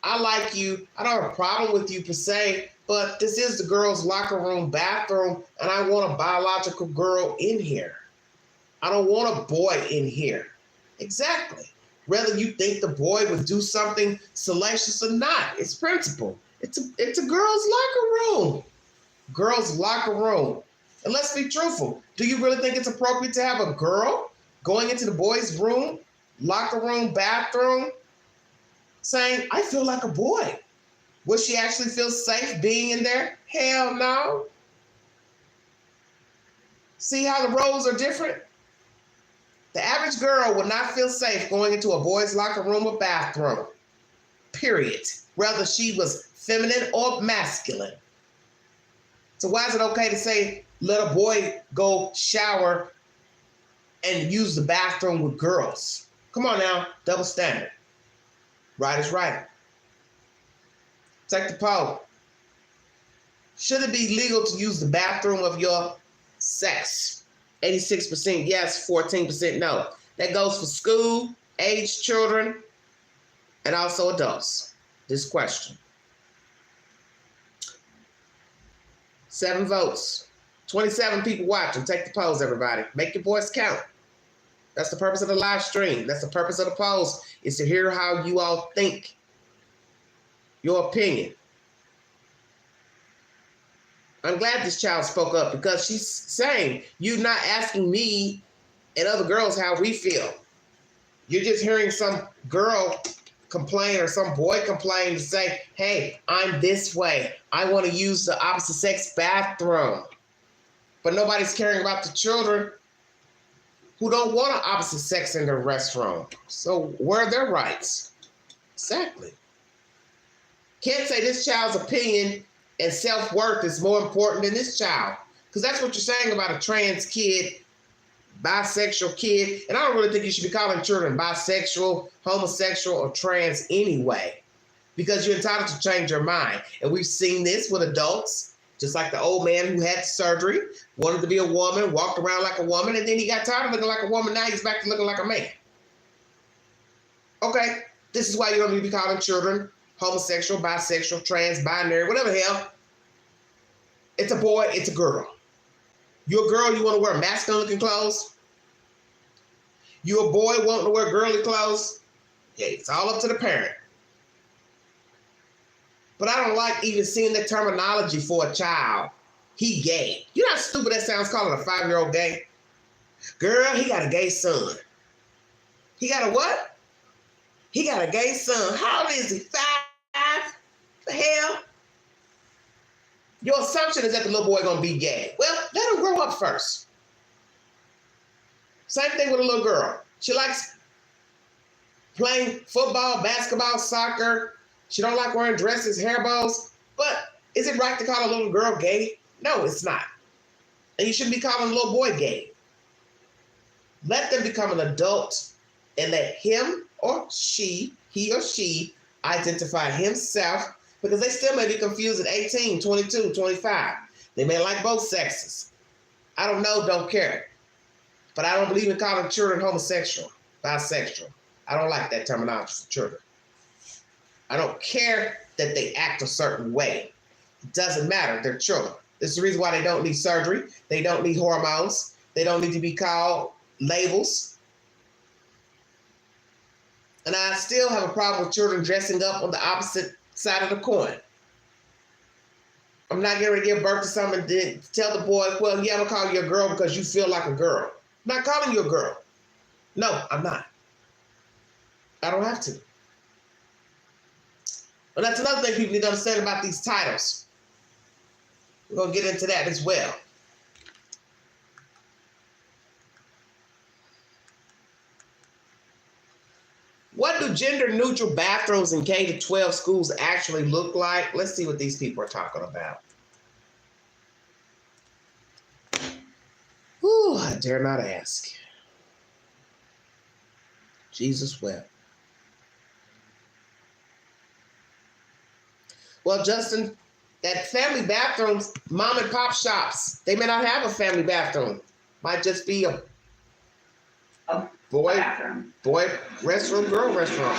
I like you, I don't have a problem with you per se, but this is the girls' locker room bathroom, and I want a biological girl in here. I don't want a boy in here. Exactly. Whether you think the boy would do something salacious or not, it's principle. It's a girls' locker room. Girls' locker room. And let's be truthful. Do you really think it's appropriate to have a girl going into the boys' room, locker room, bathroom, saying, I feel like a boy? Would she actually feel safe being in there? Hell no. See how the roles are different? The average girl would not feel safe going into a boys' locker room or bathroom. Period. Whether she was feminine or masculine. So why is it okay to say, let a boy go shower and use the bathroom with girls? Come on now, double standard. Right is right. Take the poll. Should it be legal to use the bathroom of your sex? 86% yes, 14% no. That goes for school, age children, and also adults. This question. 7 votes. 27 people watching. Take the polls, everybody. Make your voice count. That's the purpose of the live stream. That's the purpose of the polls, is to hear how you all think. Your opinion. I'm glad this child spoke up because she's saying, you're not asking me and other girls how we feel. You're just hearing some girl complain or some boy complain to say, hey, I'm this way. I want to use the opposite sex bathroom. But nobody's caring about the children who don't want an opposite sex in their restroom. So where are their rights? Exactly. Can't say this child's opinion and self-worth is more important than this child. Because that's what you're saying about a trans kid, bisexual kid. And I don't really think you should be calling children bisexual, homosexual, or trans anyway. Because you're entitled to change your mind. And we've seen this with adults. Just like the old man who had surgery, wanted to be a woman, walked around like a woman, and then he got tired of looking like a woman. Now he's back to looking like a man. Okay, this is why you don't need to be calling children homosexual, bisexual, trans, binary, whatever the hell. It's a boy, it's a girl. You're a girl, you want to wear masculine looking clothes? You a boy wanting to wear girly clothes? Yeah, it's all up to the parent. But I don't like even seeing the terminology for a child. He gay. You know how stupid that sounds calling a 5-year-old gay? Girl, he got a gay son. He got a what? He got a gay son. How old is he? 5? The hell? Your assumption is that the little boy gonna be gay. Well, let him grow up first. Same thing with a little girl. She likes playing football, basketball, soccer. She don't like wearing dresses, hair bows. But is it right to call a little girl gay? No, it's not. And you shouldn't be calling a little boy gay. Let them become an adult and let him or she, he or she, identify himself, because they still may be confused at 18, 22, 25. They may like both sexes. I don't know, don't care. But I don't believe in calling children homosexual, bisexual. I don't like that terminology for children. I don't care that they act a certain way. It doesn't matter. They're children. This is the reason why they don't need surgery. They don't need hormones. They don't need to be called labels. And I still have a problem with children dressing up on the opposite side of the coin. I'm not getting ready to give birth to someone and then tell the boy, well, yeah, I'm going to call you a girl because you feel like a girl. I'm not calling you a girl. No, I'm not. I don't have to. But that's another thing people need to understand about these titles. We're going to get into that as well. What do gender-neutral bathrooms in K-12 schools actually look like? Let's see what these people are talking about. Whew, I dare not ask. Jesus wept. Well, Justin, that family bathrooms, mom and pop shops, they may not have a family bathroom. Might just be a boy restroom, girl restroom.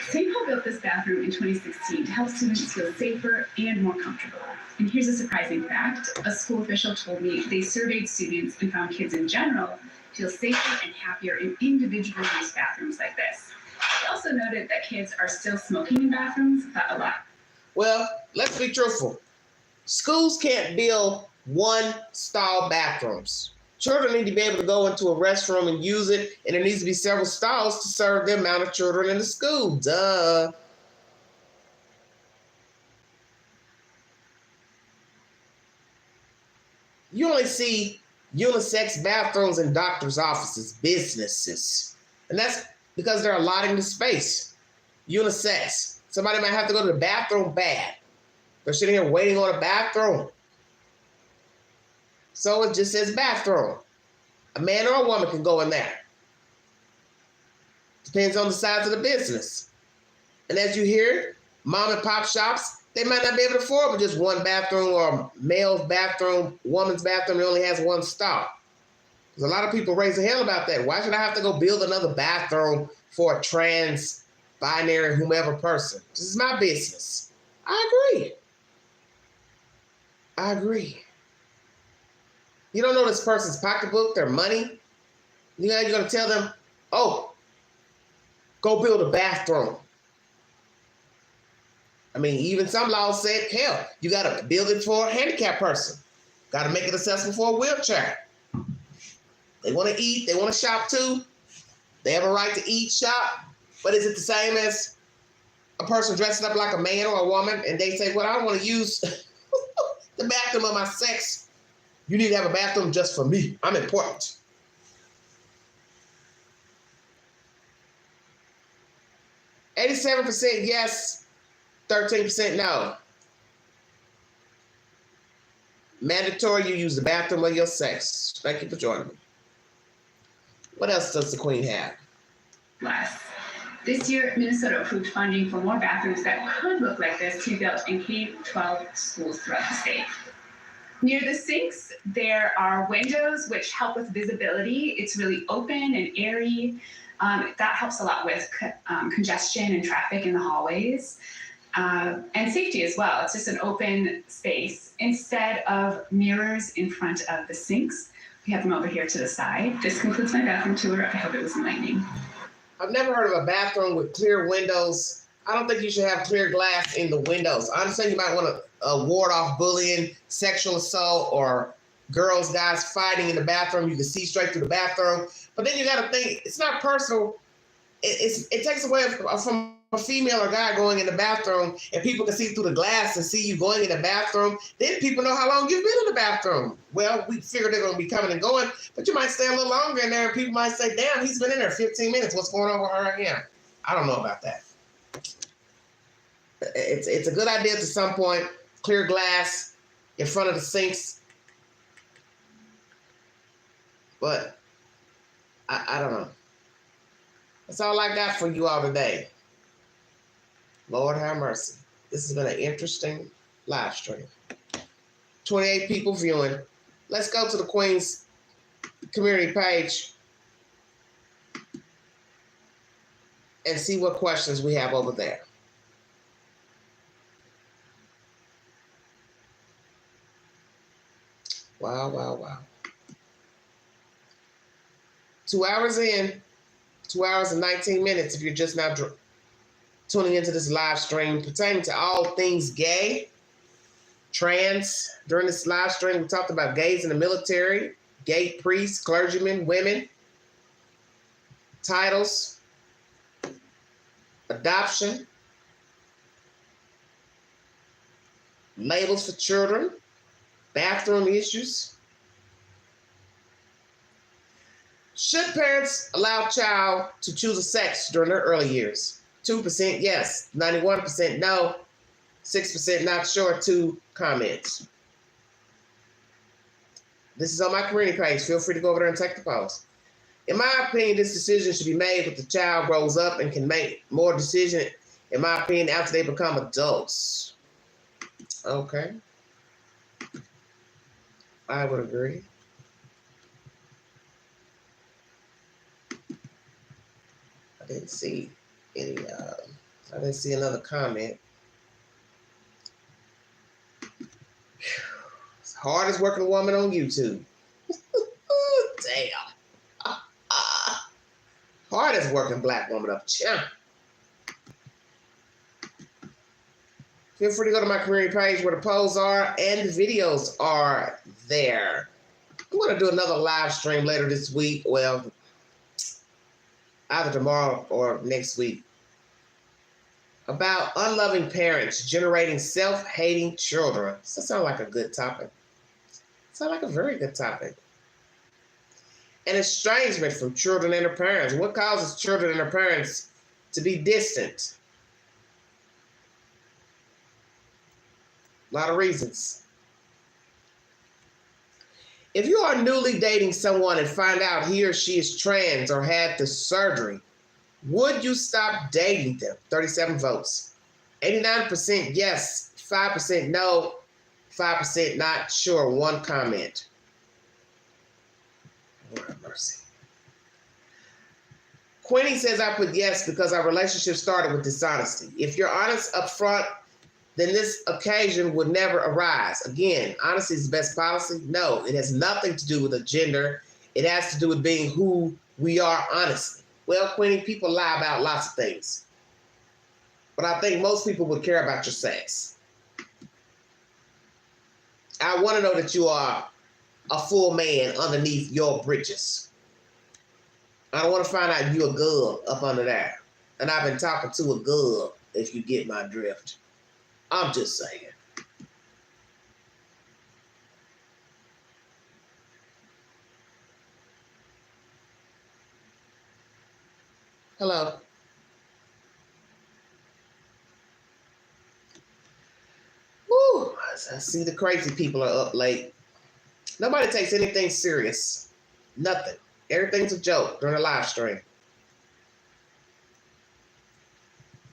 St. Paul built this bathroom in 2016 to help students feel safer and more comfortable. And here's a surprising fact. A school official told me they surveyed students and found kids in general feel safer and happier in individual use bathrooms like this. They also noted that kids are still smoking in bathrooms, but a lot. Well, let's be truthful. Schools can't build one-stall bathrooms. Children need to be able to go into a restroom and use it, and there needs to be several stalls to serve the amount of children in the school. Duh. You only see unisex bathrooms in doctors' offices, businesses. And that's because they're allotting the space. Unisex. Somebody might have to go to the bathroom bad. They're sitting here waiting on a bathroom. So it just says bathroom. A man or a woman can go in there. Depends on the size of the business. And as you hear, mom and pop shops, they might not be able to afford with just one bathroom, or male's bathroom, woman's bathroom, it only has one stall. There's a lot of people raise a hell about that. Why should I have to go build another bathroom for a trans, binary, whomever person? This is my business. I agree. You don't know this person's pocketbook, their money. You're going to tell them, oh, go build a bathroom. I mean, even some laws said, hell, you got to build it for a handicapped person. Got to make it accessible for a wheelchair. They want to eat. They want to shop too. They have a right to eat, shop. But is it the same as a person dressing up like a man or a woman and they say, well, I don't want to use the bathroom of my sex. You need to have a bathroom just for me. I'm important. %87% yes, 13% no. Mandatory, you use the bathroom of your sex. Thank you for joining me. What else does the Queen have? Less. This year, Minnesota approved funding for more bathrooms that could look like this to be built in K-12 schools throughout the state. Near the sinks, there are windows which help with visibility. It's really open and airy. That helps a lot with congestion and traffic in the hallways. And safety as well. It's just an open space. Instead of mirrors in front of the sinks, we have them over here to the side. This concludes my bathroom tour. I hope it was enlightening. I've never heard of a bathroom with clear windows. I don't think you should have clear glass in the windows. I understand you might want to ward off bullying, sexual assault, or girls, guys fighting in the bathroom. You can see straight through the bathroom. But then you got to think, it's not personal. It takes away from a female or guy going in the bathroom, and people can see through the glass and see you going in the bathroom. Then people know how long you've been in the bathroom. Well, we figure they're going to be coming and going, but you might stay a little longer in there, and people might say, damn, he's been in there 15 minutes. What's going on with her and him? I don't know about that. It's a good idea to some point, clear glass in front of the sinks. But I don't know. That's all I got for you all today. Lord have mercy. This has been an interesting live stream. 28 people viewing. Let's go to the Queen's community page. and see what questions we have over there. Wow, wow, wow. 2 hours in, 2 hours and 19 minutes if you're just now tuning into this live stream pertaining to all things gay, trans. During this live stream, we talked about gays in the military, gay priests, clergymen, women, titles, adoption, labels for children, bathroom issues. Should parents allow child to choose a sex during their early years? 2% yes, 91% no, 6% not sure, 2 comments. This is on my community page. Feel free to go over there and take the post. In my opinion, this decision should be made when the child grows up and can make more decisions, in my opinion, after they become adults. Okay. I would agree. I didn't see any, I didn't see another comment. It's hardest working woman on YouTube. Damn. Hardest working black woman up. Feel free to go to my community page where the polls are and the videos are there. I'm going to do another live stream later this week. Well, either tomorrow or next week, about unloving parents generating self-hating children. Does that sound like a good topic? Sound like a very good topic. And estrangement from children and their parents. What causes children and their parents to be distant? A lot of reasons. If you are newly dating someone and find out he or she is trans or had the surgery, would you stop dating them? 37 votes. 89% yes, 5% no, 5% not sure, 1 comment. Lord have mercy. Queenie says I put yes because our relationship started with dishonesty. If you're honest up front, then this occasion would never arise. Again, honesty is the best policy. No, it has nothing to do with a gender. It has to do with being who we are honestly. Well, Queenie, people lie about lots of things. But I think most people would care about your sex. I want to know that you are a full man underneath your britches. I don't want to find out you're a girl up under there. And I've been talking to a girl, if you get my drift. I'm just saying. Hello. Woo, I see the crazy people are up late. Nobody takes anything serious. Nothing. Everything's a joke during a live stream.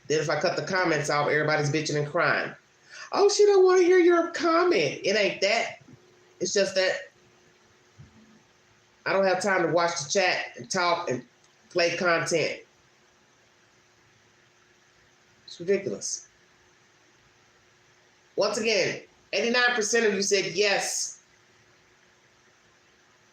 Then if I cut the comments off, everybody's bitching and crying. Oh, she don't want to hear your comment. It ain't that. It's just that I don't have time to watch the chat and talk and play content. It's ridiculous. Once again, 89% of you said yes.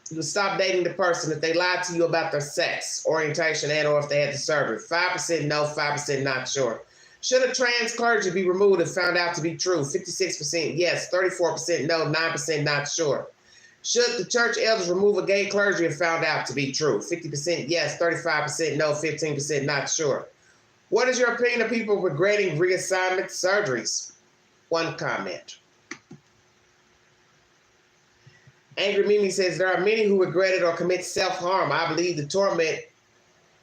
You would stop dating the person if they lied to you about their sex, orientation, and or if they had the surgery. 5% no, 5% not sure. Should a trans clergy be removed if found out to be true? 56% yes, 34% no, 9% not sure. Should the church elders remove a gay clergy if found out to be true? 50% yes, 35% no, 15% not sure. What is your opinion of people regretting reassignment surgeries? 1 comment. Angry Mimi says, there are many who regret it or commit self-harm. I believe the torment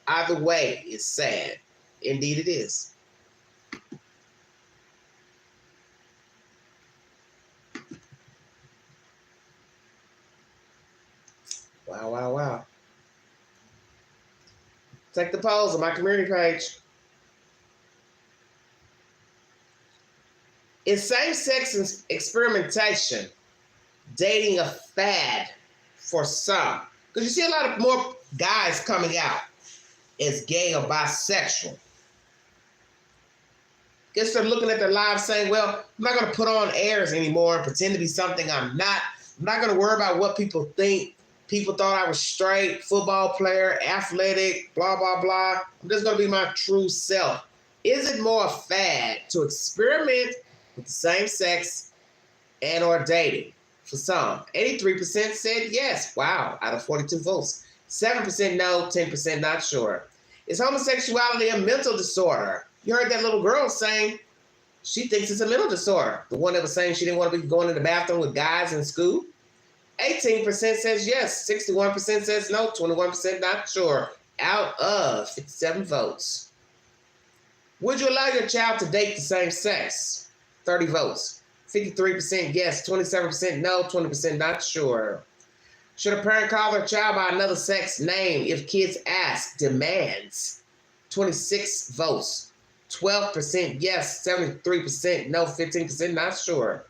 either way is sad. Indeed it is. Wow, wow, wow. Take the polls on my community page. Is same-sex experimentation dating a fad for some? Because you see a lot of more guys coming out as gay or bisexual. Guess they're looking at their lives saying, well, I'm not going to put on airs anymore and pretend to be something I'm not. I'm not going to worry about what people think. People thought I was straight, football player, athletic, blah, blah, blah. I'm just going to be my true self. Is it more a fad to experiment with the same sex and or dating? For some, 83% said yes. Wow, out of 42 votes. 7% no, 10% not sure. Is homosexuality a mental disorder? You heard that little girl saying she thinks it's a mental disorder. The one that was saying she didn't want to be going to the bathroom with guys in school. 18% says yes. 61% says no. 21% not sure. Out of 57 votes. Would you allow your child to date the same sex? 30 votes. 53% yes. 27% no. 20% not sure. Should a parent call their child by another sex name if kids ask? Demands. 26 votes. 12% yes, 73% no, 15% not sure.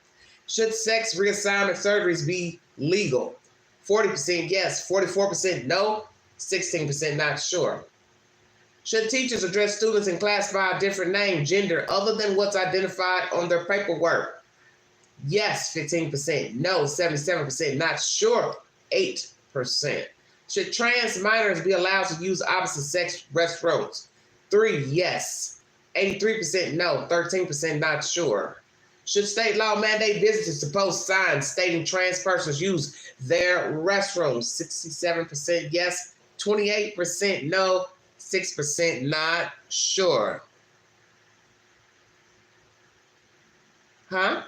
Should sex reassignment surgeries be legal? 40% yes, 44% no, 16% not sure. Should teachers address students in class by a different name, gender, other than what's identified on their paperwork? Yes, 15%, no, 77%, not sure, 8%. Should trans minors be allowed to use opposite sex restrooms? 3, yes. 83% no, 13% not sure. Should state law mandate businesses to post signs stating trans persons use their restrooms? 67% yes, 28% no, 6% not sure. Huh?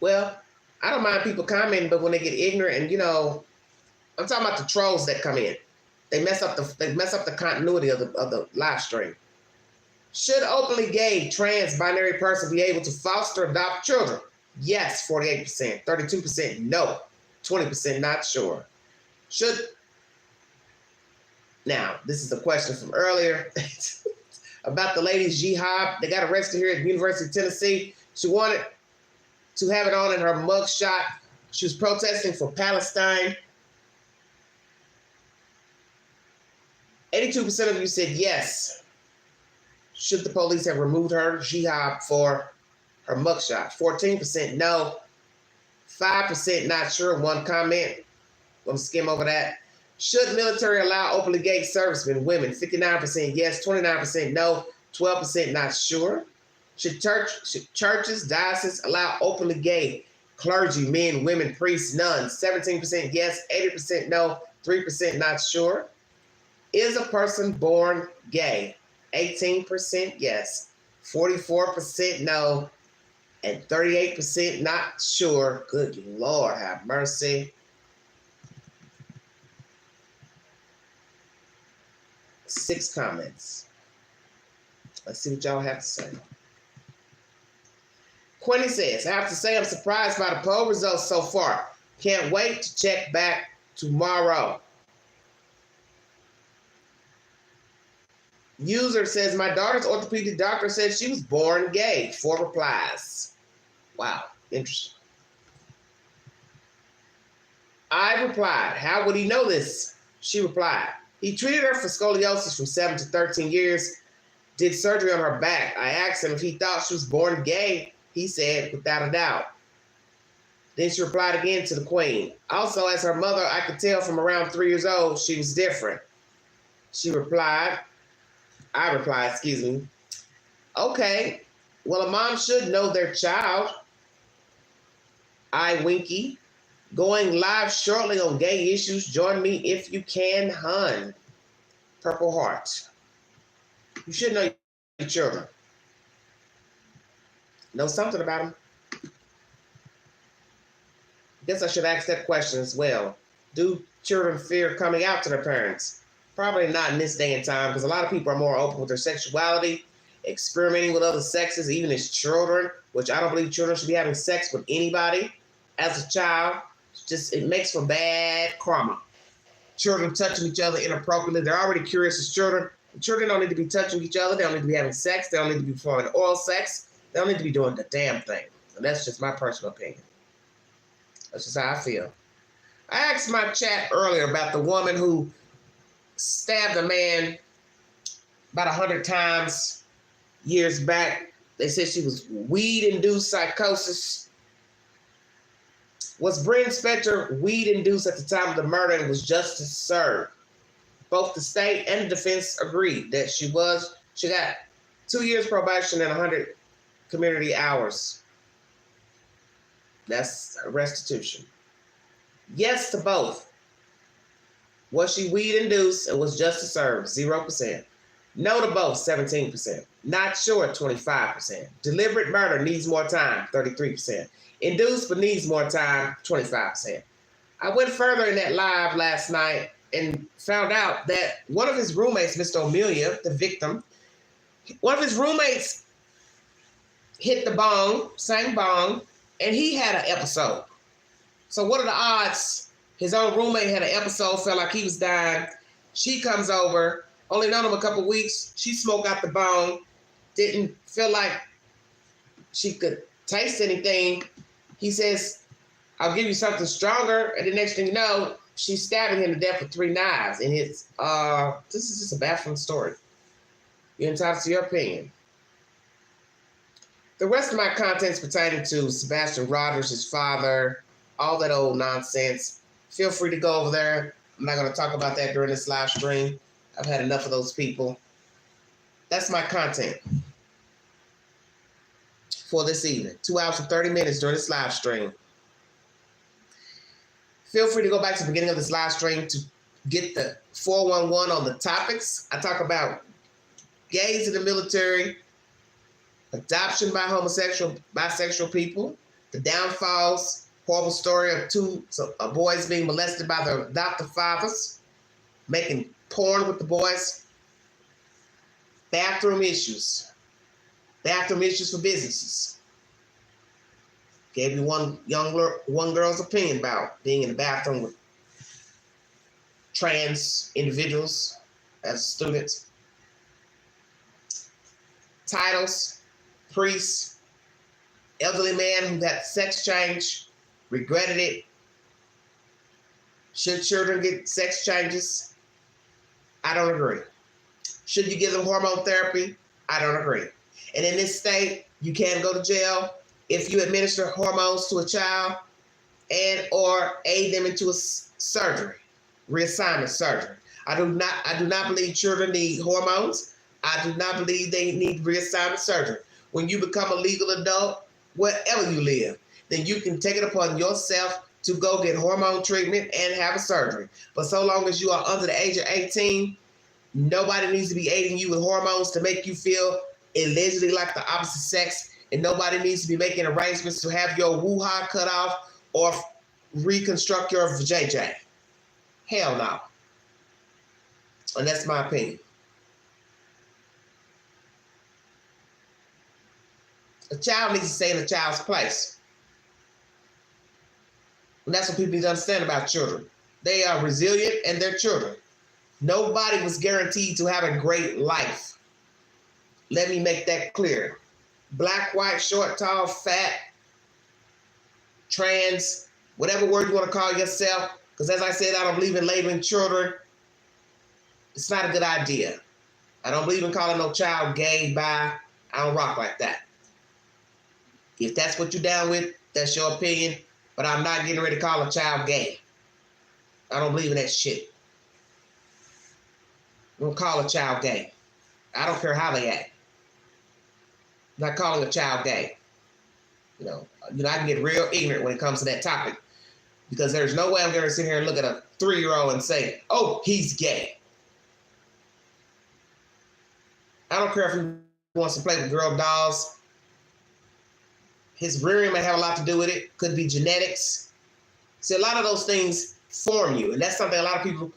Well, I don't mind people commenting, but when they get ignorant and, I'm talking about the trolls that come in. They mess up the continuity of the live stream. Should openly gay, trans, binary person be able to foster, adopt children? Yes, 48%. 32% no. 20% not sure. Now, this is a question from earlier about the ladies jihad. They got arrested here at the University of Tennessee. She wanted to have it on in her mugshot. She was protesting for Palestine. 82% of you said yes. Should the police have removed her jihad for her mugshot? 14% no. 5% not sure. One comment. I'm going to skim over that. Should military allow openly gay servicemen, women? 59% yes. 29% no. 12% not sure. Should churches, dioceses allow openly gay clergy, men, women, priests, nuns? 17% yes. 80% no. 3% not sure. Is a person born gay? 18% yes, 44% no, and 38% not sure. Good Lord, have mercy. 6 comments. Let's see what y'all have to say. Quinny says, I have to say I'm surprised by the poll results so far. Can't wait to check back tomorrow. User says, my daughter's orthopedic doctor said she was born gay. 4 replies. Wow, interesting. I replied, how would he know this? She replied, he treated her for scoliosis from 7 to 13 years, did surgery on her back. I asked him if he thought she was born gay. He said, without a doubt. Then she replied again to the queen. Also, as her mother, I could tell from around 3 years old, she was different. I replied, excuse me. Okay, well, a mom should know their child. I winky. Going live shortly on gay issues. Join me if you can, hun. Purple heart. You should know your children. Know something about them. Guess I should ask that question as well. Do children fear coming out to their parents? Probably not in this day and time, because a lot of people are more open with their sexuality, experimenting with other sexes, even as children, which I don't believe children should be having sex with anybody as a child. It makes for bad karma. Children touching each other inappropriately. They're already curious as children. Children don't need to be touching each other. They don't need to be having sex. They don't need to be performing oral sex. They don't need to be doing the damn thing. And that's just my personal opinion. That's just how I feel. I asked my chat earlier about the woman who stabbed a man about 100 times years back. They said she was weed-induced psychosis. Was Bryn Spector weed-induced at the time of the murder and was justice served? Both the state and the defense agreed that she was. She got 2 years probation and 100 community hours. That's restitution. Yes to both. Was she weed-induced and was justice served? 0%. No to both, 17%. Not sure, 25%. Deliberate murder needs more time, 33%. Induced but needs more time, 25%. I went further in that live last night and found out that one of his roommates, Mr. Amelia, the victim, one of his roommates hit the bong, sang bong, and he had an episode. So what are the odds? His own roommate had an episode, felt like he was dying. She comes over, only known him a couple weeks. She smoked out the bong, didn't feel like she could taste anything. He says, I'll give you something stronger. And the next thing you know, she's stabbing him to death with 3 knives. And it's, this is just a baffling story. You're entitled to your opinion. The rest of my content's pertaining to Sebastian Rogers, his father, all that old nonsense. Feel free to go over there. I'm not going to talk about that during this live stream. I've had enough of those people. That's my content for this evening. 2 hours and 30 minutes during this live stream. Feel free to go back to the beginning of this live stream to get the 411 on the topics. I talk about gays in the military, adoption by homosexual, bisexual people, the downfalls, horrible story of 2 boys being molested by their adoptive fathers, making porn with the boys, bathroom issues for businesses. Gave you one girl's opinion about being in the bathroom with trans individuals as students. Titles, priests, elderly man who got sex change, regretted it. Should children get sex changes? I don't agree. Should you give them hormone therapy? I don't agree. And in this state, you can go to jail if you administer hormones to a child and or aid them into a surgery, reassignment surgery. I do not believe children need hormones. I do not believe they need reassignment surgery. When you become a legal adult, wherever you live, then you can take it upon yourself to go get hormone treatment and have a surgery. But so long as you are under the age of 18, nobody needs to be aiding you with hormones to make you feel allegedly like the opposite sex, and nobody needs to be making arrangements to have your woo-ha cut off or reconstruct your vajayjay. Hell no. And that's my opinion. A child needs to stay in a child's place. And that's what people need to understand about children. They are resilient and they're children. Nobody was guaranteed to have a great life. Let me make that clear. Black, white, short, tall, fat, trans, whatever word you want to call yourself, because as I said, I don't believe in labeling children. It's not a good idea. I don't believe in calling no child gay, bi. I don't rock like that. If that's what you're down with, that's your opinion, but I'm not getting ready to call a child gay. I don't believe in that shit. I don't call a child gay. I don't care how they act. I'm not calling a child gay. You know, I can get real ignorant when it comes to that topic because there's no way I'm going to sit here and look at a 3-year-old and say, oh, he's gay. I don't care if he wants to play with girl dolls. His rearing may have a lot to do with it. Could be genetics. See, a lot of those things form you. And that's something a lot of people,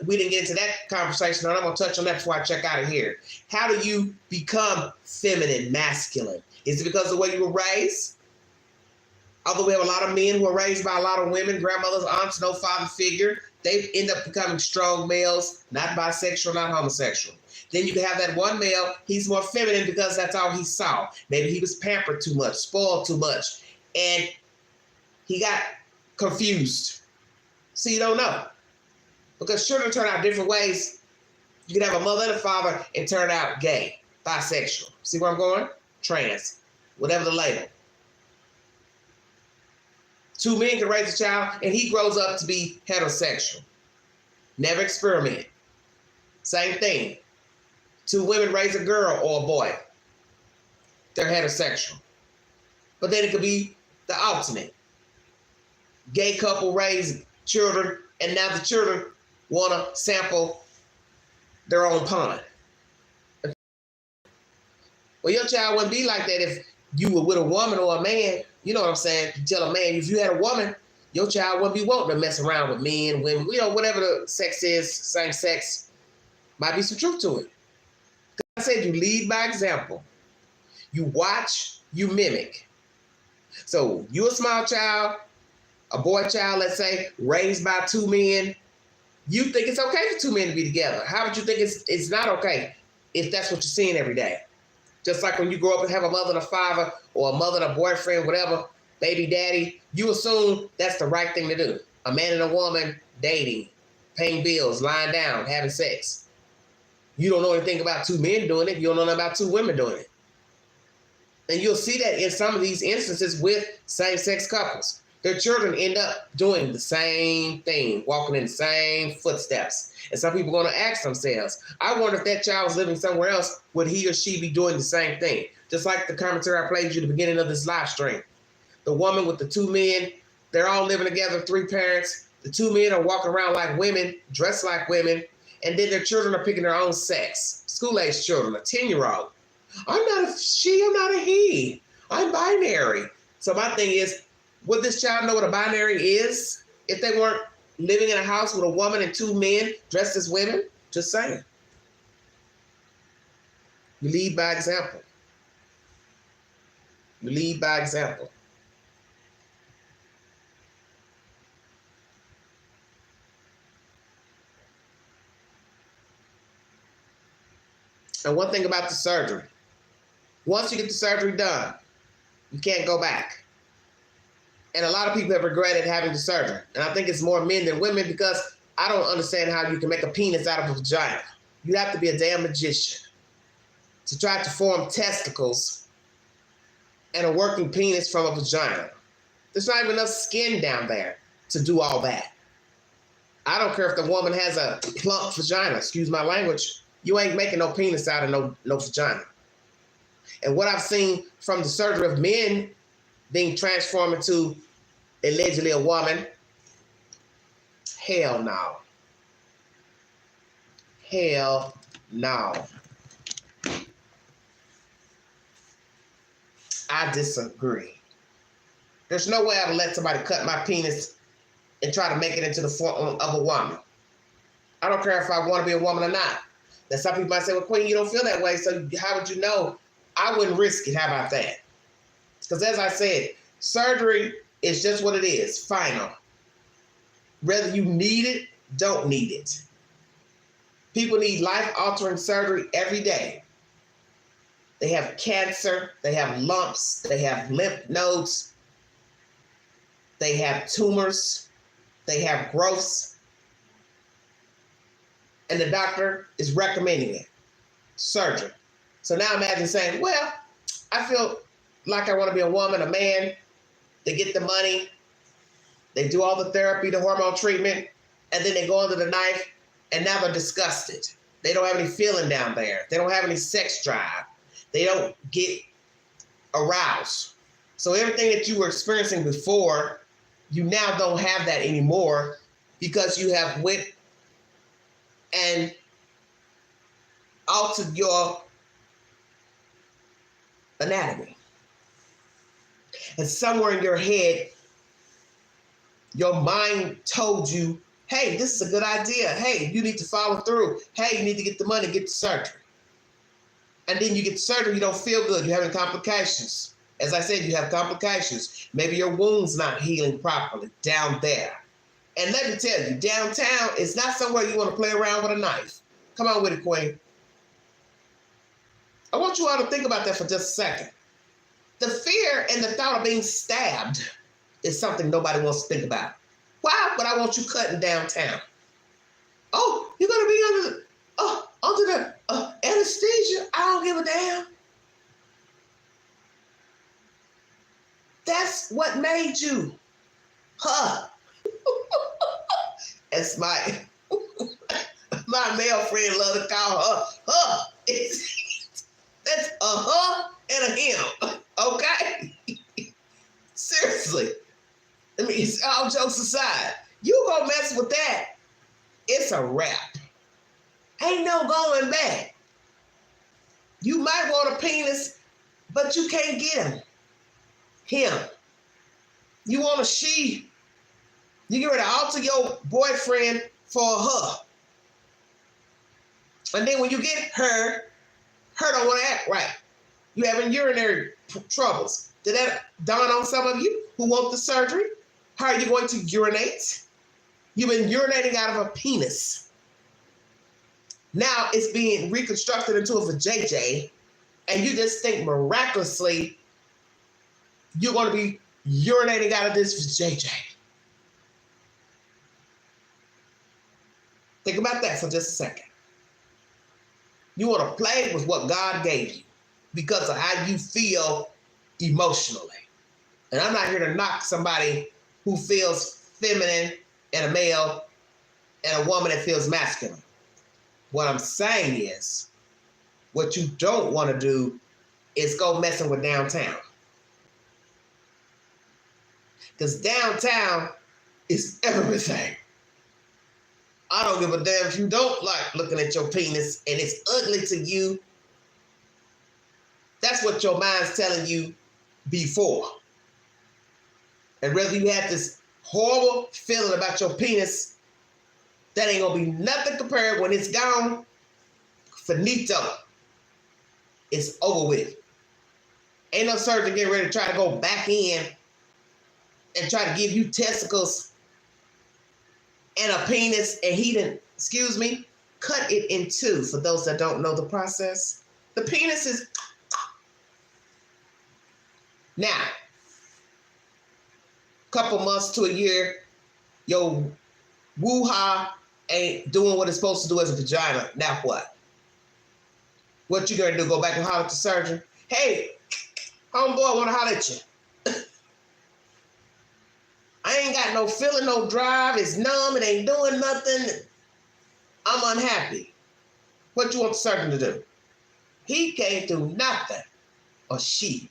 we didn't get into that conversation, and I'm going to touch on that before I check out of here. How do you become feminine, masculine? Is it because of the way you were raised? Although we have a lot of men who are raised by a lot of women, grandmothers, aunts, no father figure, they end up becoming strong males, not bisexual, not homosexual. Then you can have that one male, he's more feminine because that's all he saw. Maybe he was pampered too much, spoiled too much, and he got confused. So you don't know. Because children turn out different ways. You can have a mother and a father and turn out gay. bisexual. See where I'm going? Trans, whatever the label. 2 men can raise a child and he grows up to be heterosexual. Never experiment. Same thing. 2 women raise a girl or a boy. They're heterosexual. But then it could be the alternate. Gay couple raise children and now the children want to sample their own pond. Well, your child wouldn't be like that if you were with a woman or a man. You know what I'm saying? You tell a man, if you had a woman, your child wouldn't be wanting to mess around with men, women, whatever the sex is, same sex. Might be some truth to it. I said you lead by example. You watch, you mimic. So you a small child, a boy child, let's say, raised by 2 men. You think it's okay for 2 men to be together. How would you think it's not okay if that's what you're seeing every day? Just like when you grow up and have a mother and a father or a mother and a boyfriend, whatever, baby daddy, you assume that's the right thing to do. A man and a woman dating, paying bills, lying down, having sex. You don't know anything about 2 men doing it. You don't know nothing about 2 women doing it. And you'll see that in some of these instances with same-sex couples. Their children end up doing the same thing, walking in the same footsteps. And some people are going to ask themselves, I wonder if that child was living somewhere else, would he or she be doing the same thing? Just like the commentary I played you at the beginning of this live stream. The woman with the 2 men, they're all living together, 3 parents. The 2 men are walking around like women, dressed like women, and then their children are picking their own sex. School-age children, a 10-year-old. I'm not a she, I'm not a he. I'm binary. So my thing is, would this child know what a binary is if they weren't living in a house with a woman and 2 men dressed as women? Just saying. You lead by example. You lead by example. And one thing about the surgery, once you get the surgery done, you can't go back. And a lot of people have regretted having the surgery. And I think it's more men than women because I don't understand how you can make a penis out of a vagina. You have to be a damn magician to try to form testicles and a working penis from a vagina. There's not even enough skin down there to do all that. I don't care if the woman has a plump vagina, excuse my language, you ain't making no penis out of no vagina. And what I've seen from the surgery of men being transformed into allegedly a woman, hell no. Hell no. I disagree. There's no way I would let somebody cut my penis and try to make it into the form of a woman. I don't care if I want to be a woman or not. Now some people might say, well, Queen, you don't feel that way, so how would you know? I wouldn't risk it. How about that? Because as I said, surgery is just what it is, final. Whether you need it, don't need it. People need life-altering surgery every day. They have cancer, they have lumps, they have lymph nodes, they have tumors, they have growths, and the doctor is recommending it, surgery. So now imagine saying, well, I feel like I want to be a woman, a man. They get the money, they do all the therapy, the hormone treatment, and then they go under the knife, and now they're disgusted. They don't have any feeling down there. They don't have any sex drive. They don't get aroused. So everything that you were experiencing before, you now don't have that anymore because you have went and altered your anatomy. And somewhere in your head, your mind told you, hey, this is a good idea. Hey, you need to follow through. Hey, you need to get the money, get the surgery. And then you get the surgery, you don't feel good. You're having complications. As I said, you have complications. Maybe your wound's not healing properly down there. And let me tell you, downtown is not somewhere you want to play around with a knife. Come on with it, Queen. I want you all to think about that for just a second. The fear and the thought of being stabbed is something nobody wants to think about. Why would I want you cutting downtown? Oh, you're going to be under the... Oh, under the anesthesia. I don't give a damn. That's what made you. Huh. As my male friend love to call her. Huh. That's a her and a him. Okay? Seriously. I mean, it's all jokes aside. You go mess with that, it's a wrap. Ain't no going back. You might want a penis, but you can't get him. You want a she, you get ready to alter your boyfriend for her. And then when you get her don't want to act right. You having urinary troubles. Did that dawn on some of you who want the surgery? How are you going to urinate? You've been urinating out of a penis. Now it's being reconstructed into a vajayjay, and you just think miraculously you're going to be urinating out of this vajayjay. Think about that for just a second. You want to play with what God gave you because of how you feel emotionally. And I'm not here to knock somebody who feels feminine and a male and a woman that feels masculine. What I'm saying is, what you don't want to do is go messing with downtown. Because downtown is everything. I don't give a damn if you don't like looking at your penis and it's ugly to you. That's what your mind's telling you before. And whether you had this horrible feeling about your penis, that ain't gonna be nothing compared when it's gone. Finito. It's over with. Ain't no surgeon getting ready to try to go back in and try to give you testicles and a penis, and he didn't, cut it in two. For those that don't know the process, the penis is now, couple months to a year, your woo-ha ain't doing what it's supposed to do as a vagina. Now what? What you gonna do? Go back and holler at the surgeon? Hey, homeboy, wanna holler at you. I ain't got no feeling, no drive. It's numb. It ain't doing nothing. I'm unhappy. What you want the surgeon to do? He can't do nothing. Or she.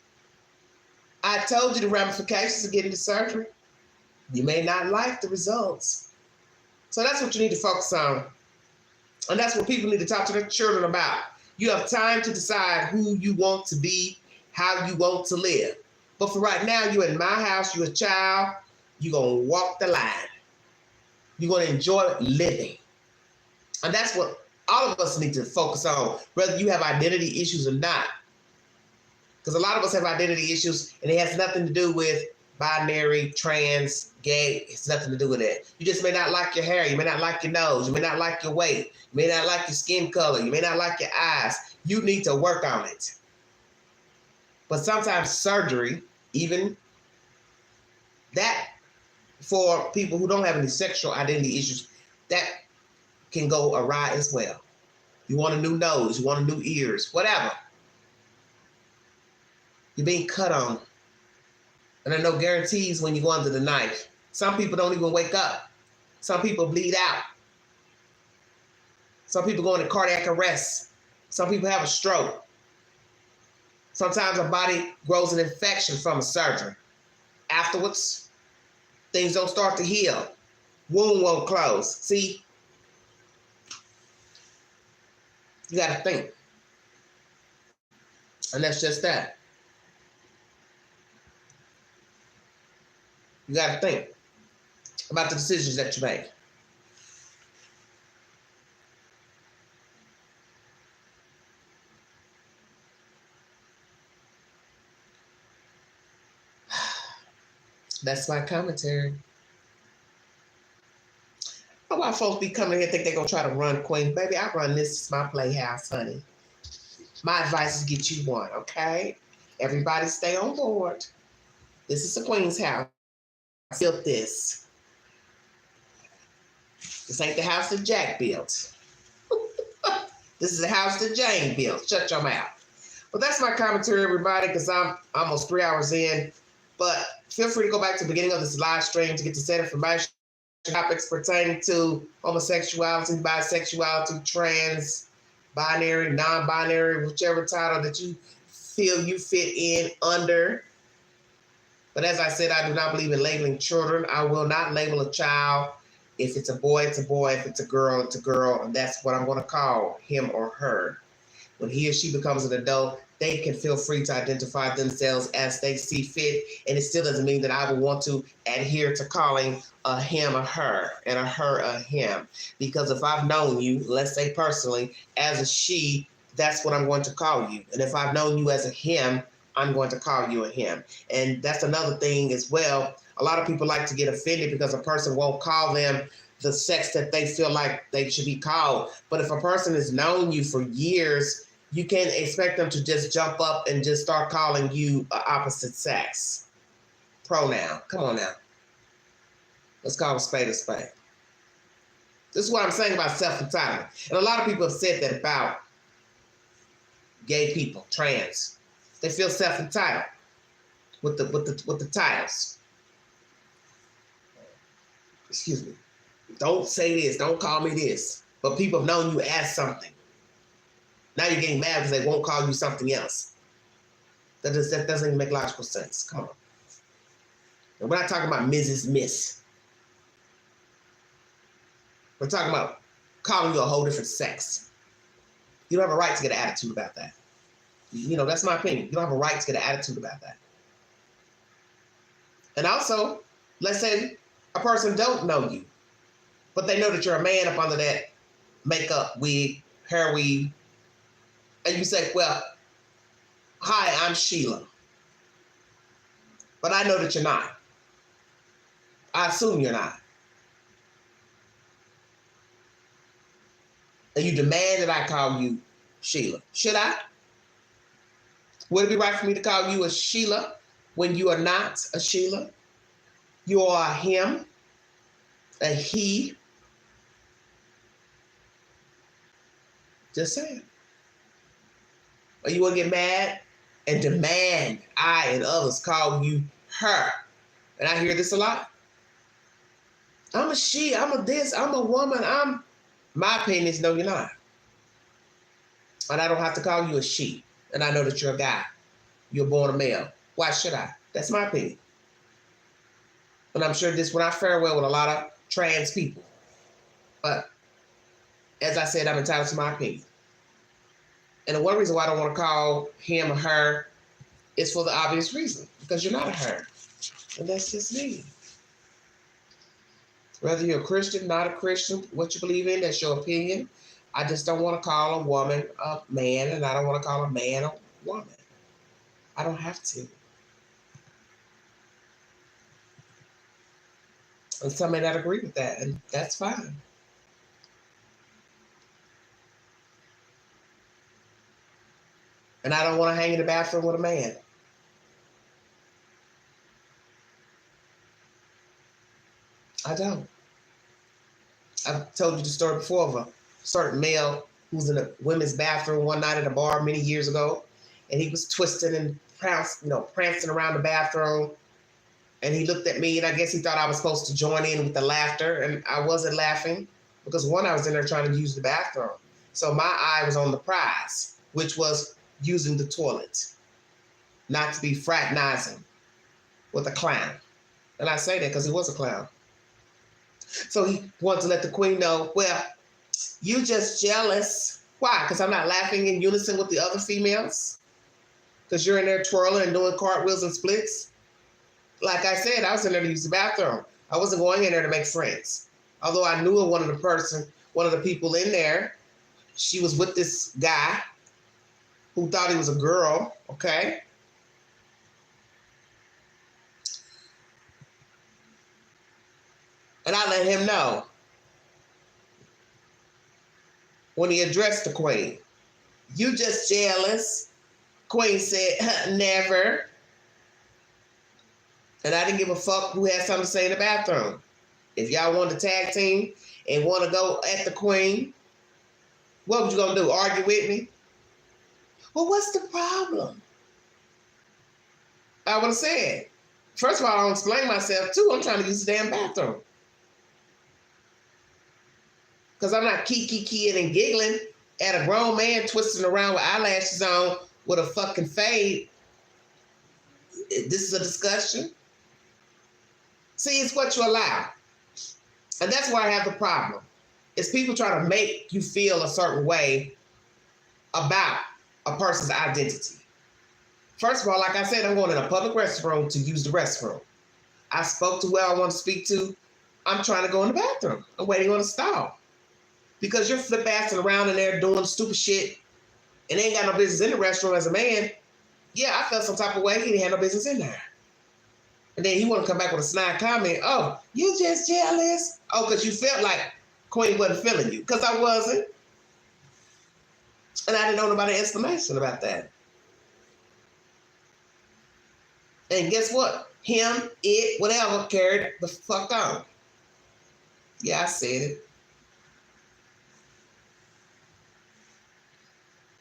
I told you the ramifications of getting the surgery. You may not like the results. So that's what you need to focus on. And that's what people need to talk to their children about. You have time to decide who you want to be, how you want to live. But for right now, you're in my house, you're a child, you're going to walk the line. You're going to enjoy living. And that's what all of us need to focus on, whether you have identity issues or not. Because a lot of us have identity issues, and it has nothing to do with binary, trans, gay. It's nothing to do with it. You just may not like your hair. You may not like your nose. You may not like your weight. You may not like your skin color. You may not like your eyes. You need to work on it. But sometimes surgery, even that, for people who don't have any sexual identity issues, that can go awry as well. You want a new nose. You want a new ears, whatever. You're being cut on. And there are no guarantees when you go under the knife. Some people don't even wake up. Some people bleed out. Some people go into cardiac arrest. Some people have a stroke. Sometimes a body grows an infection from a surgery. Afterwards, things don't start to heal. Wound won't close. See? You got to think. And that's just that. You got to think about the decisions that you make. That's my commentary. Why folks be coming here and think they're going to try to run Queen? Baby, I run this. It's my playhouse, honey. My advice is get you one, okay? Everybody stay on board. This is the Queen's house. I built this. This ain't the house that Jack built. This is the house that Jane built. Shut your mouth. Well, that's my commentary, everybody, because I'm almost 3 hours in. But feel free to go back to the beginning of this live stream to get the set information. Topics pertaining to homosexuality, bisexuality, trans, binary, non-binary, whichever title that you feel you fit in under. But as I said, I do not believe in labeling children. I will not label a child. If it's a boy, it's a boy. If it's a girl, it's a girl. And that's what I'm going to call him or her. When he or she becomes an adult, they can feel free to identify themselves as they see fit. And it still doesn't mean that I will want to adhere to calling a him a her and a her a him. Because if I've known you, let's say personally, as a she, that's what I'm going to call you. And if I've known you as a him, I'm going to call you a him. And that's another thing as well. A lot of people like to get offended because a person won't call them the sex that they feel like they should be called. But if a person has known you for years, you can't expect them to just jump up and just start calling you opposite sex. Pronoun. Come on now. Let's call a spade a spade. This is what I'm saying about self-entitlement. And a lot of people have said that about gay people, trans. They feel self-entitled with the titles. Excuse me. Don't say this. Don't call me this. But people have known you as something. Now you're getting mad because they won't call you something else. That doesn't even make logical sense. Come on. And we're not talking about Mrs. Miss. We're talking about calling you a whole different sex. You don't have a right to get an attitude about that. You know, that's my opinion. You don't have a right to get an attitude about that. And also, let's say a person don't know you, but they know that you're a man up under that makeup, wig, hair weave, and you say, well, hi, I'm Sheila, but I know that you're not. I assume you're not. And you demand that I call you Sheila. Should I? Would it be right for me to call you a Sheila when you are not a Sheila? You are a him, a he. Just saying. Or you want to get mad and demand I and others call you her. And I hear this a lot. I'm a she, I'm a this, I'm a woman, my opinion is no, you're not. And I don't have to call you a she. And I know that you're a guy. You're born a male. Why should I? That's my opinion. And I'm sure this will not fare well with a lot of trans people. But as I said, I'm entitled to my opinion. And the one reason why I don't want to call him or her is for the obvious reason. Because you're not a her. And that's just me. Whether you're a Christian, not a Christian, what you believe in, that's your opinion. I just don't want to call a woman a man, and I don't want to call a man a woman. I don't have to. And some may not agree with that, and that's fine. And I don't want to hang in the bathroom with a man. I don't. I've told you the story before of a certain male who was in a women's bathroom one night at a bar many years ago, and he was twisting and prancing around the bathroom. And he looked at me, and I guess he thought I was supposed to join in with the laughter, and I wasn't laughing because one, I was in there trying to use the bathroom. So my eye was on the prize, which was using the toilet, not to be fraternizing with a clown. And I say that because he was a clown. So he wanted to let the queen know, well, you just jealous. Why? Because I'm not laughing in unison with the other females? Because you're in there twirling and doing cartwheels and splits? Like I said, I was in there to use the bathroom. I wasn't going in there to make friends. Although I knew one of the people in there, she was with this guy who thought he was a girl, okay? And I let him know when he addressed the queen. You just jealous. Queen said, never. And I didn't give a fuck who had something to say in the bathroom. If y'all want to tag team and want to go at the queen, What was you gonna do? Argue with me? Well, what's the problem? I would have said, first of all, I don't explain myself too. I'm trying to use the damn bathroom. Because I'm not keying and giggling at a grown man twisting around with eyelashes on with a fucking fade. This is a discussion. See, it's what you allow. And that's where I have the problem. It's people trying to make you feel a certain way about a person's identity. First of all, like I said, I'm going in a public restroom to use the restroom. I spoke to where I want to speak to. I'm trying to go in the bathroom. I'm waiting on a stall. Because you're flip-assing around in there doing stupid shit and ain't got no business in the restroom as a man. Yeah, I felt some type of way. He didn't have no business in there. And then he want to come back with a snide comment. Oh, you just jealous? Oh, because you felt like Queen wasn't feeling you. Because I wasn't. And I didn't know nobody explanation about that. And guess what? Him, it, whatever, carried the fuck on. Yeah, I said it.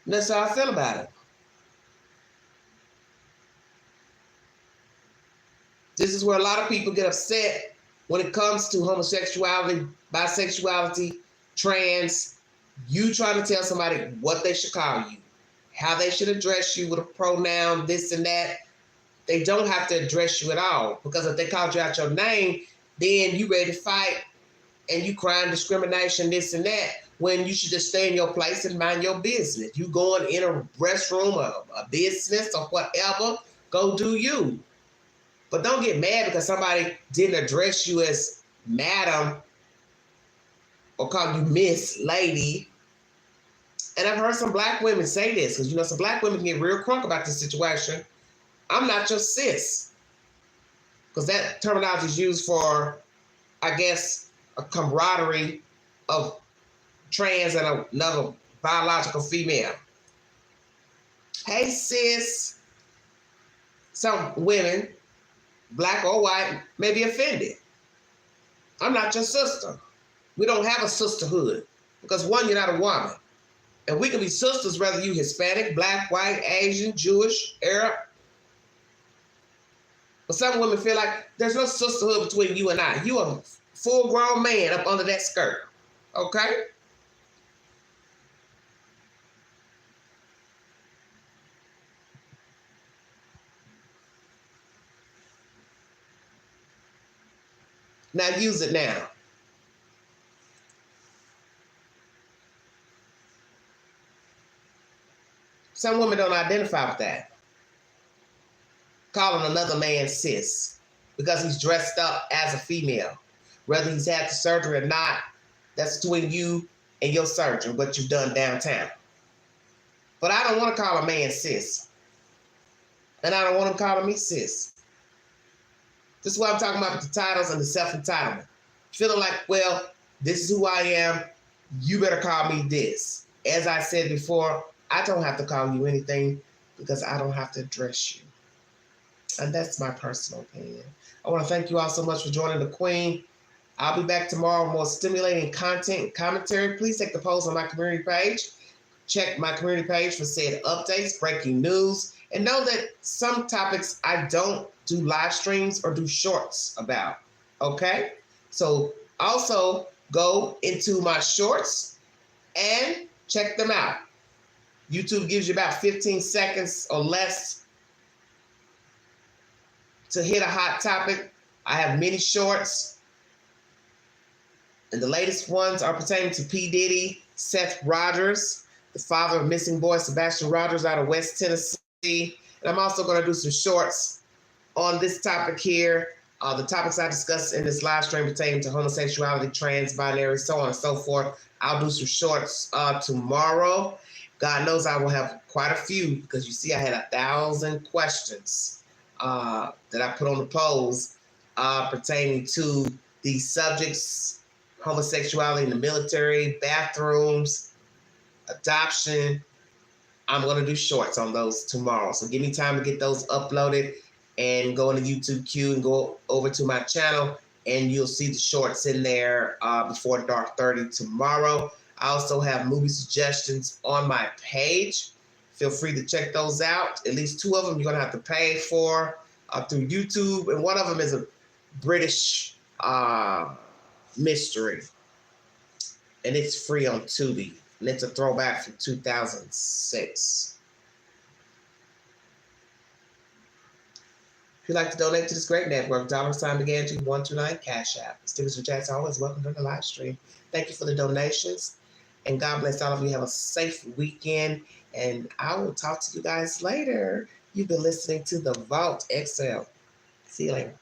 And that's how I feel about it. This is where a lot of people get upset when it comes to homosexuality, bisexuality, trans. You trying to tell somebody what they should call you, how they should address you with a pronoun, this and that. They don't have to address you at all, because if they called you out your name, then you ready to fight and you crying discrimination, this and that, when you should just stay in your place and mind your business. You going in a restroom or a business or whatever, go do you. But don't get mad because somebody didn't address you as madam or call you Miss Lady. And I've heard some black women say this, because, you know, some black women get real crunk about this situation. I'm not your sis. Because that terminology is used for, I guess, a camaraderie of trans and another biological female. Hey, sis. Some women, black or white, may be offended. I'm not your sister. We don't have a sisterhood. Because one, you're not a woman. And we can be sisters whether you Hispanic, black, white, Asian, Jewish, Arab. But some women feel like there's no sisterhood between you and I. You a full-grown man up under that skirt. Okay? Now use it now. Some women don't identify with that. Calling another man sis because he's dressed up as a female. Whether he's had the surgery or not, that's between you and your surgeon, what you've done downtown. But I don't want to call a man sis. And I don't want him calling me sis. This is what I'm talking about with the titles and the self-entitlement. Feeling like, well, this is who I am. You better call me this. As I said before, I don't have to call you anything because I don't have to address you. And that's my personal opinion. I want to thank you all so much for joining the Queen. I'll be back tomorrow with more stimulating content and commentary. Please take the polls on my community page. Check my community page for said updates, breaking news, and know that some topics I don't do live streams or do shorts about, okay? So also go into my shorts and check them out. YouTube gives you about 15 seconds or less to hit a hot topic. I have many shorts, and the latest ones are pertaining to P. Diddy, Seth Rogers, the father of missing boy Sebastian Rogers out of West Tennessee. And I'm also going to do some shorts on this topic here. The topics I discussed in this live stream pertaining to homosexuality, trans, binary, so on and so forth. I'll do some shorts tomorrow. God knows I will have quite a few, because you see I had 1,000 questions that I put on the polls pertaining to these subjects: homosexuality in the military, bathrooms, adoption. I'm going to do shorts on those tomorrow. So give me time to get those uploaded and go into YouTube Q and go over to my channel, and you'll see the shorts in there before dark 30 tomorrow. I also have movie suggestions on my page. Feel free to check those out. At least 2 of them you're going to have to pay for through YouTube. And one of them is a British mystery. And it's free on Tubi. And it's a throwback from 2006. If you'd like to donate to this great network, $129 Cash App. Stickers for chats always welcome during the live stream. Thank you for the donations. And God bless all of you. Have a safe weekend. And I will talk to you guys later. You've been listening to The Vault XL. See you later.